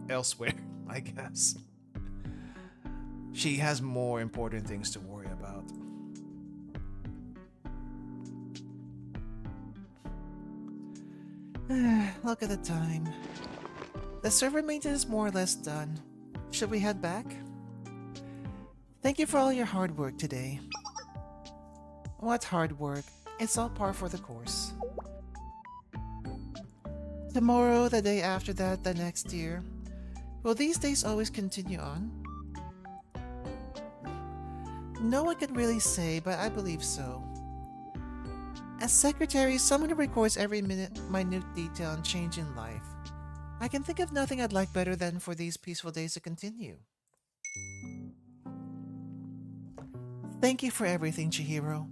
[SPEAKER 1] elsewhere, I guess. She has more important things to worry about. Look at the time. The server maintenance is more or less done. Should we head back? Thank you for all your hard work today. What hard work? It's all par for the course. Tomorrow, the day after that, the next year. Will these days always continue on? No one can really say, but I believe so. As secretary, someone who records every minute, minute detail and change in life, I can think of nothing I'd like better than for these peaceful days to continue. Thank you for everything, Chihiro.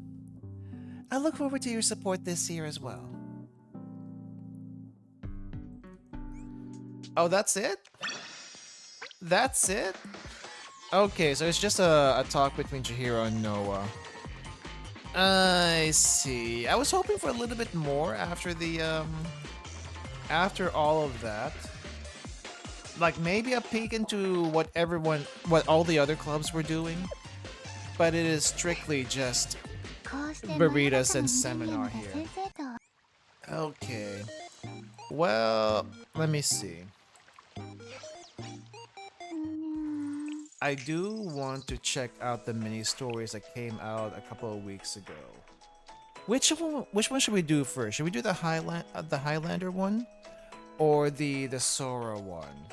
[SPEAKER 1] I look forward to your support this year as well. Oh, that's it? That's it? Okay, so it's just a talk between Chihiro and Noah. I see. I was hoping for a little bit more after the after all of that. Like maybe a peek into what all the other clubs were doing. But it is strictly just Veritas and Seminar here. Okay. Well, let me see. I do want to check out the mini stories that came out a couple of weeks ago. Which one should we do first? Should we do the Highlander one, or the Sora one?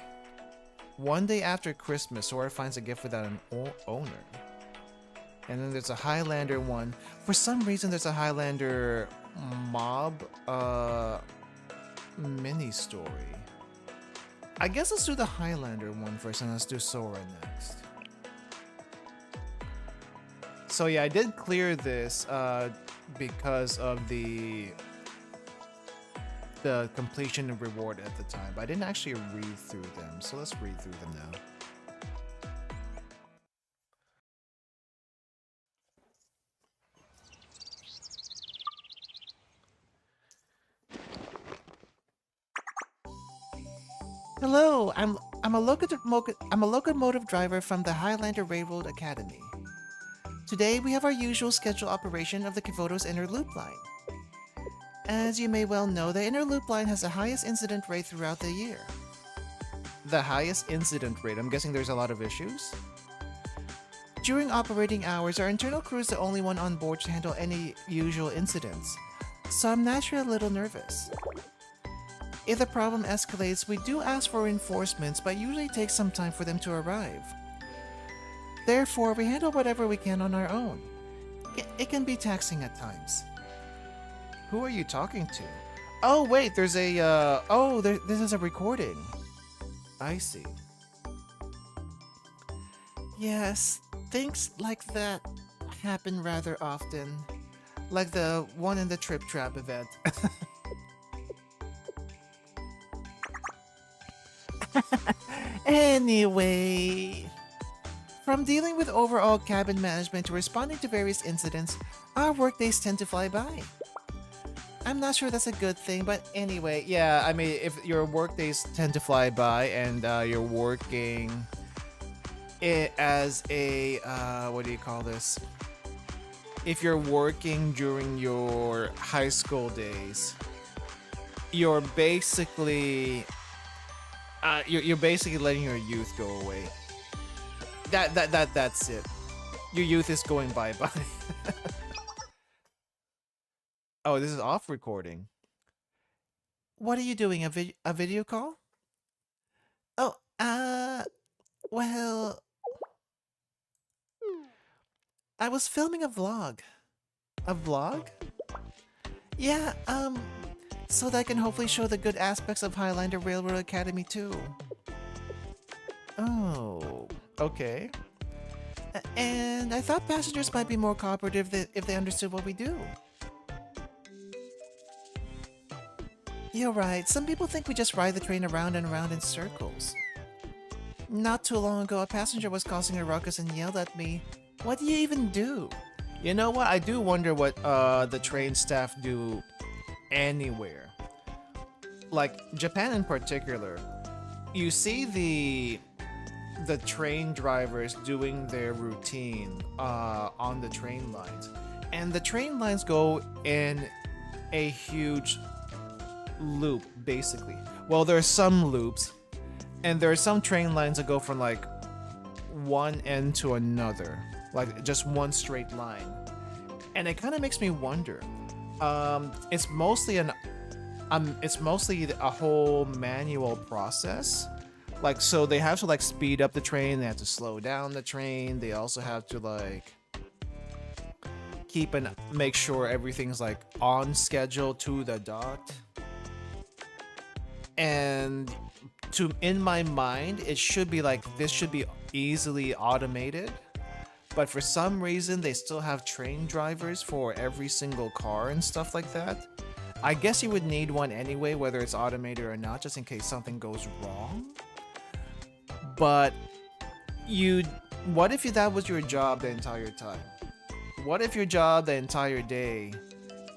[SPEAKER 1] One day after Christmas, Sora finds a gift without an owner. And then there's a Highlander one. For some reason, there's a Highlander mob mini story. I guess let's do the Highlander one first, and let's do Sora next. So yeah, I did clear this because of the completion and reward at the time, but I didn't actually read through them. So let's read through them now. Hello, I'm a locomotive driver from the Highlander Railroad Academy. Today we have our usual scheduled operation of the Kivoto's inner loop line. As you may well know, the inner loop line has the highest incident rate throughout the year. The highest incident rate? I'm guessing there's a lot of issues? During operating hours, our internal crew is the only one on board to handle any usual incidents, so I'm naturally a little nervous. If the problem escalates, we do ask for reinforcements, but usually takes some time for them to arrive. Therefore, we handle whatever we can on our own. It can be taxing at times. Who are you talking to? Oh wait, there's a, this is a recording. I see. Yes, things like that happen rather often. Like the one in the Trip Trap event. Anyway, from dealing with overall cabin management to responding to various incidents, our workdays tend to fly by. I'm not sure that's a good thing, but anyway, yeah, I mean, if your workdays tend to fly by and you're working as a, what do you call this? If you're working during your high school days, you're basically you're basically letting your youth go away. That's it. Your youth is going bye-bye. Oh, this is off recording. What are you doing? A video call? Oh, well, I was filming a vlog. A vlog? Yeah, so that I can hopefully show the good aspects of Highlander Railroad Academy too. Oh, okay. And I thought passengers might be more cooperative if they understood what we do. You're right, some people think we just ride the train around and around in circles. Not too long ago, a passenger was causing a ruckus and yelled at me, "What do you even do?" You know what, I do wonder what the train staff do anywhere. Like, Japan in particular, you see the train drivers doing their routine on the train lines. And the train lines go in a huge loop, basically. Well, there are some loops, and there are some train lines that go from like one end to another, like just one straight line. And it kind of makes me wonder. It's mostly a whole manual process. Like, so they have to like speed up the train, they have to slow down the train, they also have to like make sure everything's like on schedule to the dot. And in my mind, it should be like, this should be easily automated. But for some reason, they still have train drivers for every single car and stuff like that. I guess you would need one anyway, whether it's automated or not, just in case something goes wrong. But what if that was your job the entire time? What if your job the entire day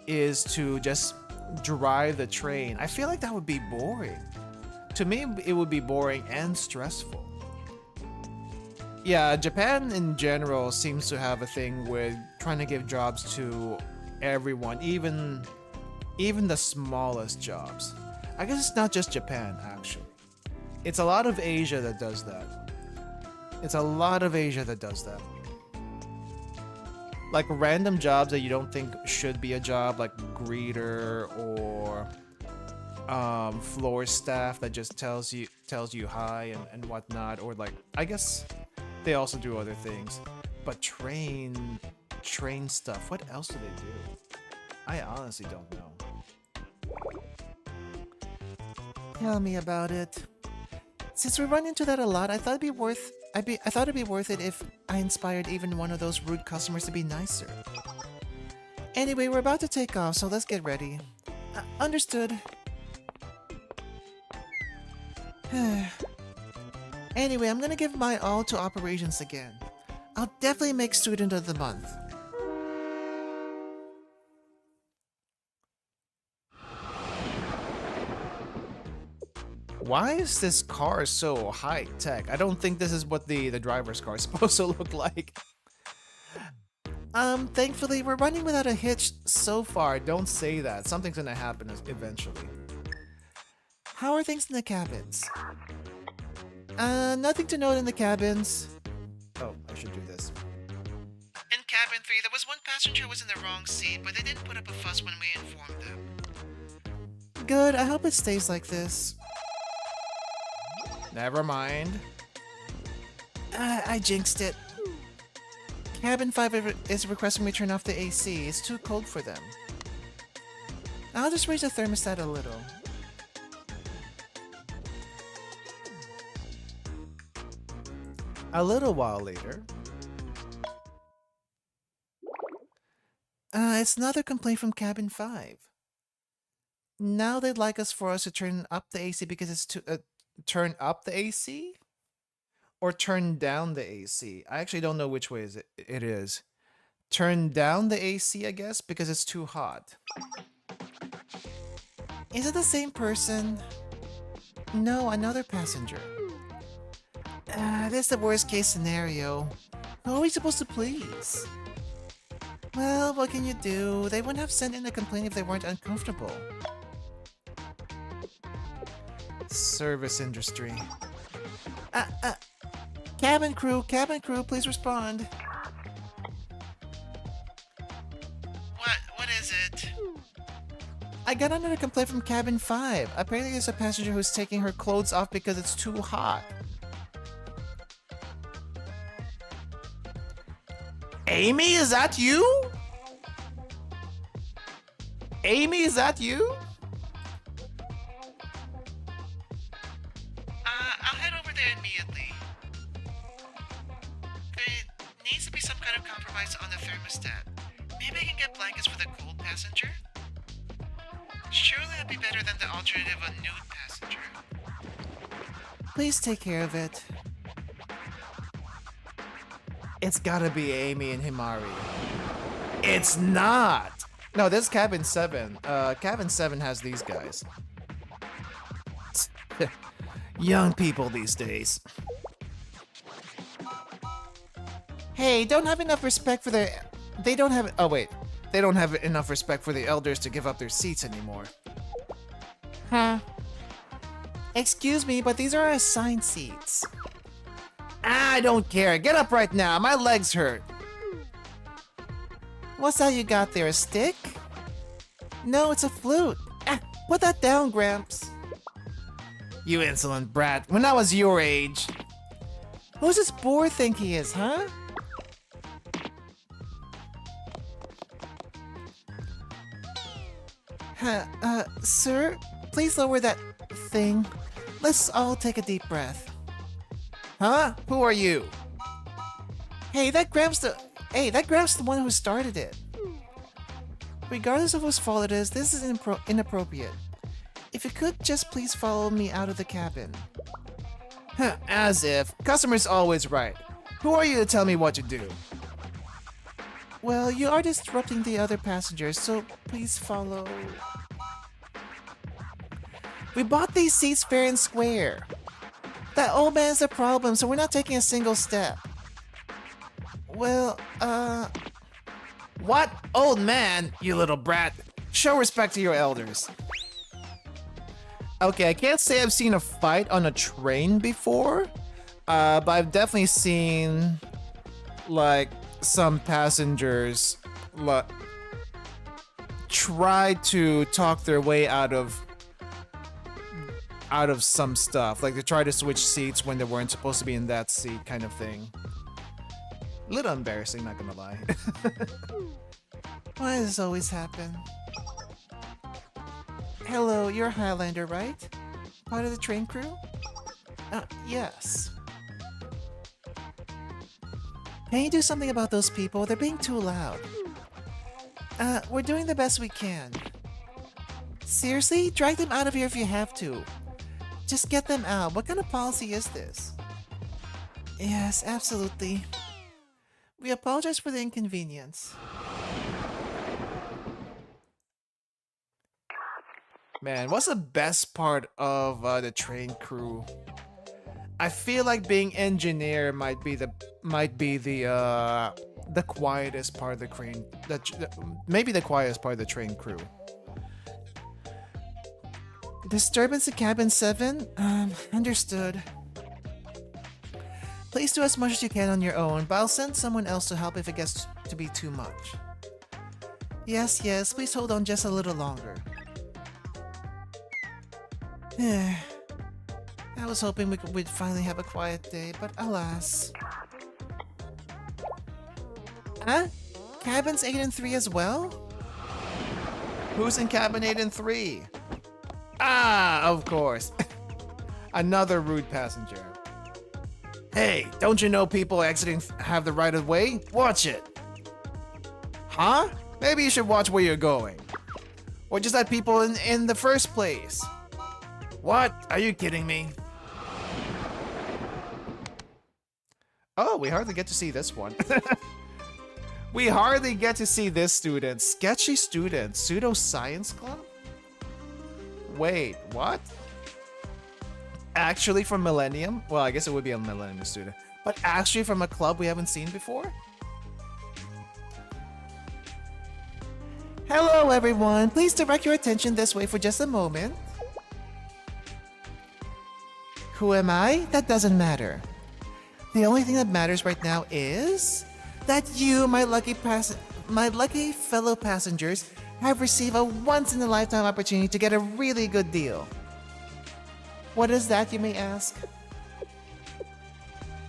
[SPEAKER 1] is to just drive the train? I feel like that would be boring. To me, it would be boring and stressful. Yeah, Japan in general seems to have a thing with trying to give jobs to everyone, even the smallest jobs. I guess it's not just Japan, actually. It's a lot of Asia that does that. Like random jobs that you don't think should be a job, like greeter or floor staff that just tells you hi and whatnot, or like, I guess they also do other things. But train stuff, what else do they do? I honestly don't know. Tell me about it. Since we run into that a lot, I thought it'd be worth it if I inspired even one of those rude customers to be nicer. Anyway, we're about to take off, so let's get ready. Understood. Anyway, I'm gonna give my all to operations again. I'll definitely make Student of the Month. Why is this car so high tech? I don't think this is what the driver's car is supposed to look like. Thankfully we're running without a hitch so far. Don't say that. Something's gonna happen eventually. How are things in the cabins? Nothing to note in the cabins. Oh, I should do this. In cabin 3, there was one passenger who was in the wrong seat, but they didn't put up a fuss when we informed them. Good, I hope it stays like this. Never mind. I jinxed it. Cabin 5 is requesting me turn off the AC. It's too cold for them. I'll just raise the thermostat a little. A little while later. It's another complaint from cabin 5. Now they'd like us to turn up the AC because it's too... turn up the AC? Or turn down the AC? I actually don't know which way it is. Turn down the AC, I guess, because it's too hot. Is it the same person? No, another passenger. This is the worst case scenario. Who are we supposed to please? Well, what can you do? They wouldn't have sent in a complaint if they weren't uncomfortable. Service industry. Cabin crew, please respond. What is it? I got another complaint from cabin 5. Apparently there's a passenger who's taking her clothes off because it's too hot. Amy, is that you? Amy, is that you? I'll head over there immediately. There needs to be some kind of compromise on the thermostat. Maybe I can get blankets for the cold passenger? Surely that'd be better than the alternative of nude passenger. Please take care of it. It's gotta be Amy and Himari. It's not! No, this is cabin 7. Cabin 7 has these guys. Young people these days. Hey, don't have enough respect for their... They don't have... Oh, wait. They don't have enough respect for the elders to give up their seats anymore. Huh? Excuse me, but these are our assigned seats. I don't care. Get up right now. My legs hurt. What's that you got there? A stick? No, it's a flute. Put that down, Gramps. You insolent brat. When I was your age. Who's this boar think he is, huh? Sir, please lower that thing. Let's all take a deep breath. Huh? Who are you? Hey, that Gramps the one who started it. Regardless of whose fault it is, this is inappropriate. If you could just please follow me out of the cabin. As if. Customer's always right. Who are you to tell me what to do? Well, you are disrupting the other passengers, so please follow. We bought these seats fair and square. That old man's a problem, so we're not taking a single step. Well, What? Old man, you little brat. Show respect to your elders. Okay, I can't say I've seen a fight on a train before, but I've definitely seen, like, some passengers try to talk their way out of some stuff. Like, they try to switch seats when they weren't supposed to be in that seat, kind of thing. A little embarrassing, not gonna lie. Why does this always happen? Hello, you're a Highlander, right? Part of the train crew? Yes. Can you do something about those people? They're being too loud. We're doing the best we can. Seriously? Drag them out of here if you have to. Just get them out. What kind of policy is this? Yes, absolutely. We apologize for the inconvenience. Man, what's the best part of the train crew? I feel like being engineer might be the quietest part of the train. Maybe the quietest part of the train crew. Disturbance in cabin 7? Understood. Please do as much as you can on your own, but I'll send someone else to help if it gets to be too much. Yes, yes, please hold on just a little longer. I was hoping we'd finally have a quiet day, but alas. Huh? Cabins 8 and 3 as well? Who's in cabin 8 and 3? Ah, of course. Another rude passenger. Hey, don't you know people exiting have the right of way? Watch it. Huh? Maybe you should watch where you're going. Or just let people in the first place. What? Are you kidding me? Oh, we hardly get to see this one. We hardly get to see this student. Sketchy student. Pseudo-science club? Wait, what? Actually from Millennium? Well, I guess it would be a Millennium student. But actually from a club we haven't seen before? Hello everyone, please direct your attention this way for just a moment. Who am I? That doesn't matter. The only thing that matters right now is that you, my lucky fellow passengers, have received a once-in-a-lifetime opportunity to get a really good deal. What is that, you may ask?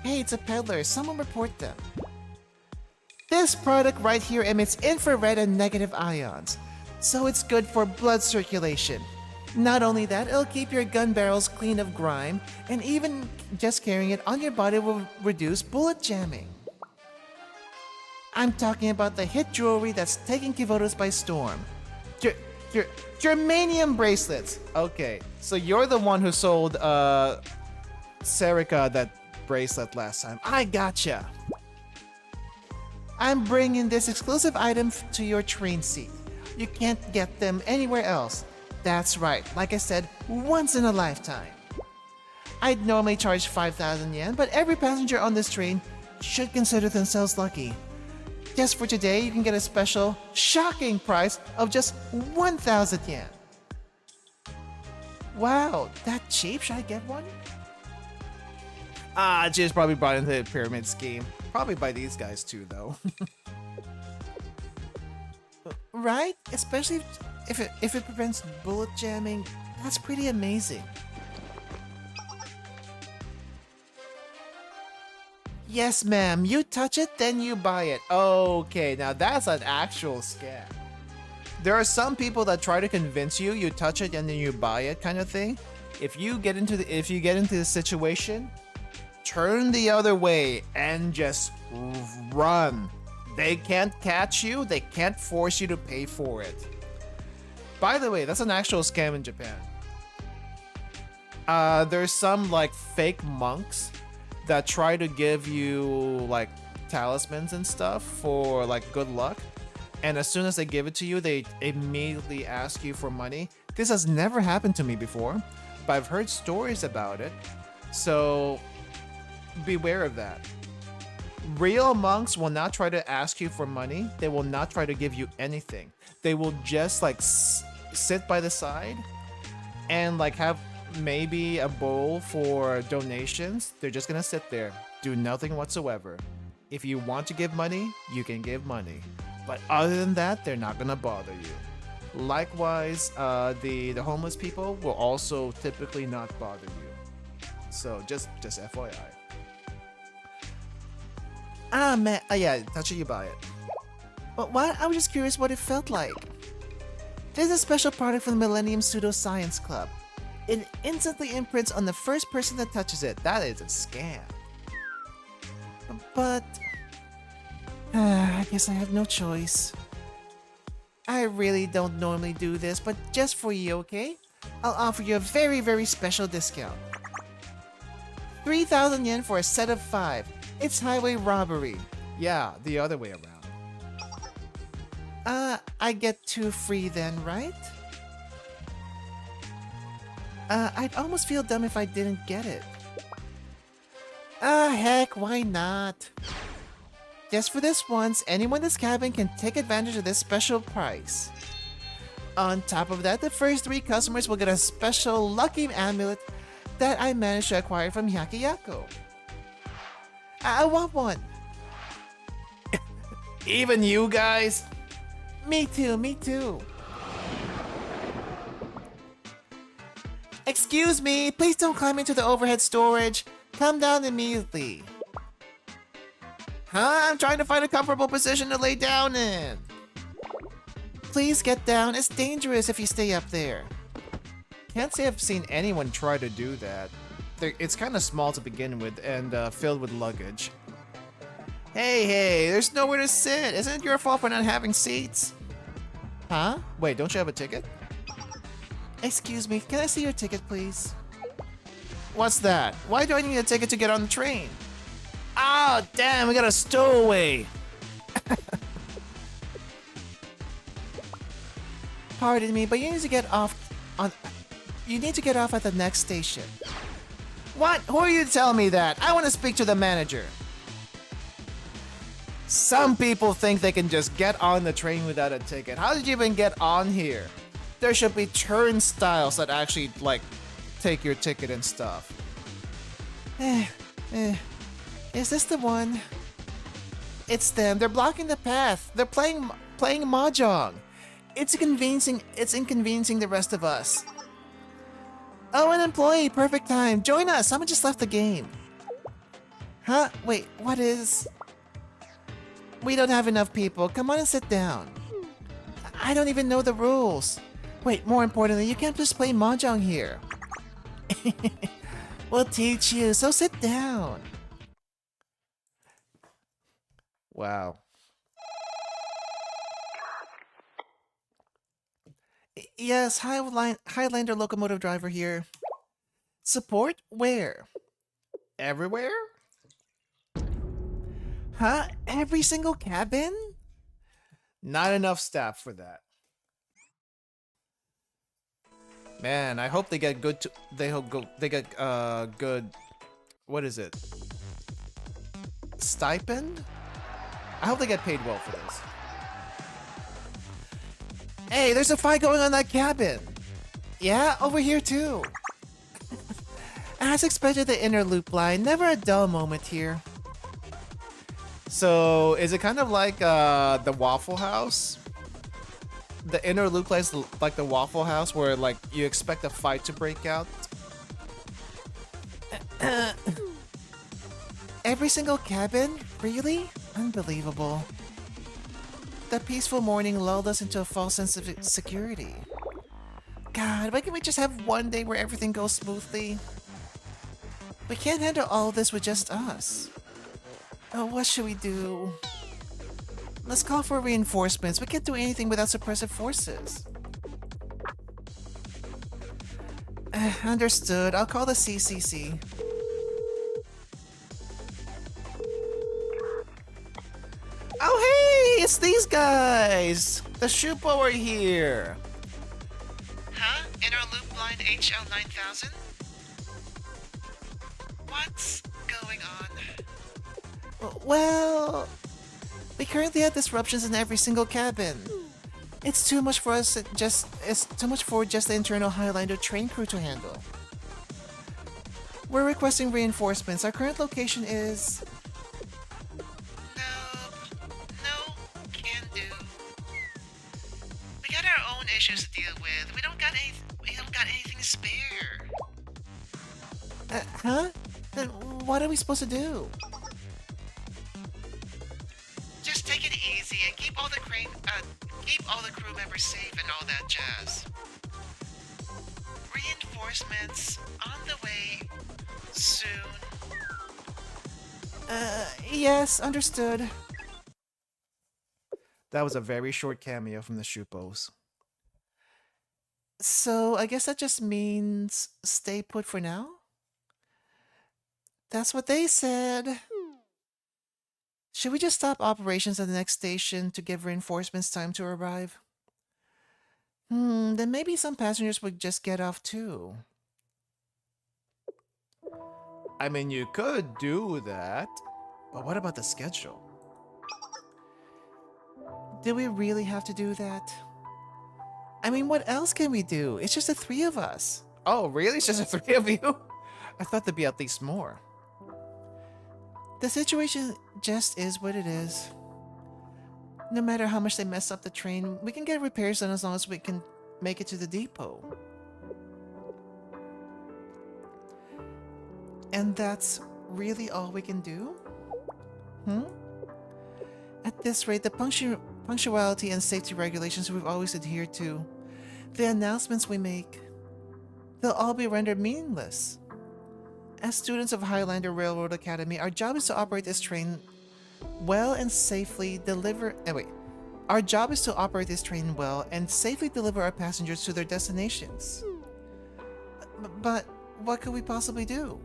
[SPEAKER 1] Hey, it's a peddler. Someone report them. This product right here emits infrared and negative ions, so it's good for blood circulation. Not only that, it'll keep your gun barrels clean of grime, and even just carrying it on your body will reduce bullet jamming. I'm talking about the hit jewelry that's taking Kivotos by storm. Germanium bracelets. Okay, so you're the one who sold Serica that bracelet last time. I gotcha. I'm bringing this exclusive item to your train seat. You can't get them anywhere else. That's right, like I said, once in a lifetime. I'd normally charge 5,000 yen, but every passenger on this train should consider themselves lucky. Just for today, you can get a special, shocking price of just 1,000 yen. Wow, that cheap? Should I get one? Ah, just probably brought into the pyramid scheme. Probably by these guys too, though. Right? Especially if it prevents bullet jamming, that's pretty amazing. Yes, ma'am. You touch it, then you buy it. Okay, now that's an actual scam. There are some people that try to convince you, you touch it and then you buy it kind of thing. If you get into this situation, turn the other way and just run. They can't catch you, they can't force you to pay for it. By the way, that's an actual scam in Japan. There's some like fake monks that try to give you like talismans and stuff for like good luck, and as soon as they give it to you, they immediately ask you for money. This has never happened to me before, but I've heard stories about it, so beware of that. Real monks will not try to ask you for money. They will not try to give you anything. They will just like sit by the side and like have maybe a bowl for donations. They're just gonna sit there, do nothing whatsoever. If you want to give money, you can give money, but other than that, they're not gonna bother you. Likewise, the homeless people will also typically not bother you. So just FYI. Ah, man, yeah, touch it, you buy it. But what? I was just curious what it felt like. There's a special product from the Millennium Pseudoscience Club. It instantly imprints on the first person that touches it. That is a scam. But I guess I have no choice. I really don't normally do this, but just for you, okay? I'll offer you a very, very special discount. 3,000 yen for a set of 5. It's highway robbery. Yeah, the other way around. I get 2 free then, right? I'd almost feel dumb if I didn't get it. Ah, heck, why not? Just for this once, anyone in this cabin can take advantage of this special price. On top of that, the first 3 customers will get a special lucky amulet that I managed to acquire from Yakiyako. I want one. Even you guys? Me too, me too. Excuse me, please don't climb into the overhead storage. Come down immediately. Huh? I'm trying to find a comfortable position to lay down in. Please get down. It's dangerous if you stay up there. Can't say I've seen anyone try to do that. It's kind of small to begin with and filled with luggage. Hey, there's nowhere to sit. Isn't it your fault for not having seats? Huh? Wait, don't you have a ticket? Excuse me, can I see your ticket, please? What's that? Why do I need a ticket to get on the train? Oh, damn, we got a stowaway. Pardon me, but you need to get off at the next station. What? Who are you to tell me that? I want to speak to the manager. Some people think they can just get on the train without a ticket. How did you even get on here? There should be turnstiles that actually, like, take your ticket and stuff. Is this the one? It's them. They're blocking the path. They're playing mahjong. It's inconveniencing the rest of us. Oh, an employee. Perfect time. Join us. Someone just left the game. Huh? Wait, what is... We don't have enough people. Come on and sit down. I don't even know the rules. Wait, more importantly, you can't just play mahjong here. We'll teach you, so sit down. Wow. Yes, Highlander locomotive driver here. Support? Where? Everywhere? Huh? Every single cabin? Not enough staff for that. Man, I hope they get good. They get good. What is it? Stipend? I hope they get paid well for this. Hey, there's a fight going on in that cabin. Yeah, over here too. As expected, the inner loop line. Never a dull moment here. So, is it kind of like the Waffle House? The inner loop line is like the Waffle House, where like you expect a fight to break out. Every single cabin? Really? Unbelievable. The peaceful morning lulled us into a false sense of security. God, why can't we just have one day where everything goes smoothly? We can't handle all this with just us. Oh, what should we do? Let's call for reinforcements. We can't do anything without suppressive forces. Understood. I'll call the CCC. Oh, hey! It's these guys! The Shupo are here! Huh? Inner loop line HL 9000? What's going on? Well... We currently have disruptions in every single cabin. It's too much for us it's too much for just the internal Highlander train crew to handle. We're requesting reinforcements. Our current location is... No, can do. We got our own issues to deal with. We don't got anything to spare. Huh? Then what are we supposed to do? Just take it easy and keep all the crew members safe and all that jazz. Reinforcements on the way soon. Yes, understood. That was a very short cameo from the Shupos. So, I guess that just means stay put for now? That's what they said. Should we just stop operations at the next station to give reinforcements time to arrive? Then maybe some passengers would just get off too. I mean, you could do that, but what about the schedule? Do we really have to do that? I mean, what else can we do? It's just the three of us. Oh, really? It's just the three of you? I thought there'd be at least more. The situation just is what it is. No matter how much they mess up the train, we can get repairs done as long as we can make it to the depot. And that's really all we can do? At this rate, the punctuality and safety regulations we've always adhered to, the announcements we make, they'll all be rendered meaningless. As students of Highlander Railroad Academy, our job is to operate this train well and safely deliver... Our job is to operate this train well and safely deliver our passengers to their destinations. But what could we possibly do?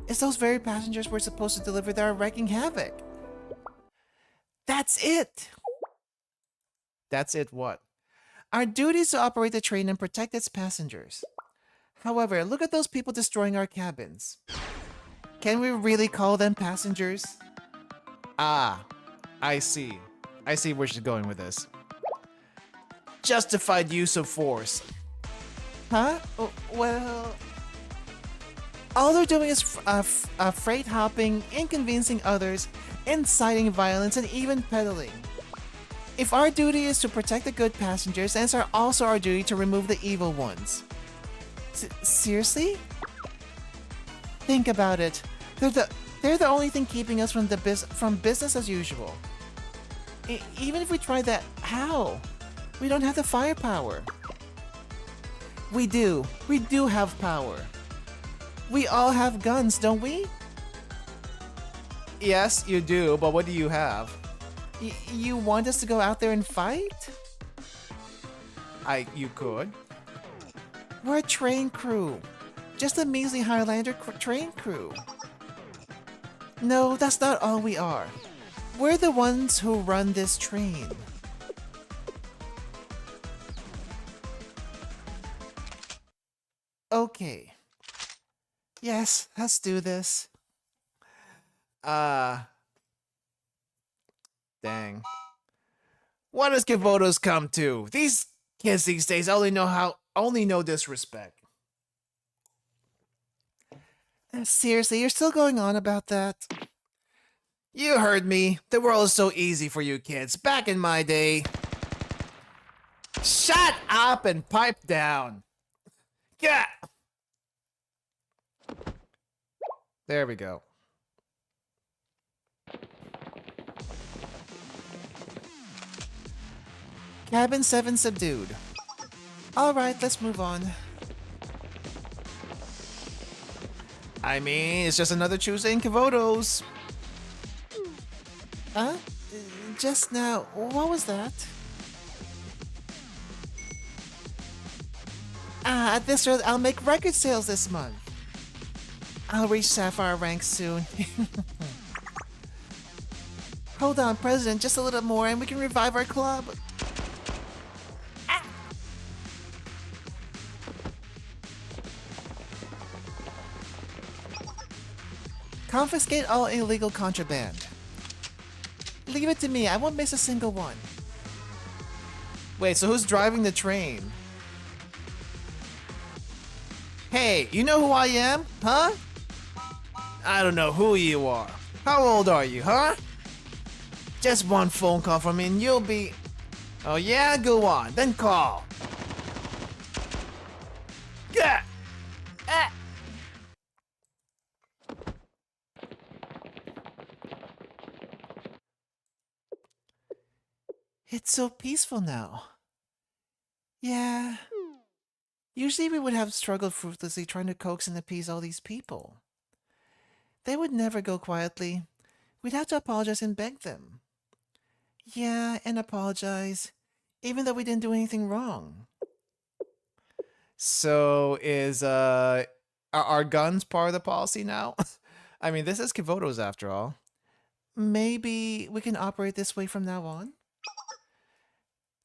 [SPEAKER 1] It's those very passengers we're supposed to deliver that are wreaking havoc. That's it! That's it what? Our duty is to operate the train and protect its passengers. However, look at those people destroying our cabins. Can we really call them passengers? Ah, I see. I see where she's going with this. Justified use of force. Huh? Oh, well... All they're doing is freight hopping, inconveniencing others, inciting violence, and even peddling. If our duty is to protect the good passengers, then it's also our duty to remove the evil ones. Seriously? Think about it. They're the only thing keeping us from business as usual. Even if we try that, how? We don't have the firepower. We do. We do have power. We all have guns, don't we? Yes, you do, but what do you have? You want us to go out there and fight? You could. We're a train crew. Just a measly Highlander train crew. No, that's not all we are. We're the ones who run this train. Okay. Yes, let's do this. Dang. What does Kivoto's come to? These kids these days only know disrespect. Seriously, you're still going on about that? You heard me. The world is so easy for you kids. Back in my day. Shut up and pipe down. Yeah. There we go. Cabin 7 subdued. Alright, let's move on. I mean, it's just another Tuesday in Kivoto's. Huh? Just now, what was that? At this rate, I'll make record sales this month. I'll reach Sapphire rank soon. Hold on, President, just a little more and we can revive our club. Confiscate all illegal contraband. Leave it to me, I won't miss a single one. Wait, so who's driving the train? Hey, you know who I am, huh? I don't know who you are. How old are you, huh? Just one phone call from me and you'll be... Oh yeah? Go on, then call. Yeah. It's so peaceful now. Yeah. Usually we would have struggled fruitlessly trying to coax and appease all these people. They would never go quietly. We'd have to apologize and beg them. Yeah, and apologize, even though we didn't do anything wrong. So are our guns part of the policy now? I mean, this is Kivoto's after all. Maybe we can operate this way from now on?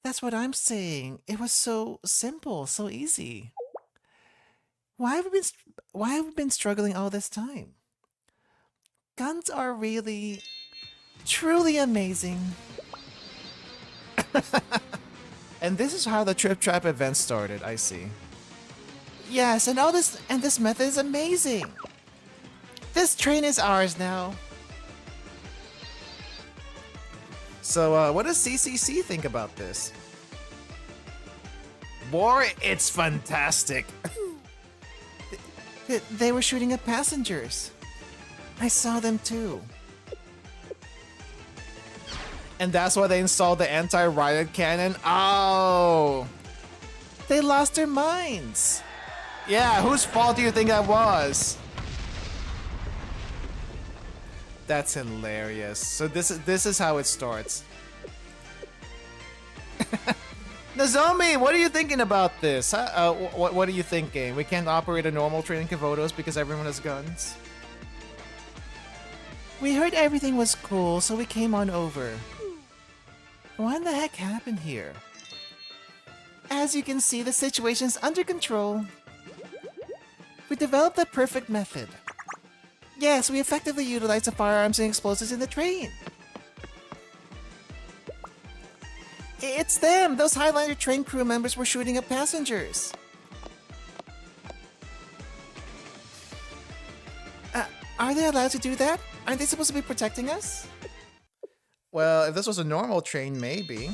[SPEAKER 1] That's what I'm saying. It was so simple, so easy. why have we been struggling all this time? Guns are really, truly amazing. And this is how the Trip Trap event started, I see. Yes, and this method is amazing. This train is ours now. So, what does CCC think about this? Boy, it's fantastic. They were shooting at passengers. I saw them too. And that's why they installed the anti-riot cannon? Oh! They lost their minds. Yeah, whose fault do you think that was? That's hilarious. So this is how it starts. Nozomi, what are you thinking about this? What are you thinking? We can't operate a normal train in Kivotos because everyone has guns? We heard everything was cool, so we came on over. What the heck happened here? As you can see, the situation's under control. We developed the perfect method. Yes, we effectively utilized the firearms and explosives in the train. It's them! Those Highlander train crew members were shooting at passengers. Are they allowed to do that? Aren't they supposed to be protecting us? Well, if this was a normal train, maybe.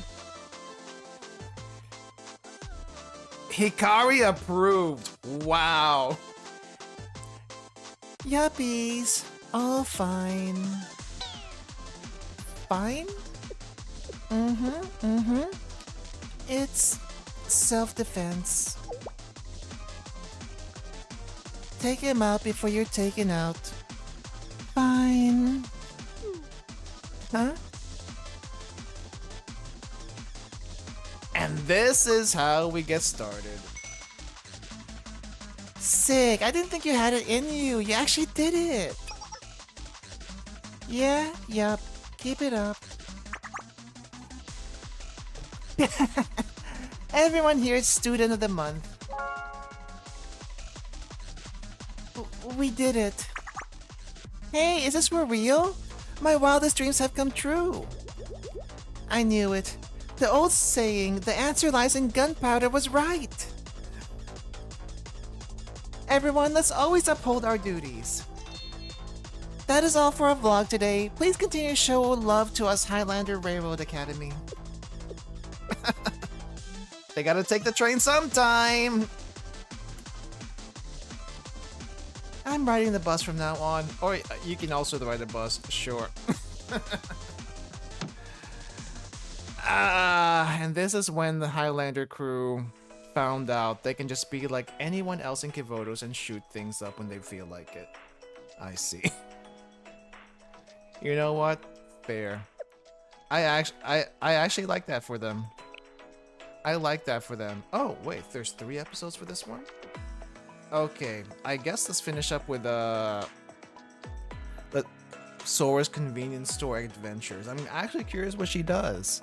[SPEAKER 1] Hikari approved. Wow. Yuppies. All fine. Fine? It's self-defense. Take him out before you're taken out. Fine. Huh? And this is how we get started. Sick. I didn't think you had it in you. You actually did it. Yeah, yup. Keep it up. Everyone here is student of the month. We did it. Hey, is this for real? My wildest dreams have come true. I knew it. The old saying, the answer lies in gunpowder, was right. Everyone, let's always uphold our duties. That is all for our vlog today. Please continue to show love to us Highlander Railroad Academy. They gotta take the train sometime. I'm riding the bus from now on. Or you can also ride the bus, sure. And this is when the Highlander crew found out they can just be like anyone else in Kivotos and shoot things up when they feel like it. I see. You know what? Fair. I actually like that for them. I like that for them. Oh, wait, there's 3 episodes for this one? Okay, I guess let's finish up with the Sora's convenience store adventures. I'm actually curious what she does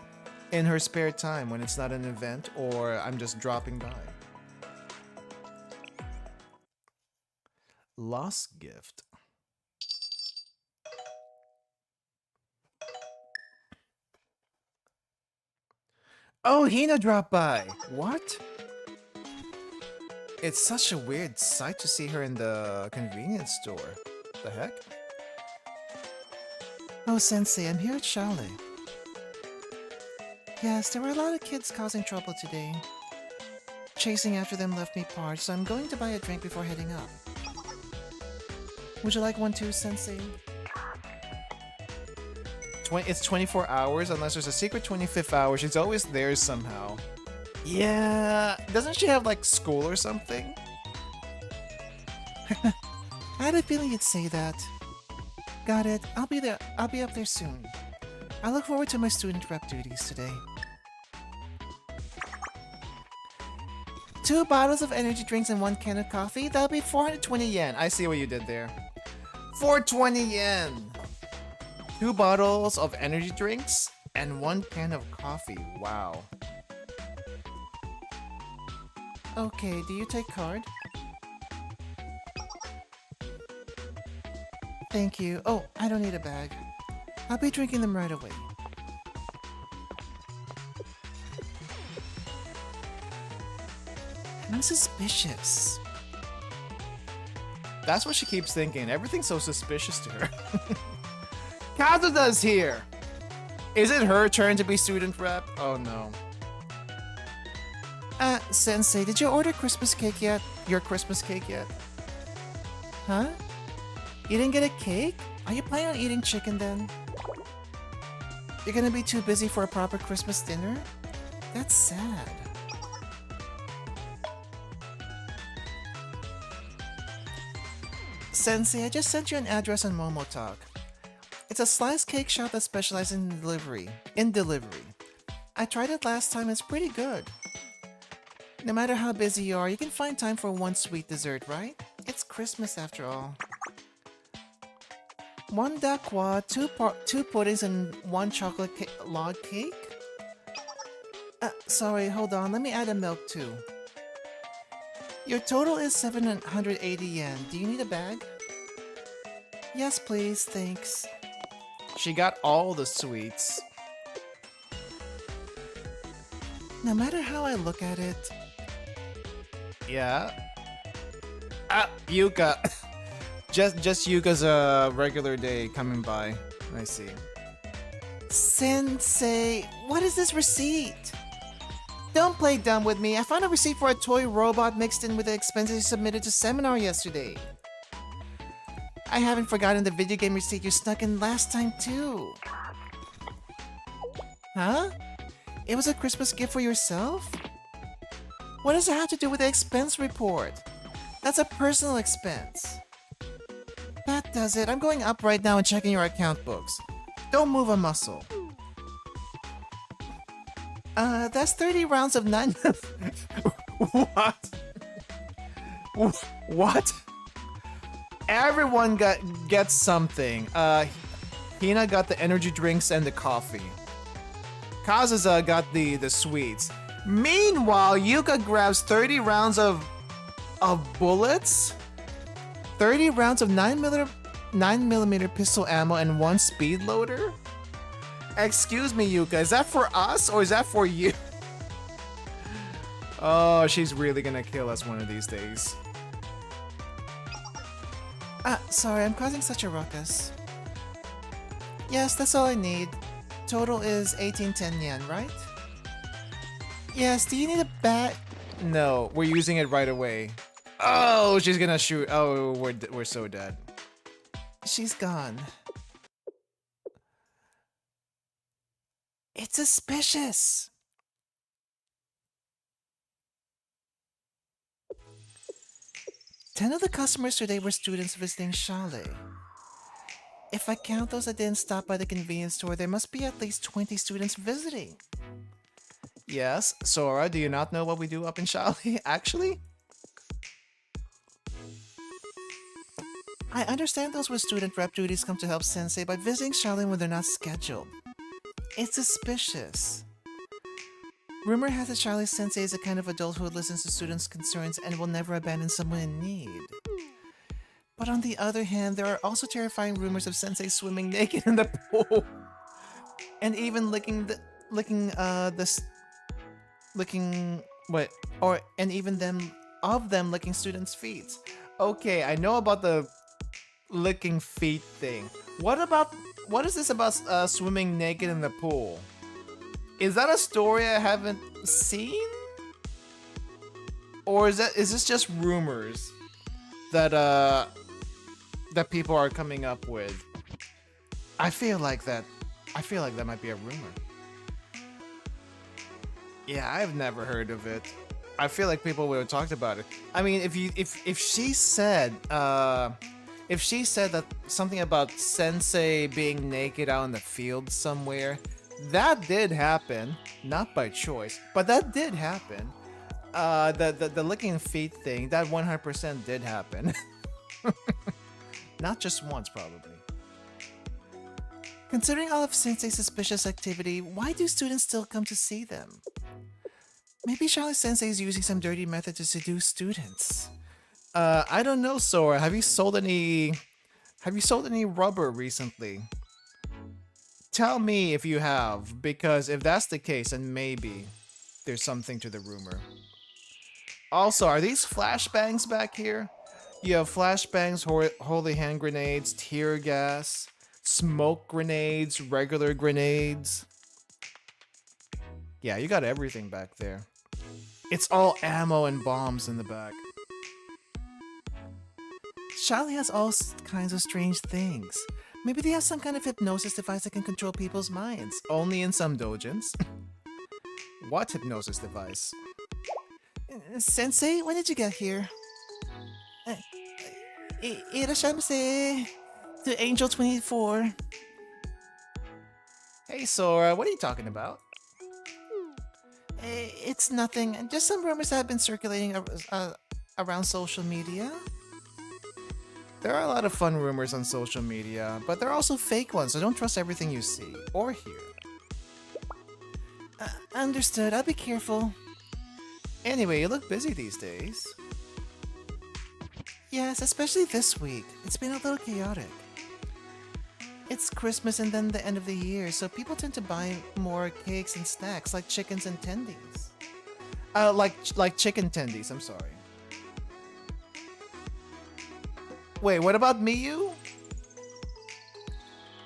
[SPEAKER 1] in her spare time when it's not an event or I'm just dropping by. Lost gift. Oh, Hina dropped by. What? It's such a weird sight to see her in the convenience store. The heck? Oh, Sensei, I'm here at Chalet. Yes, there were a lot of kids causing trouble today. Chasing after them left me parched, so I'm going to buy a drink before heading up. Would you like one too, Sensei? It's 24 hours unless there's a secret 25th hour. She's always there somehow. Yeah, doesn't she have like school or something? I had a feeling you'd say that. Got it. I'll be there. I'll be up there soon. I look forward to my student rep duties today. 2 bottles of energy drinks and 1 can of coffee. That'll be 420 yen. I see what you did there. 420 yen. 2 bottles of energy drinks and 1 can of coffee. Wow. Okay, do you take card? Thank you. Oh, I don't need a bag. I'll be drinking them right away. I'm suspicious. That's what she keeps thinking. Everything's so suspicious to her. Kazuda's here! Is it her turn to be student rep? Oh no. Sensei, did you order Christmas cake yet? Your Christmas cake yet? Huh? You didn't get a cake? Are you planning on eating chicken then? You're gonna be too busy for a proper Christmas dinner? That's sad. Sensei, I just sent you an address on Momotalk. It's a sliced cake shop that specializes in delivery. I tried it last time, it's pretty good. No matter how busy you are, you can find time for one sweet dessert, right? It's Christmas after all. One dakwa, two puddings, and one chocolate log cake? Sorry, hold on, let me add a milk too. Your total is 780 yen. Do you need a bag? Yes, please, thanks. She got all the sweets. No matter how I look at it... Yeah? Yuka. just Yuka's regular day coming by. I see. Sensei, what is this receipt? Don't play dumb with me. I found a receipt for a toy robot mixed in with the expenses you submitted to seminar yesterday. I haven't forgotten the video game receipt you snuck in last time too. Huh? It was a Christmas gift for yourself? What does it have to do with the expense report? That's a personal expense. That does it. I'm going up right now and checking your account books. Don't move a muscle. That's 30 rounds of 9... What? What? Everyone gets something. Hina got the energy drinks and the coffee. Kazuza got the sweets. Meanwhile, Yuka grabs 30 rounds of bullets, 30 rounds of 9mm pistol ammo, and one speed loader. Excuse me, Yuka, is that for us or is that for you? Oh, she's really gonna kill us one of these days. Sorry, I'm causing such a ruckus. Yes, that's all I need. Total is 1810 yen, right? Yes, do you need a bat? No, we're using it right away. Oh, she's gonna shoot. Oh, we're so dead. She's gone. It's suspicious. Ten of the customers today were students visiting Chalet. If I count those that didn't stop by the convenience store, there must be at least 20 students visiting. Yes, Sora, do you not know what we do up in Chalet, actually? I understand those with student rep duties come to help Sensei by visiting Chalet when they're not scheduled. It's suspicious. Rumor has it Charlie Sensei is the kind of adult who listens to students' concerns and will never abandon someone in need. But on the other hand, there are also terrifying rumors of Sensei swimming naked in the pool, and even and even them licking students' feet. Okay, I know about the licking feet thing. What is this about swimming naked in the pool? Is that a story I haven't seen? Or is this just rumors that that people are coming up with? I feel like that might be a rumor. Yeah, I've never heard of it. I feel like people would have talked about it. I mean, if she said that something about Sensei being naked out in the field somewhere, that did happen, not by choice, but that did happen. The licking feet thing, that 100% did happen. Not just once, probably. Considering all of Sensei's suspicious activity, why do students still come to see them? Maybe Charlie Sensei is using some dirty method to seduce students. I don't know, Sora. Have you sold any Have you sold any rubber recently? Tell me if you have, because if that's the case, then maybe there's something to the rumor. Also, are these flashbangs back here? You have flashbangs, holy hand grenades, tear gas, smoke grenades, regular grenades. Yeah, you got everything back there. It's all ammo and bombs in the back. Charlie has all kinds of strange things. Maybe they have some kind of hypnosis device that can control people's minds. Only in some dojins. What hypnosis device? Sensei, when did you get here? Irashamase to Angel 24. Hey Sora, what are you talking about? It's nothing. Just some rumors that have been circulating around social media. There are a lot of fun rumors on social media, but there are also fake ones, so don't trust everything you see or hear. Understood, I'll be careful. Anyway, you look busy these days. Yes, especially this week. It's been a little chaotic. It's Christmas and then the end of the year, so people tend to buy more cakes and snacks like chickens and tendies. Like chicken tendies, I'm sorry. Wait, what about Miyu?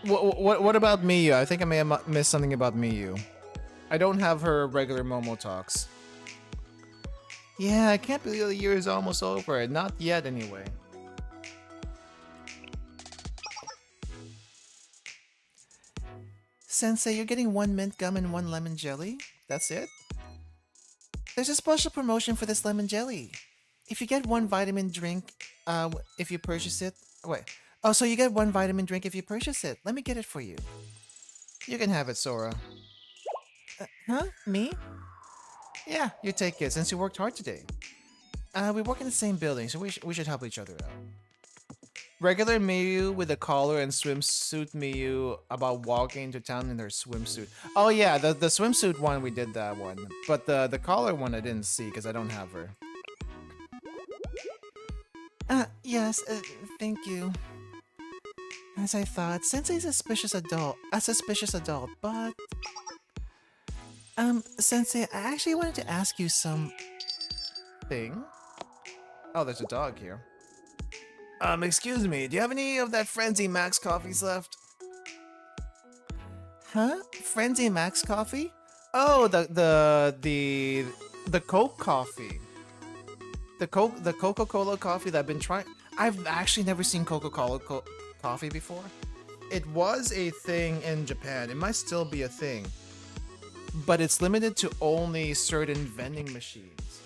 [SPEAKER 1] What about Miyu? I think I may have missed something about Miyu. I don't have her regular Momo talks. Yeah, I can't believe the year is almost over. Not yet, anyway. Sensei, you're getting 1 mint gum and 1 lemon jelly? That's it? There's a special promotion for this lemon jelly. If you get 1 vitamin drink, if you purchase it... Wait. Oh, so you get 1 vitamin drink if you purchase it. Let me get it for you. You can have it, Sora. Huh? Me? Yeah, you take it since you worked hard today. We work in the same building, so we should help each other out. Regular Miyu with a collar and swimsuit Miyu about walking into town in her swimsuit. Oh yeah, the swimsuit one, we did that one. But the collar one I didn't see because I don't have her. Yes, thank you. As I thought, Sensei's a suspicious adult, but... Sensei, I actually wanted to ask you something. Oh, there's a dog here. Excuse me, do you have any of that Frenzy Max coffees left? Huh? Frenzy Max coffee? Oh, the Coke coffee. The Coca-Cola coffee that I've been trying. I've actually never seen Coca-Cola coffee before. It was a thing in Japan. It might still be a thing. But it's limited to only certain vending machines.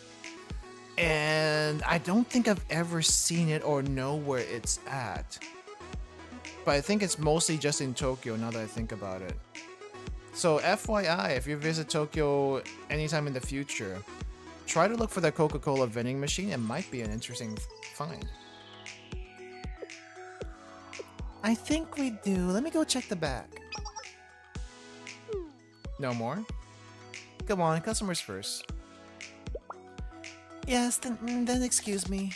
[SPEAKER 1] And I don't think I've ever seen it or know where it's at. But I think it's mostly just in Tokyo now that I think about it. So FYI, if you visit Tokyo anytime in the future, try to look for the Coca-Cola vending machine. It might be an interesting find. I think we do. Let me go check the back. No more? Come on, customers first. Yes, then excuse me.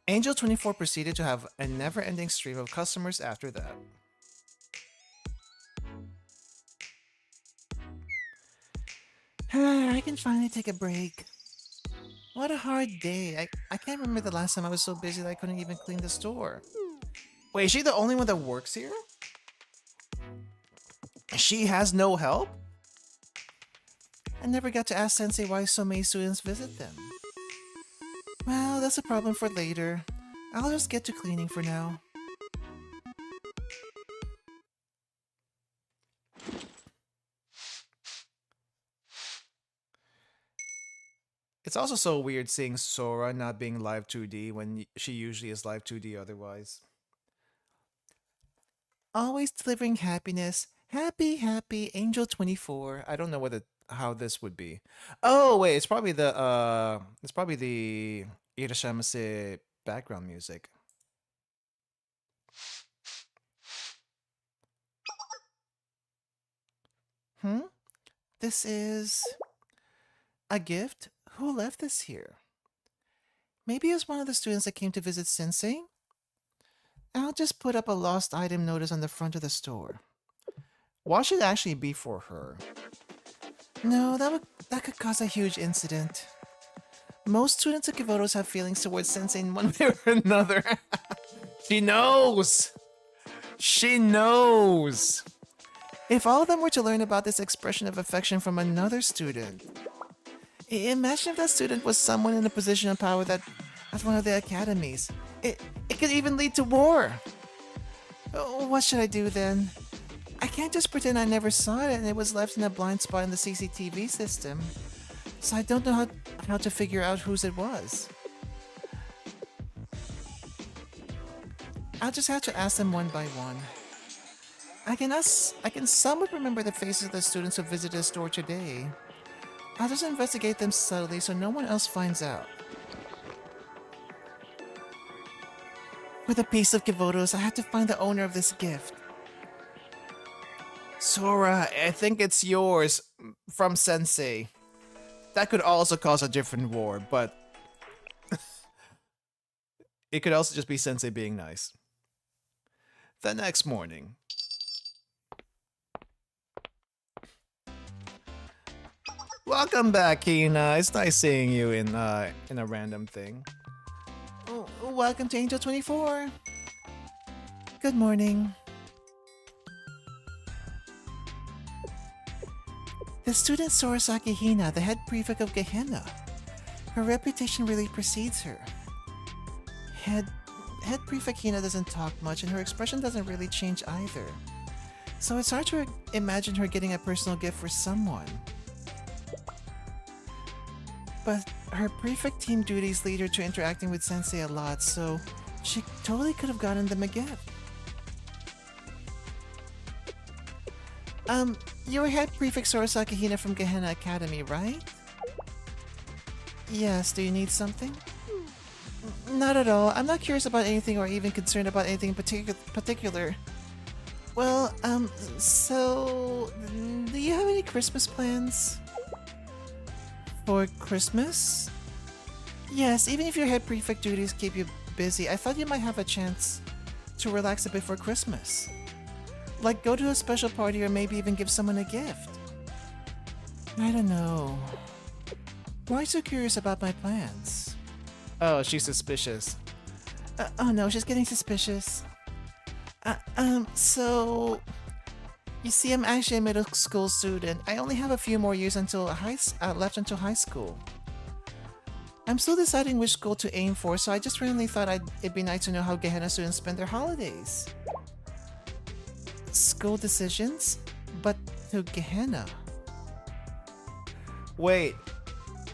[SPEAKER 1] Angel 24 proceeded to have a never-ending stream of customers after that. I can finally take a break. What a hard day. I can't remember the last time I was so busy that I couldn't even clean the store. Wait, is she the only one that works here? She has no help? I never got to ask Sensei why so many students visit them. Well, that's a problem for later. I'll just get to cleaning for now. It's also so weird seeing Sora not being live 2D when she usually is live 2D otherwise. Always delivering happiness. Happy, happy, Angel 24. I don't know how this would be. Oh, wait, it's probably the Irashamase background music. This is a gift? Who left this here? Maybe it was one of the students that came to visit Sensei? I'll just put up a lost item notice on the front of the store. Why should it actually be for her? No, that could cause a huge incident. Most students at Kivotos have feelings towards Sensei in one way or another. She knows! She knows! If all of them were to learn about this expression of affection from another student, imagine if that student was someone in a position of power at one of the academies. It could even lead to war. What should I do then? I can't just pretend I never saw it and it was left in a blind spot in the CCTV system. So I don't know how to figure out whose it was. I'll just have to ask them one by one. I can somewhat remember the faces of the students who visited the store today. I'll just investigate them subtly so no one else finds out. With a piece of Kivotos, I have to find the owner of this gift. Sora, I think it's yours. From Sensei. That could also cause a different war, but... it could also just be Sensei being nice. The next morning. Welcome back, Kina. It's nice seeing you in a random thing. Oh, welcome to Angel 24. Good morning. The student Sorosaki Hina, the head prefect of Gehenna. Her reputation really precedes her. Head prefect Hina doesn't talk much and her expression doesn't really change either. So it's hard to imagine her getting a personal gift for someone. But her prefect team duties lead her to interacting with Sensei a lot, so she totally could have gotten them a gift. You're head prefect Sorosaki Hina from Gehenna Academy, right? Yes, do you need something? Not at all. I'm not curious about anything or even concerned about anything particular. Well, so... do you have any Christmas plans? For Christmas? Yes, even if your head prefect duties keep you busy, I thought you might have a chance to relax a bit for Christmas. Like go to a special party or maybe even give someone a gift. I don't know. Why are you so curious about my plans? Oh, she's suspicious. Oh no, she's getting suspicious. So... You see, I'm actually a middle school student. I only have a few more years until left until high school. I'm still deciding which school to aim for, so I just randomly thought it'd be nice to know how Gehenna students spend their holidays. School decisions? But to Gehenna. Wait,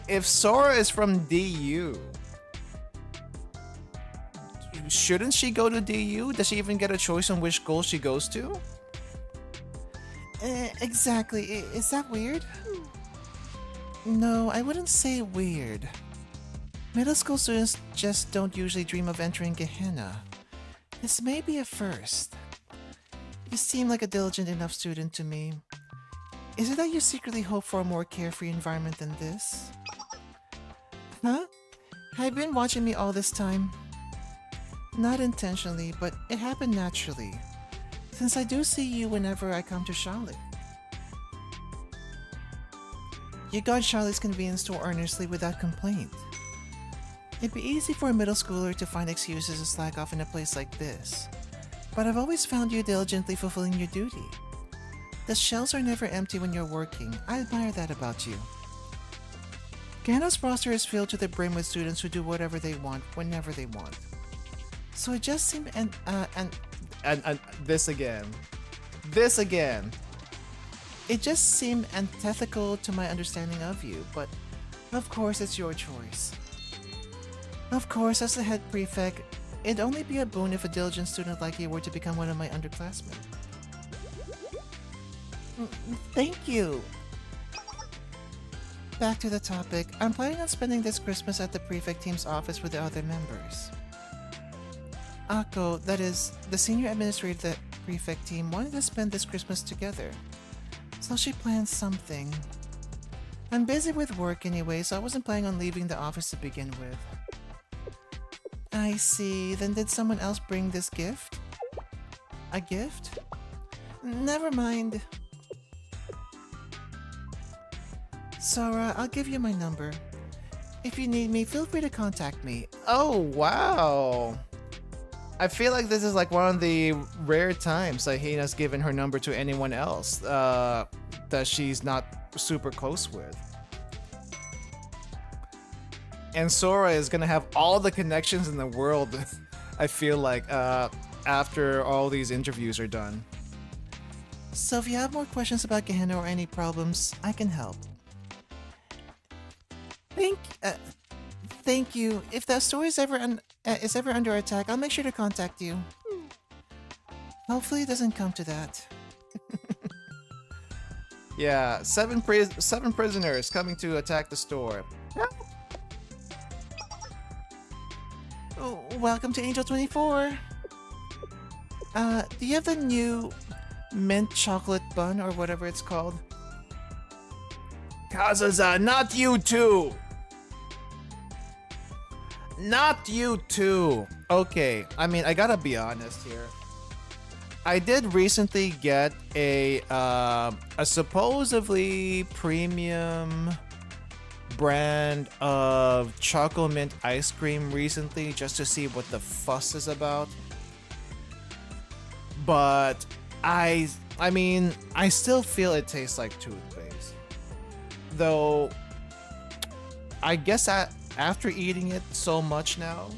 [SPEAKER 1] if Sora is from DU, shouldn't she go to DU? Does she even get a choice on which school she goes to? Exactly. Is that weird? No, I wouldn't say weird. Middle school students just don't usually dream of entering Gehenna. This may be a first. You seem like a diligent enough student to me. Is it that you secretly hope for a more carefree environment than this? Huh? Have you been watching me all this time? Not intentionally, but it happened naturally. Since I do see you whenever I come to Charlotte. You guard Charlotte's convenience store earnestly without complaint. It'd be easy for a middle schooler to find excuses to slack off in a place like this. But I've always found you diligently fulfilling your duty. The shelves are never empty when you're working. I admire that about you. Gehenna's roster is filled to the brim with students who do whatever they want, whenever they want. So it just seemed and this again. It just seemed antithetical to my understanding of you, but of course it's your choice. Of course, as the head prefect, it'd only be a boon if a diligent student like you were to become one of my underclassmen. Thank you! Back to the topic, I'm planning on spending this Christmas at the prefect team's office with the other members. Akko, that is, the senior administrator of the prefect team, wanted to spend this Christmas together. So she planned something. I'm busy with work anyway, so I wasn't planning on leaving the office to begin with. I see. Then did someone else bring this gift? A gift? Never mind. Sora, I'll give you my number. If you need me, feel free to contact me. Oh, wow. I feel like this is like one of the rare times that Hina's given her number to anyone else that she's not super close with. And Sora is gonna have all the connections in the world, I feel like, after all these interviews are done. So if you have more questions about Gehenna or any problems, I can help. Thank you. If the store is ever under attack, I'll make sure to contact you. Hopefully it doesn't come to that. Yeah, seven prisoners coming to attack the store. Oh, welcome to Angel 24. Do you have the new mint chocolate bun or whatever it's called? Kazuza, not you too! Not you too! Okay, I mean, I gotta be honest here. I did recently get a supposedly premium brand of chocolate mint ice cream recently just to see what the fuss is about. But I mean, I still feel it tastes like toothpaste. Though, I guess after eating it so much now,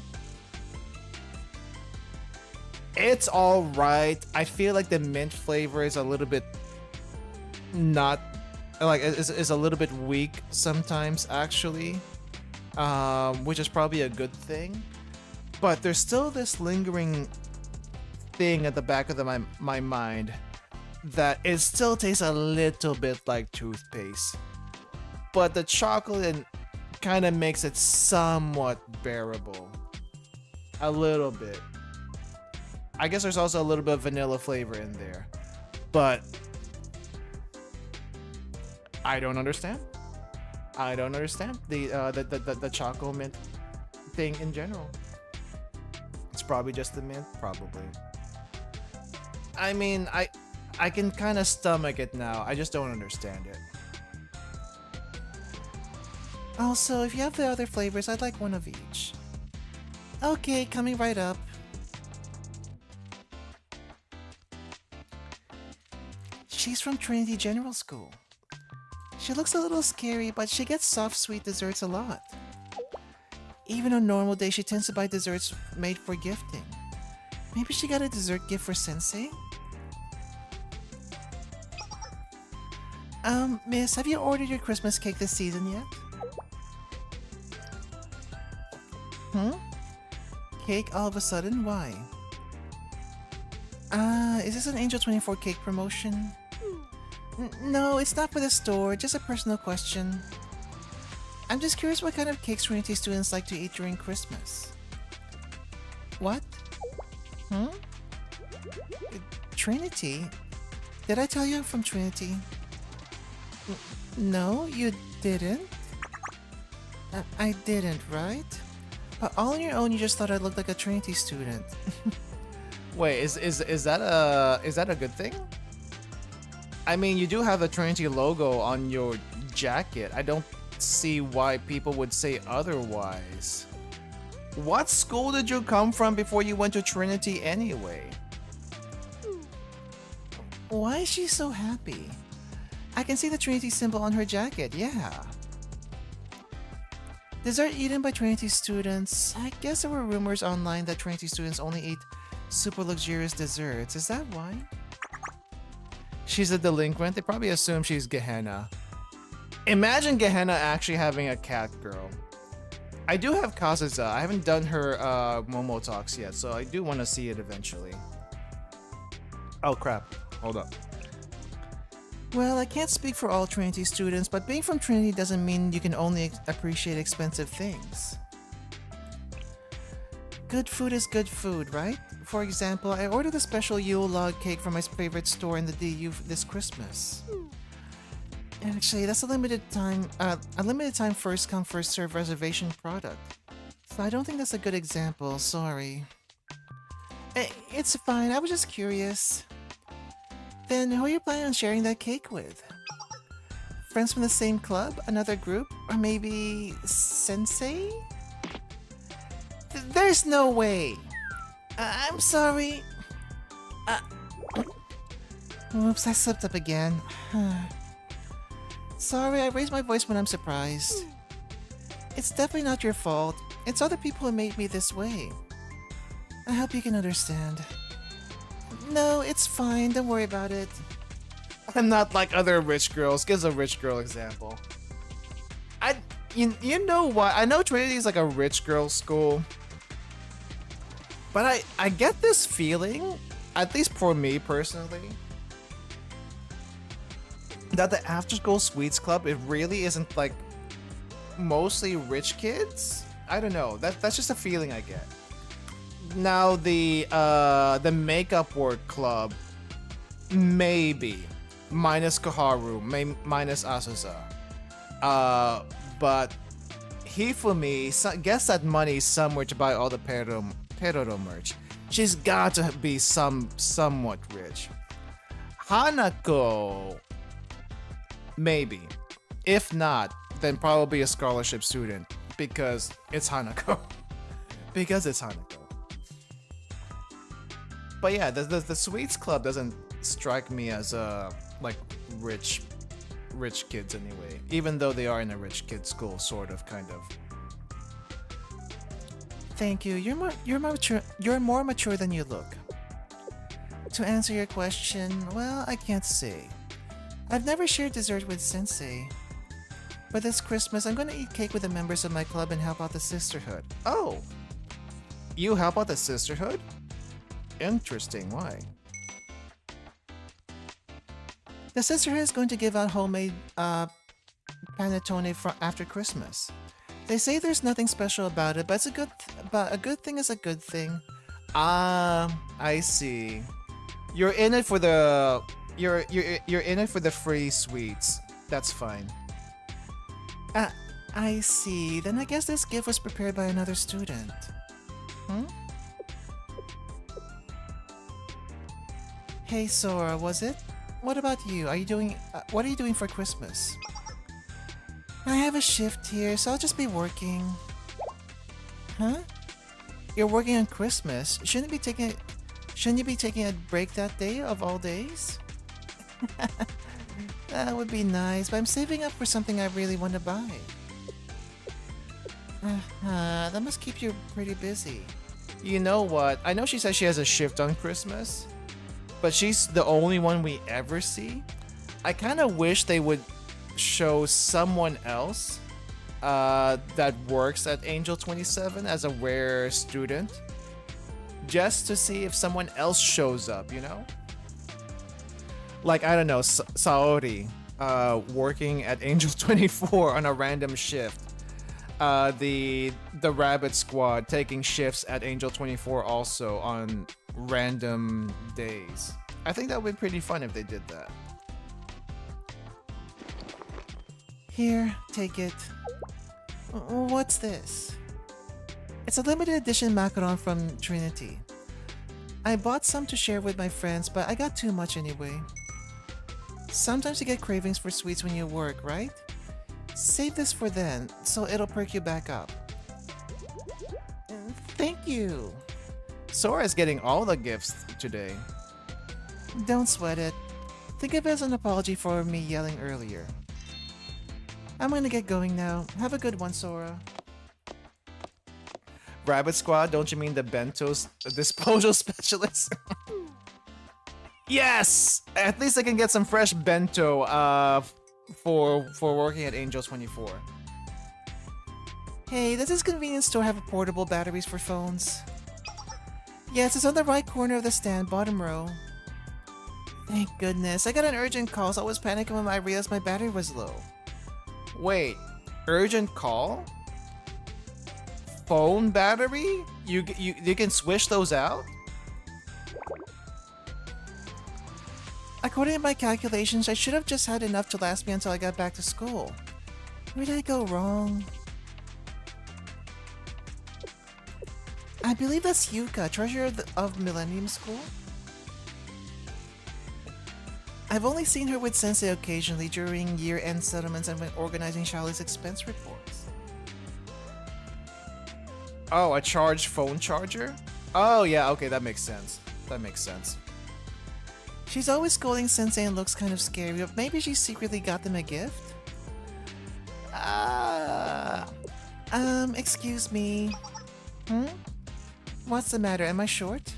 [SPEAKER 1] it's alright. I feel like the mint flavor is a little bit not, like, is a little bit weak sometimes actually, which is probably a good thing. But there's still this lingering thing at the back of my mind that it still tastes a little bit like toothpaste. But the chocolate kind of makes it somewhat bearable. A little bit. I guess there's also a little bit of vanilla flavor in there. But I don't understand. I don't understand the chocolate mint thing in general. It's probably just the mint, probably. I mean, I can kind of stomach it now. I just don't understand it. Also, if you have the other flavors, I'd like one of each. Okay, coming right up. She's from Trinity General School. She looks a little scary, but she gets soft, sweet desserts a lot. Even on normal days, she tends to buy desserts made for gifting. Maybe she got a dessert gift for Sensei? Miss, have you ordered your Christmas cake this season yet? Cake all of a sudden? Why? Is this an Angel 24 cake promotion? No, it's not for the store, just a personal question. I'm just curious what kind of cakes Trinity students like to eat during Christmas. What? Trinity? Did I tell you I'm from Trinity? No, you didn't? I didn't, right? But all on your own, you just thought I looked like a Trinity student. Wait, is that a good thing? I mean, you do have the Trinity logo on your jacket. I don't see why people would say otherwise. What school did you come from before you went to Trinity anyway? Why is she so happy? I can see the Trinity symbol on her jacket, yeah. Dessert eaten by Trinity students. I guess there were rumors online that Trinity students only eat super luxurious desserts. Is that why? She's a delinquent. They probably assume she's Gehenna. Imagine Gehenna actually having a cat girl. I do have Kazuza. I haven't done her Momo talks yet, so I do want to see it eventually. Oh crap. Hold up. Well, I can't speak for all Trinity students, but being from Trinity doesn't mean you can only appreciate expensive things. Good food is good food, right? For example, I ordered a special LULdog cake from my favorite store in the DU this Christmas. Actually, that's a limited time first come first serve reservation product. So I don't think that's a good example, sorry. It's fine, I was just curious. Then who are you planning on sharing that cake with? Friends from the same club? Another group? Or maybe sensei? There's no way! I'm sorry. Oops, I slipped up again. Sorry, I raise my voice when I'm surprised. It's definitely not your fault. It's other people who made me this way. I hope you can understand. No, it's fine. Don't worry about it. I'm not like other rich girls. Gives a rich girl example. You know what? I know Trinity is like a rich girl school. But I get this feeling, at least for me personally, that the after school sweets club, it really isn't like mostly rich kids. I don't know. That's just a feeling I get. Now the makeup work club, maybe minus Koharu, minus Asusa. But Hifumi gets that money somewhere to buy all the Peroro merch. She's got to be somewhat rich. Hanako, maybe. If not, then probably a scholarship student because it's Hanako. Because it's Hanako. But yeah, the Sweets Club doesn't strike me as like rich kids anyway. Even though they are in a rich kid school, sort of, kind of. Thank you. You're more mature than you look. To answer your question, well, I can't say. I've never shared dessert with Sensei. But this Christmas, I'm gonna eat cake with the members of my club and help out the sisterhood. Oh! You help out the sisterhood? Interesting, why? The sisterhood is going to give out homemade panettone after Christmas. They say there's nothing special about it, but a good thing is a good thing. I see. You're in it for the you're in it for the free sweets. That's fine. I see. Then I guess this gift was prepared by another student. Hmm? Hey Sora, was it? What about you? What are you doing for Christmas? I have a shift here, so I'll just be working. Huh? You're working on Christmas? Shouldn't you be taking a break that day of all days? That would be nice, but I'm saving up for something I really want to buy. That must keep you pretty busy. You know what? I know she says she has a shift on Christmas, but she's the only one we ever see. I kind of wish they would show someone else that works at Angel 27 as a rare student, just to see if someone else shows up, you know? Like, I don't know, Saori working at Angel 24 on a random shift. The Rabbit Squad taking shifts at Angel 24 also on random days. I think that would be pretty fun if they did that. Here, take it. What's this? It's a limited edition macaron from Trinity. I bought some to share with my friends, but I got too much anyway. Sometimes you get cravings for sweets when you work, right? Save this for then, so it'll perk you back up. Thank you! Sora's getting all the gifts today. Don't sweat it. Think of it as an apology for me yelling earlier. I'm gonna get going now. Have a good one, Sora. Rabbit Squad, don't you mean the bento's disposal specialist? Yes! At least I can get some fresh bento for working at Angel 24. Hey, does this convenience store have portable batteries for phones? Yes, it's on the right corner of the stand, bottom row. Thank goodness. I got an urgent call, so I was panicking when I realized my battery was low. Wait, urgent call? Phone battery? You can switch those out? According to my calculations, I should have just had enough to last me until I got back to school. Where did I go wrong? I believe that's Yuka, treasurer of Millennium School. I've only seen her with Sensei occasionally during year-end settlements and when organizing Charlie's expense reports. Oh, a charged phone charger? Oh yeah, okay, that makes sense. That makes sense. She's always scolding Sensei and looks kind of scary, but maybe she secretly got them a gift? Excuse me. Hmm? What's the matter? Am I short?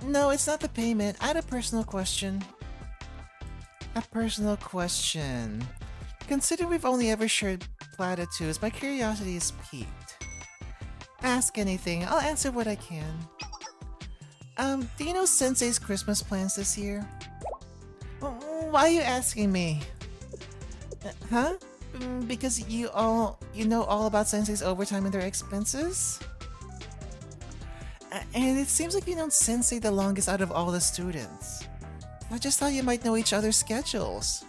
[SPEAKER 1] No, it's not the payment. I had a personal question. A personal question. Consider we've only ever shared platitudes, my curiosity is piqued. Ask anything. I'll answer what I can. Do you know Sensei's Christmas plans this year? Why are you asking me? Huh? Because you know all about Sensei's overtime and their expenses? And it seems like you know Sensei the longest out of all the students. I just thought you might know each other's schedules.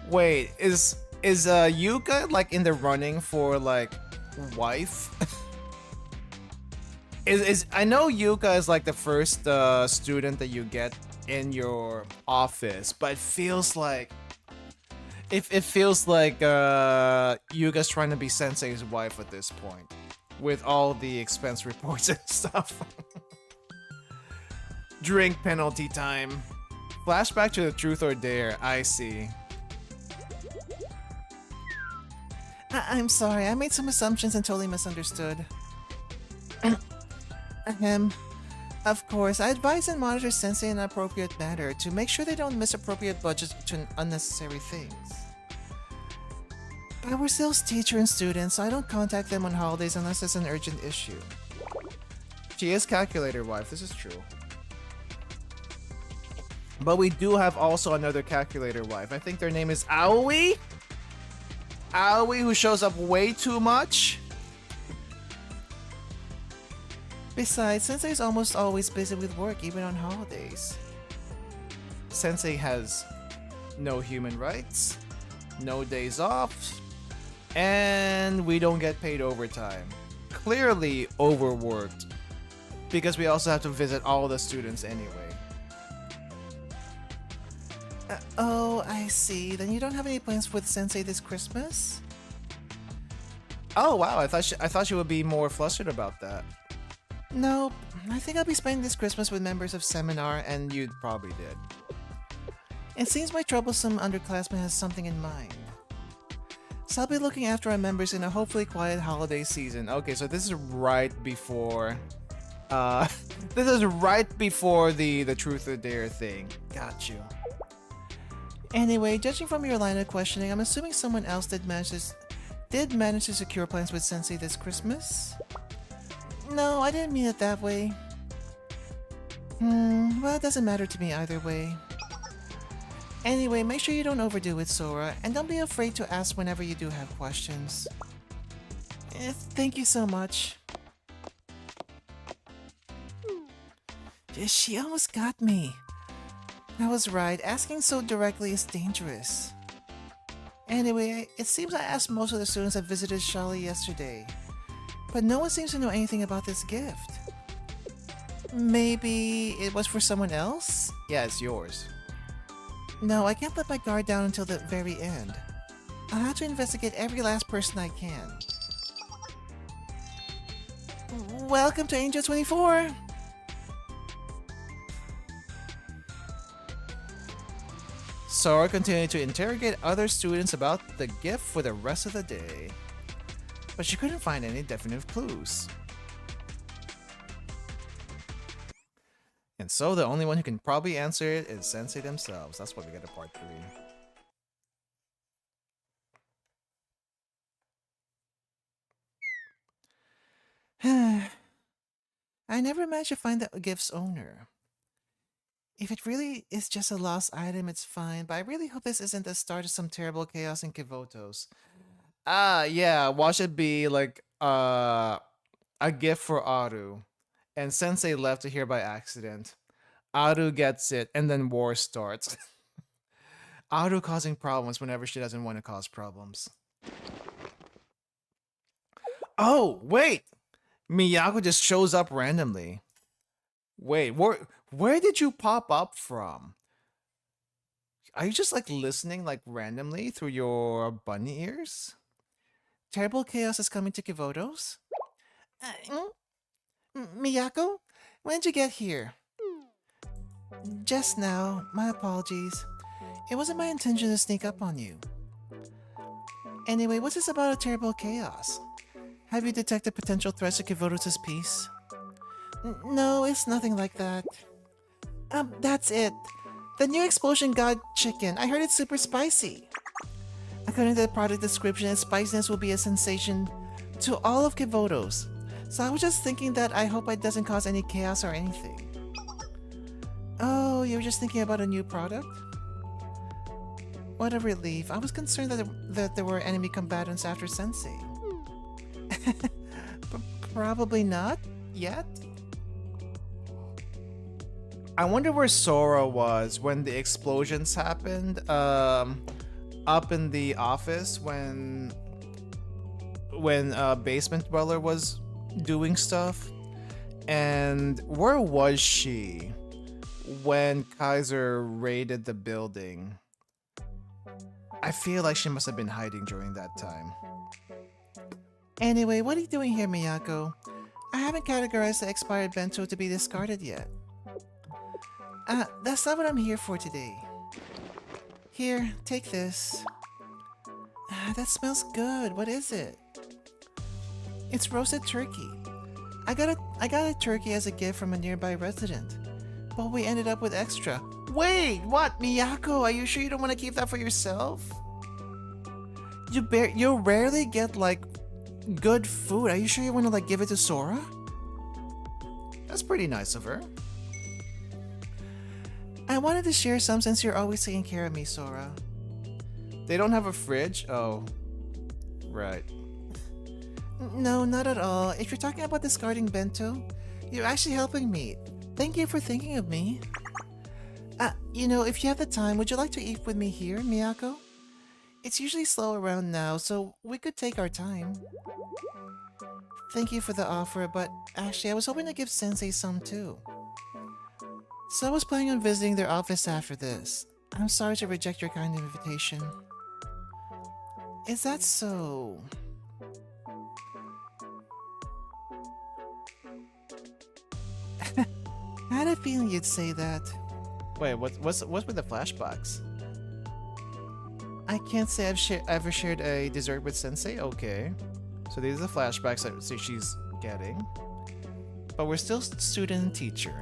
[SPEAKER 1] Wait, is Yuka like in the running for like wife? is I know Yuka is like the first student that you get in your office, but it feels like it feels like Yuka's trying to be Sensei's wife at this point, with all the expense reports and stuff. Drink penalty time. Flashback to the truth or dare. I see. I'm sorry, I made some assumptions and totally misunderstood. Ahem. Of course, I advise and monitor Sensei in an appropriate manner to make sure they don't misappropriate budgets to unnecessary things. But we're still teacher and student, so I don't contact them on holidays unless it's an urgent issue. She is calculator wife, this is true. But we do have also another calculator wife. I think their name is Aoi? Aoi, who shows up way too much? Besides, Sensei is almost always busy with work, even on holidays. Sensei has no human rights, no days off, and we don't get paid overtime. Clearly overworked, because we also have to visit all the students anyway. Oh, I see. Then you don't have any plans with Sensei this Christmas? Oh wow, I thought she would be more flustered about that. Nope, I think I'll be spending this Christmas with members of seminar, and you probably did. It seems my troublesome underclassman has something in mind. So I'll be looking after our members in a hopefully quiet holiday season. Okay, so this is right before... this is right before the truth or dare thing. Got you. Anyway, judging from your line of questioning, I'm assuming someone else did manage to secure plans with Sensei this Christmas? No, I didn't mean it that way. Well, it doesn't matter to me either way. Anyway, make sure you don't overdo it, Sora, and don't be afraid to ask whenever you do have questions. Thank you so much. She almost got me. I was right, asking so directly is dangerous. Anyway, it seems I asked most of the students that visited Charlie yesterday. But no one seems to know anything about this gift. Maybe it was for someone else? Yeah, it's yours. No, I can't let my guard down until the very end. I'll have to investigate every last person I can. Welcome to Angel 24! Sora continued to interrogate other students about the gift for the rest of the day. But she couldn't find any definite clues. And so the only one who can probably answer it is Sensei themselves. That's why we get a part 3. I never managed to find the gift's owner. If it really is just a lost item, it's fine, but I really hope this isn't the start of some terrible chaos in Kivotos. Yeah, watch it be like a gift for Aru, and Sensei left it here by accident. Aru gets it, and then war starts. Aru causing problems whenever she doesn't want to cause problems. Oh, wait! Miyako just shows up randomly. Wait, where did you pop up from? Are you just like listening like randomly through your bunny ears? Terrible chaos is coming to Kivoto's? Miyako? When did you get here? Just now. My apologies. It wasn't my intention to sneak up on you. Anyway, what's this about a terrible chaos? Have you detected potential threats to Kivoto's peace? No, it's nothing like that. That's it. The new explosion god chicken. I heard it's super spicy. According to the product description, its spiciness will be a sensation to all of Kivoto's. So I was just thinking that I hope it doesn't cause any chaos or anything. Oh, you were just thinking about a new product? What a relief. I was concerned that there were enemy combatants after Sensei. Probably not yet. I wonder where Sora was when the explosions happened. Up in the office when Basement Dweller was doing stuff. And where was she when Kaiser raided the building? I feel like she must have been hiding during that time. Anyway, what are you doing here, Miyako? I haven't categorized the expired bento to be discarded yet. That's not what I'm here for today. Here, take this. That smells good. What is it? It's roasted turkey. I got a turkey as a gift from a nearby resident, but we ended up with extra. Wait, what, Miyako? Are you sure you don't want to keep that for yourself? You rarely get like good food. Are you sure you want to like give it to Sora? That's pretty nice of her. I wanted to share some since you're always taking care of me, Sora. They don't have a fridge? Oh, right. No, not at all. If you're talking about discarding bento, you're actually helping me. Thank you for thinking of me. You know, if you have the time, would you like to eat with me here, Miyako? It's usually slow around now, so we could take our time. Thank you for the offer, but actually I was hoping to give Sensei some too. So I was planning on visiting their office after this. I'm sorry to reject your kind invitation. Is that so? I had a feeling you'd say that. Wait, what's with the flashbacks? I can't say I've ever shared a dessert with Sensei. Okay, so these are the flashbacks that she's getting, but we're still student and teacher.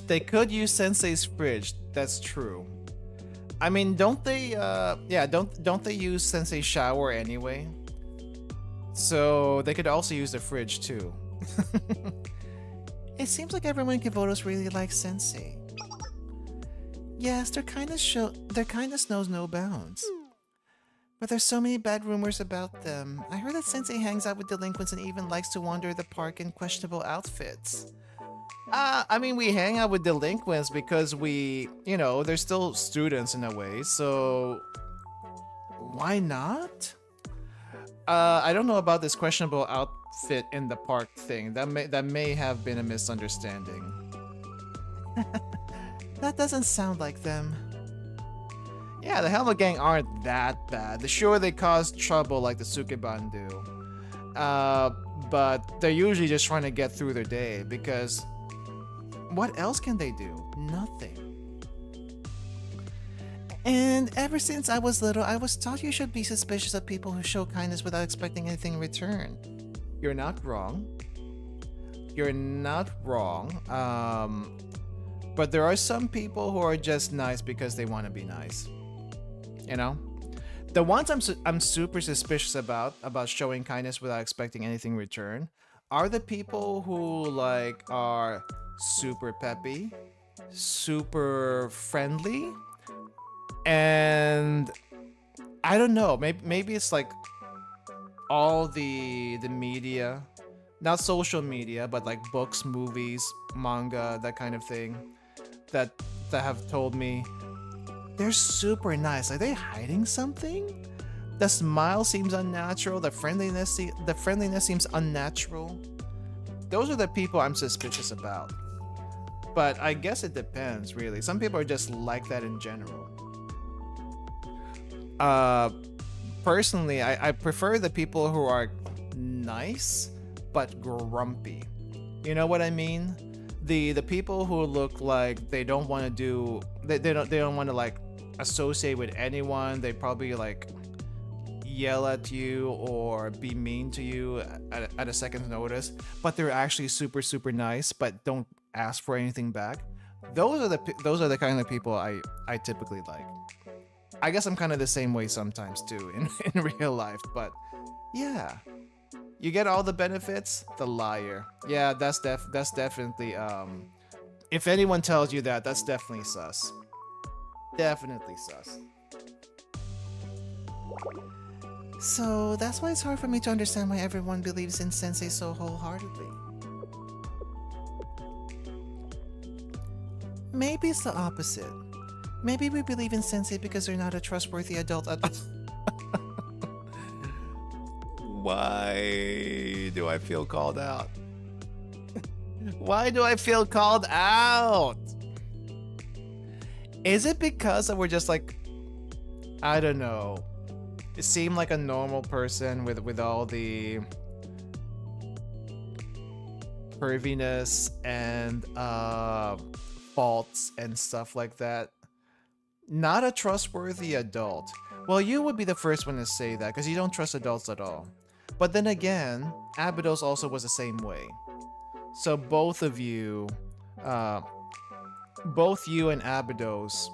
[SPEAKER 1] They could use Sensei's fridge. That's true. I mean, don't they? Yeah, don't they use Sensei's shower anyway? So they could also use the fridge too. It seems like everyone in Kivoto's really likes Sensei. Yes, their kindness knows no bounds. But there's so many bad rumors about them. I heard that Sensei hangs out with delinquents and even likes to wander the park in questionable outfits. I mean, we hang out with delinquents because we, you know, they're still students in a way, so why not? I don't know about this questionable outfit in the park thing. That may have been a misunderstanding. That doesn't sound like them. Yeah, the Helmet Gang aren't that bad. Sure, they cause trouble like the Sukeban do. But they're usually just trying to get through their day because what else can they do? Nothing. And ever since I was little, I was taught you should be suspicious of people who show kindness without expecting anything in return. You're not wrong. You're not wrong. But there are some people who are just nice because they want to be nice. You know? The ones I'm super suspicious about showing kindness without expecting anything in return are the people who like are super peppy, super friendly, and I don't know, maybe it's like all the media not social media, but like books, movies, manga, that kind of thing, that have told me they're super nice. Are they hiding something? The smile seems unnatural. The friendliness seems unnatural. Those are the people I'm suspicious about. But I guess it depends, really. Some people are just like that in general. Personally, I prefer the people who are nice but grumpy. You know what I mean? The people who look like they don't want to do they don't want to like associate with anyone. They probably like yell at you or be mean to you at a second's notice, but they're actually super nice but don't ask for anything back. Those are the kind of people I typically like. I guess I'm kind of the same way sometimes too in real life, but yeah. You get all the benefits, the liar. Yeah, that's definitely if anyone tells you that, that's definitely sus. Definitely sus. So that's why it's hard for me to understand why everyone believes in Sensei so wholeheartedly. Maybe it's the opposite. Maybe we believe in Sensei because they're not a trustworthy adult at all. Why do I feel called out? Why do I feel called out? Is it because we're just like, I don't know, seem like a normal person with all the perviness and faults and stuff like that? Not a trustworthy adult. Well, you would be the first one to say that because you don't trust adults at all. But then again, Abydos also was the same way. So both of you, both you and Abydos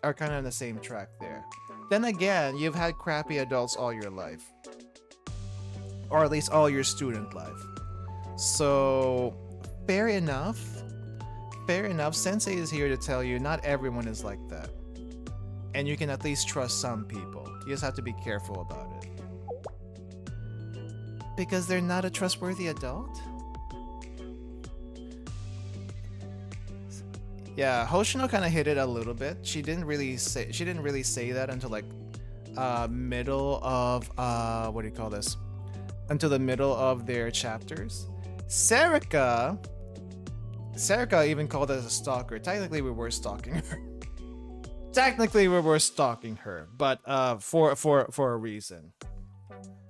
[SPEAKER 1] are kind of on the same track there. Then again, you've had crappy adults all your life. Or at least all your student life. So, fair enough. Fair enough. Sensei is here to tell you not everyone is like that. And you can at least trust some people. You just have to be careful about it. Because they're not a trustworthy adult? Yeah, Hoshino kind of hit it a little bit. She didn't really say that until like middle of what do you call this? Until the middle of their chapters. Serika even called us a stalker. Technically we were stalking her. Technically we were stalking her, but for a reason.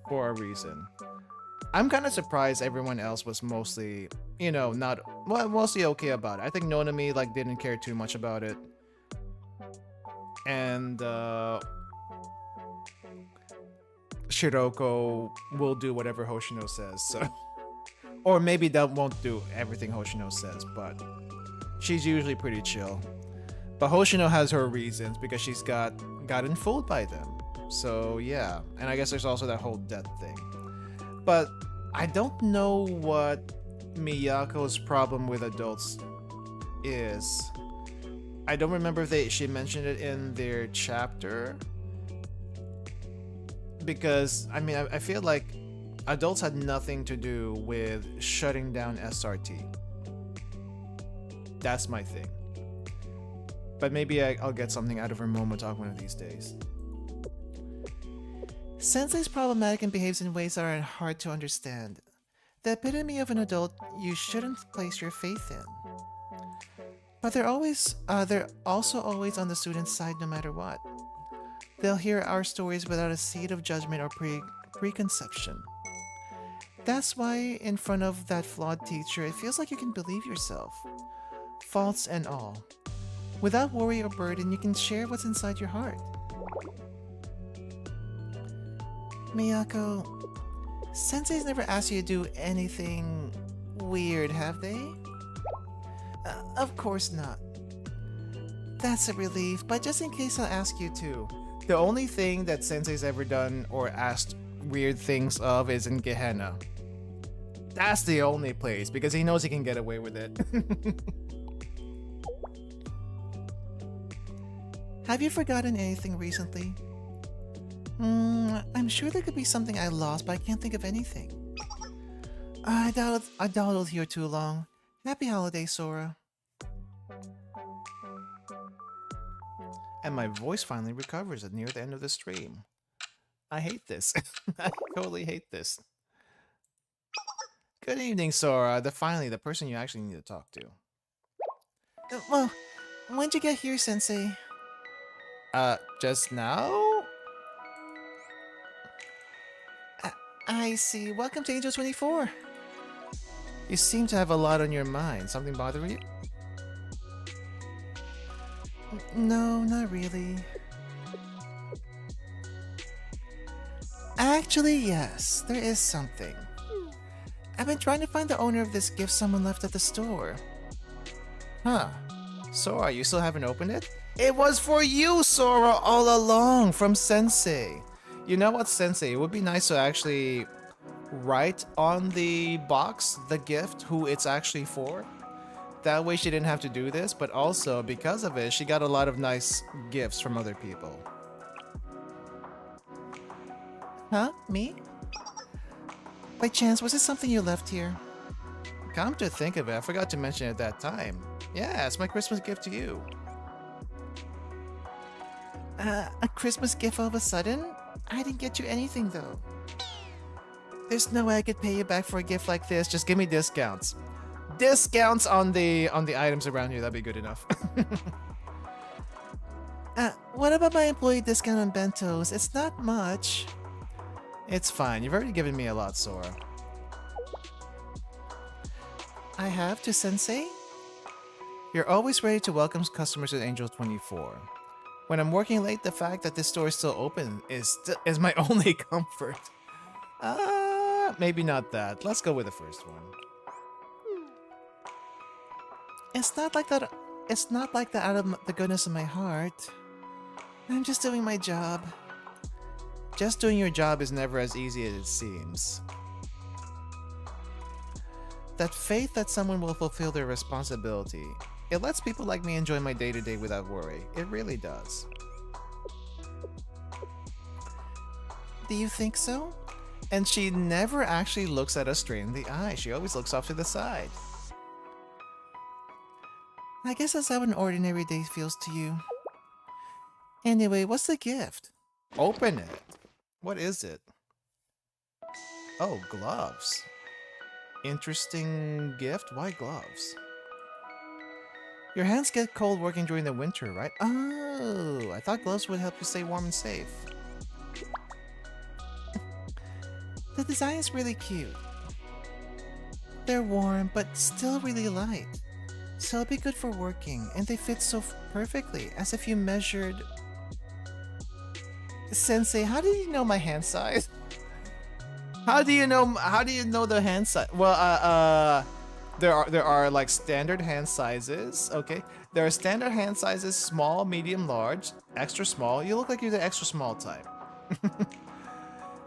[SPEAKER 1] For a reason. I'm kind of surprised everyone else was mostly, you know, mostly okay about it. I think Nonami like didn't care too much about it. And Shiroko will do whatever Hoshino says, so or maybe that won't do everything Hoshino says, but she's usually pretty chill. But Hoshino has her reasons because she's gotten fooled by them. So yeah, and I guess there's also that whole death thing. But I don't know what Miyako's problem with adults is. I don't remember if she mentioned it in their chapter. Because, I mean, I feel like adults had nothing to do with shutting down SRT. That's my thing. But maybe I'll get something out of her Momo talk one of these days. Sensei's problematic and behaves in ways that are hard to understand. The epitome of an adult you shouldn't place your faith in. But they're also always on the student's side no matter what. They'll hear our stories without a seed of judgment or preconception. That's why in front of that flawed teacher, it feels like you can believe yourself. Faults and all. Without worry or burden, you can share what's inside your heart. Miyako, Sensei's never asked you to do anything weird, have they? Of course not. That's a relief, but just in case I'll ask you to. The only thing that Sensei's ever done or asked weird things of is in Gehenna. That's the only place, because he knows he can get away with it. Have you forgotten anything recently? I'm sure there could be something I lost, but I can't think of anything. I dawdled here too long. Happy holiday, Sora. And my voice finally recovers at near the end of the stream. I hate this. I totally hate this. Good evening, Sora. Finally, the person you actually need to talk to. Well, when'd you get here, Sensei? Just now? I see. Welcome to Angel 24. You seem to have a lot on your mind. Something bothering you? No, not really. Actually, yes, there is something. I've been trying to find the owner of this gift someone left at the store. Huh. Sora, you still haven't opened it? It was for you, Sora, all along, from Sensei. You know what, Sensei? It would be nice to actually write on the box the gift who it's actually for. That way she didn't have to do this, but also because of it, she got a lot of nice gifts from other people. Huh? Me? By chance, was it something you left here? Come to think of it, I forgot to mention it at that time. Yeah, it's my Christmas gift to you. A Christmas gift all of a sudden? I didn't get you anything though. There's no way I could pay you back for a gift like this. Just give me discounts. Discounts on the items around here, that'd be good enough. What about my employee discount on bentos? It's not much. It's fine. You've already given me a lot, Sora. I have to, Sensei? You're always ready to welcome customers at Angel 24. When I'm working late, the fact that this store is still open is my only comfort. Maybe not that. Let's go with the first one. It's not like that. It's not like that out of the goodness of my heart. I'm just doing my job. Just doing your job is never as easy as it seems. That faith that someone will fulfill their responsibility, it lets people like me enjoy my day-to-day without worry. It really does. Do you think so? And she never actually looks at us straight in the eye. She always looks off to the side. I guess that's how an ordinary day feels to you. Anyway, what's the gift? Open it. What is it? Oh, gloves. Interesting gift. Why gloves? Your hands get cold working during the winter, right? Oh, I thought gloves would help you stay warm and safe. The design is really cute. They're warm, but still really light. So it'll be good for working, and they fit so perfectly, as if you measured... Sensei, how did you know my hand size? How do you know the hand size? Well, there are like standard hand sizes, okay? There are standard hand sizes, small, medium, large, extra small. You look like you're the extra small type.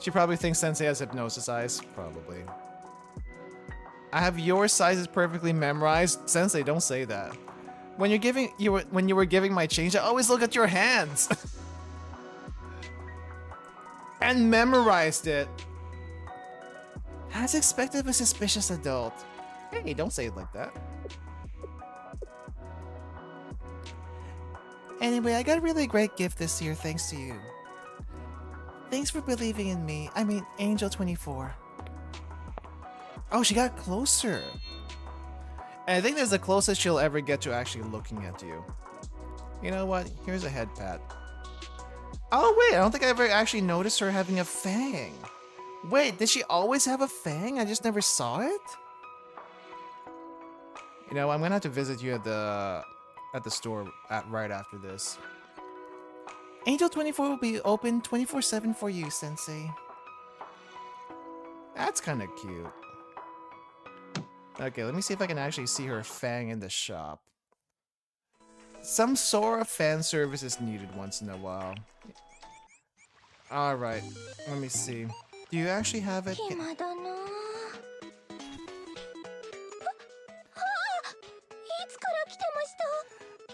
[SPEAKER 1] She probably thinks Sensei has hypnosis eyes, probably. I have your sizes perfectly memorized. Sensei, don't say that. When you were giving my change, I always look at your hands. And memorized it. As expected of a suspicious adult. Hey, don't say it like that. Anyway, I got a really great gift this year thanks to you. Thanks for believing in me. I mean, Angel 24. Oh, she got closer. And I think that's the closest she'll ever get to actually looking at you. You know what? Here's a head pat. Oh wait, I don't think I ever actually noticed her having a fang. Wait, did she always have a fang? I just never saw it? You know, I'm gonna have to visit you at the store right after this. Angel 24 will be open 24/7 for you, Sensei. That's kind of cute. Okay, let me see if I can actually see her fang in the shop. Some Sora fan service is needed once in a while. Alright, let me see. Do you actually have it?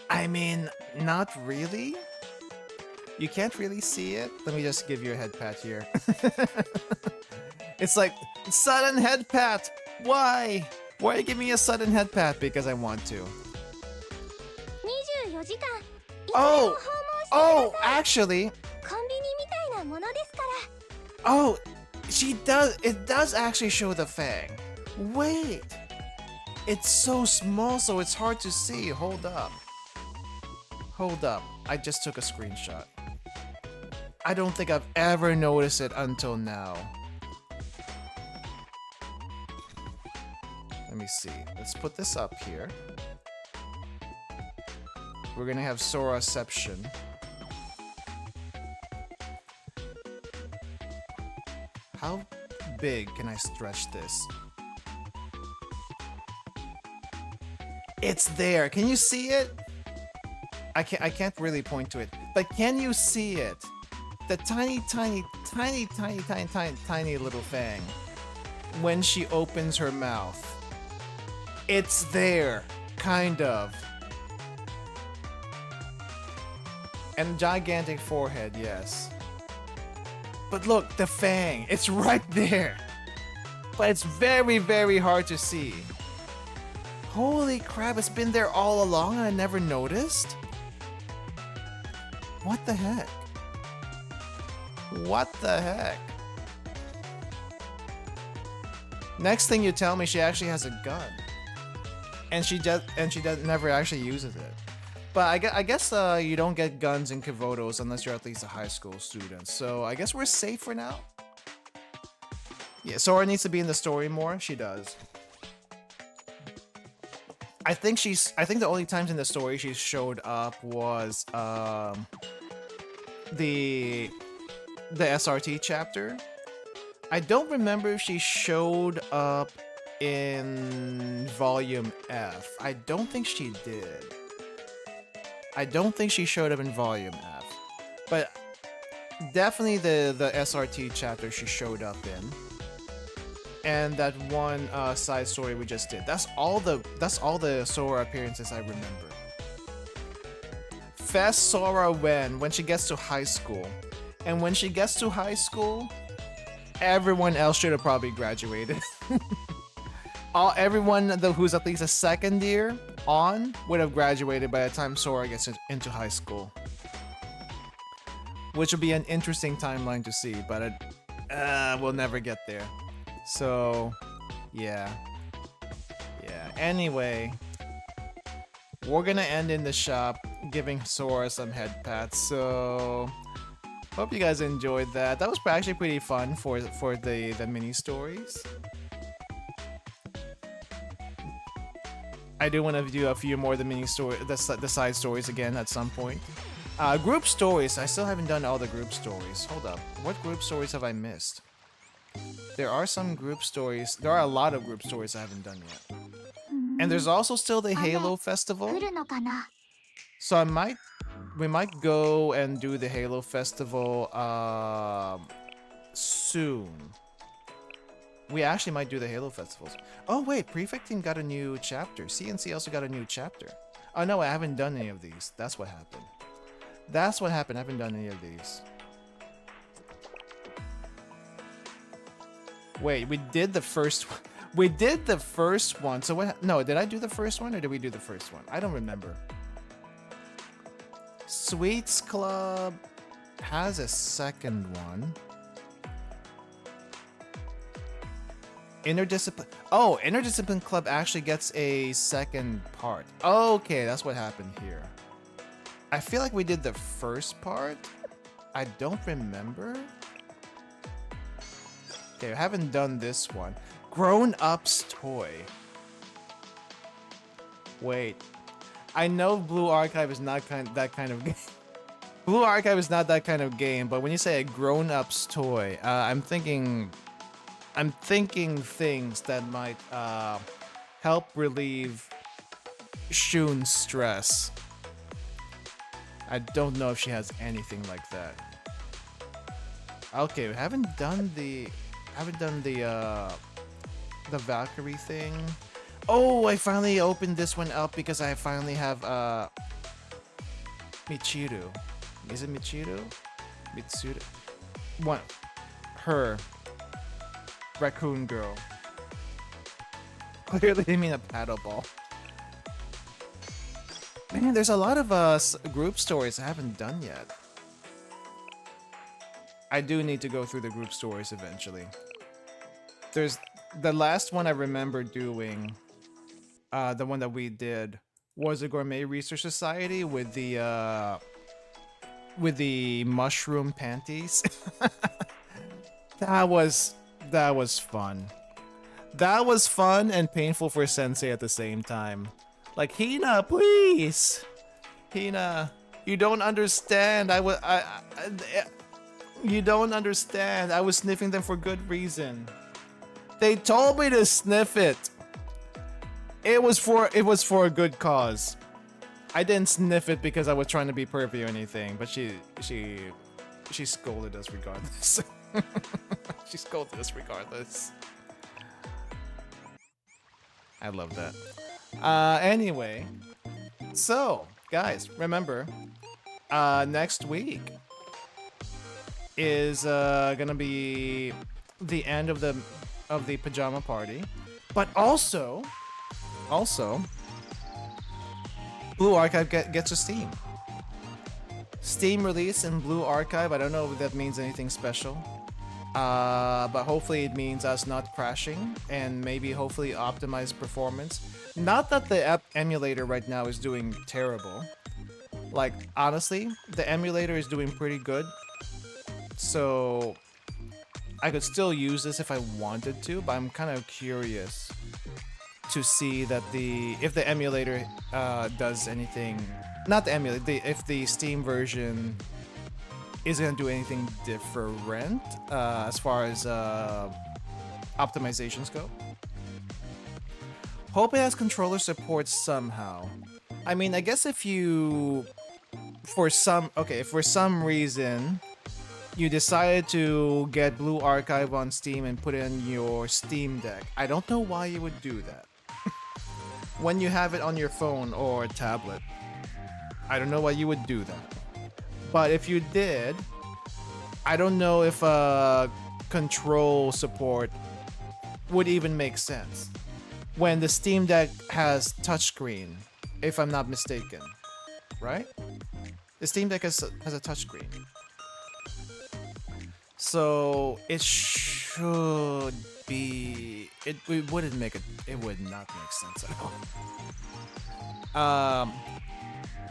[SPEAKER 1] I mean, not really. You can't really see it. Let me just give you a head pat here. It's like, sudden head pat! Why? Why you give me a sudden head pat? Because I want to.
[SPEAKER 2] 24時間
[SPEAKER 1] Oh! Oh, actually.
[SPEAKER 2] コンビニみたいなものですから
[SPEAKER 1] Oh, she does. It does actually show the fang. Wait. It's so small, so it's hard to see. Hold up. Hold up. I just took a screenshot. I don't think I've ever noticed it until now. Let me see. Let's put this up here. We're gonna have Soraception. How big can I stretch this? It's there. Can you see it? I can't really point to it. But can you see it? The tiny little fang. When she opens her mouth. It's there. Kind of. And gigantic forehead, yes. But look, the fang. It's right there. But it's very, very hard to see. Holy crap, it's been there all along and I never noticed? What the heck? What the heck? Next thing you tell me, she actually has a gun. And she never actually uses it. But I guess you don't get guns in Kivotos unless you're at least a high school student. So I guess we're safe for now. Yeah, Sora needs to be in the story more. She does. I think the only times in the story she showed up was the SRT chapter. I don't remember if she showed up in Volume F. I don't think she did. I don't think she showed up in Volume F. But definitely the SRT chapter she showed up in. And that one side story we just did. That's all the Sora appearances I remember. Fest Sora when she gets to high school. And when she gets to high school, everyone else should have probably graduated. Everyone who's at least a second year on would have graduated by the time Sora gets into high school. Which will be an interesting timeline to see, but we'll never get there. So, yeah. Anyway, we're gonna end in the shop, giving Sora some head pats. So, hope you guys enjoyed that. That was actually pretty fun for the mini stories. I do want to do a few more of the the side stories again at some point. Group stories. I still haven't done all the group stories. Hold up. What group stories have I missed? There are some group stories. There are a lot of group stories I haven't done yet. And there's also still the Halo Festival. So we might go and do the Halo Festival soon. We actually might do the Halo Festivals. Oh wait, Prefect Team got a new chapter. CNC also got a new chapter. Oh no, I haven't done any of these. That's what happened. That's what happened. I haven't done any of these. Wait, we did the first one. We did the first one. So what? No, did I do the first one or did we do the first one? I don't remember. Sweets Club has a second one. Interdiscipline. Oh, Interdiscipline Club actually gets a second part. Okay, that's what happened here. I feel like we did the first part. I don't remember. Okay, I haven't done this one. Grown Ups Toy. Wait. I know Blue Archive is not that kind of game. Blue Archive is not that kind of game, but when you say a Grown Ups Toy, I'm thinking things that might help relieve Shun's stress. I don't know if she has anything like that. Okay, we haven't done the Valkyrie thing. Oh, I finally opened this one up because I finally have Michiru. Is it Michiru? Mitsuru? One. Her. Raccoon Girl. Clearly they mean a paddle ball. Man, there's a lot of group stories I haven't done yet. I do need to go through the group stories eventually. There's the last one I remember doing, the one that we did was a Gourmet Research Society with the mushroom panties. That was fun. That was fun and painful for Sensei at the same time. Like, Hina, please! Hina, you don't understand. You don't understand. I was sniffing them for good reason. They told me to sniff it. It was for a good cause. I didn't sniff it because I was trying to be pervy or anything, but she scolded us regardless. She scolded us regardless. I love that. Anyway, so guys, remember, next week is gonna be the end of the pajama party, but also Blue Archive gets a Steam release in Blue Archive. I don't know if that means anything special, but hopefully it means us not crashing and maybe hopefully optimized performance. Not that the emulator right now is doing terrible. Like, honestly, the emulator is doing pretty good. So I could still use this if I wanted to, but I'm kind of curious to see that if the emulator does anything. Not the emulator, if the Steam version is gonna do anything different as far as optimizations go. Hope it has controller support somehow. I mean, I guess if for some reason you decided to get Blue Archive on Steam and put it in your Steam Deck, I don't know why you would do that. When you have it on your phone or tablet, I don't know why you would do that. But if you did, I don't know if control support would even make sense when the Steam Deck has touchscreen, if I'm not mistaken, right? The Steam Deck has a touchscreen, so it should be. It would not make sense at all.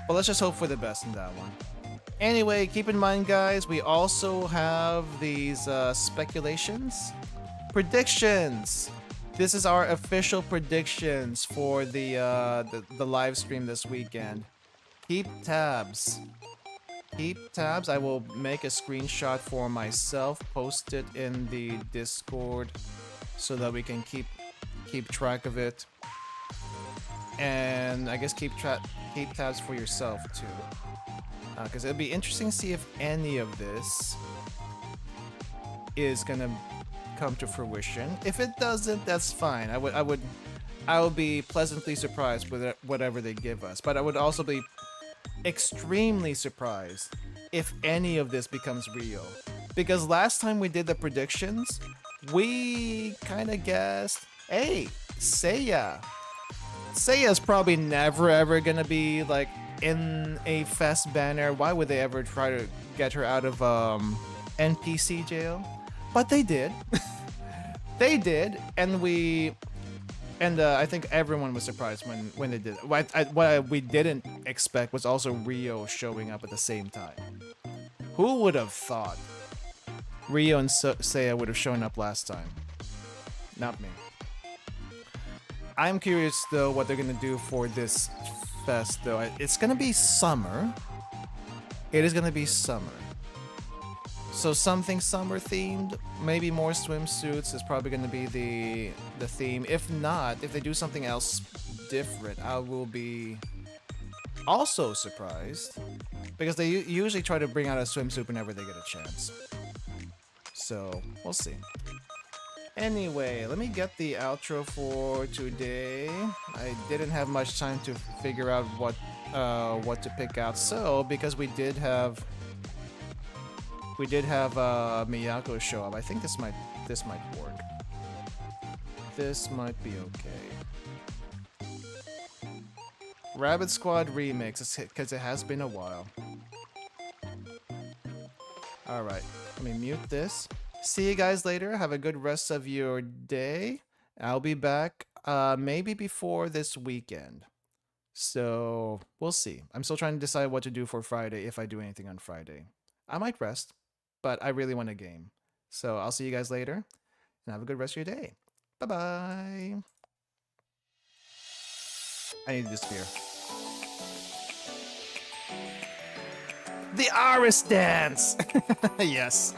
[SPEAKER 1] But let's just hope for the best in that one. Anyway, keep in mind, guys, we also have these speculations, predictions. This is our official predictions for the live stream this weekend. Keep tabs. Keep tabs. I will make a screenshot for myself, post it in the Discord, so that we can keep track of it. And I guess keep tabs for yourself too, because it'll be interesting to see if any of this is gonna come to fruition. If it doesn't, that's fine. I would be pleasantly surprised with whatever they give us, but I would also be extremely surprised if any of this becomes real, because last time we did the predictions, we kind of guessed, hey, Seiya's probably never ever gonna be like in a fest banner. Why would they ever try to get her out of NPC jail? But they did. They did, and I think everyone was surprised when they did it. What we didn't expect was also Rio showing up at the same time. Who would have thought Rio and Seiya would have shown up last time? Not me. I'm curious though what they're gonna do for this fest though. It's gonna be summer. It is gonna be summer. So something summer themed, maybe more swimsuits is probably gonna be the theme. If not, if they do something else different, I will be also surprised, because they usually try to bring out a swimsuit whenever they get a chance. So we'll see. Anyway, let me get the outro for today. I didn't have much time to figure out what to pick out. So because we did have Miyako show up, I think this might work. This might be okay. Rabbit Squad remix, because it has been a while. Alright, let me mute this. See you guys later. Have a good rest of your day. I'll be back maybe before this weekend. So we'll see. I'm still trying to decide what to do for Friday if I do anything on Friday. I might rest, but I really want a game. So I'll see you guys later and have a good rest of your day. Bye bye. I need to disappear. The Aris dance! Yes.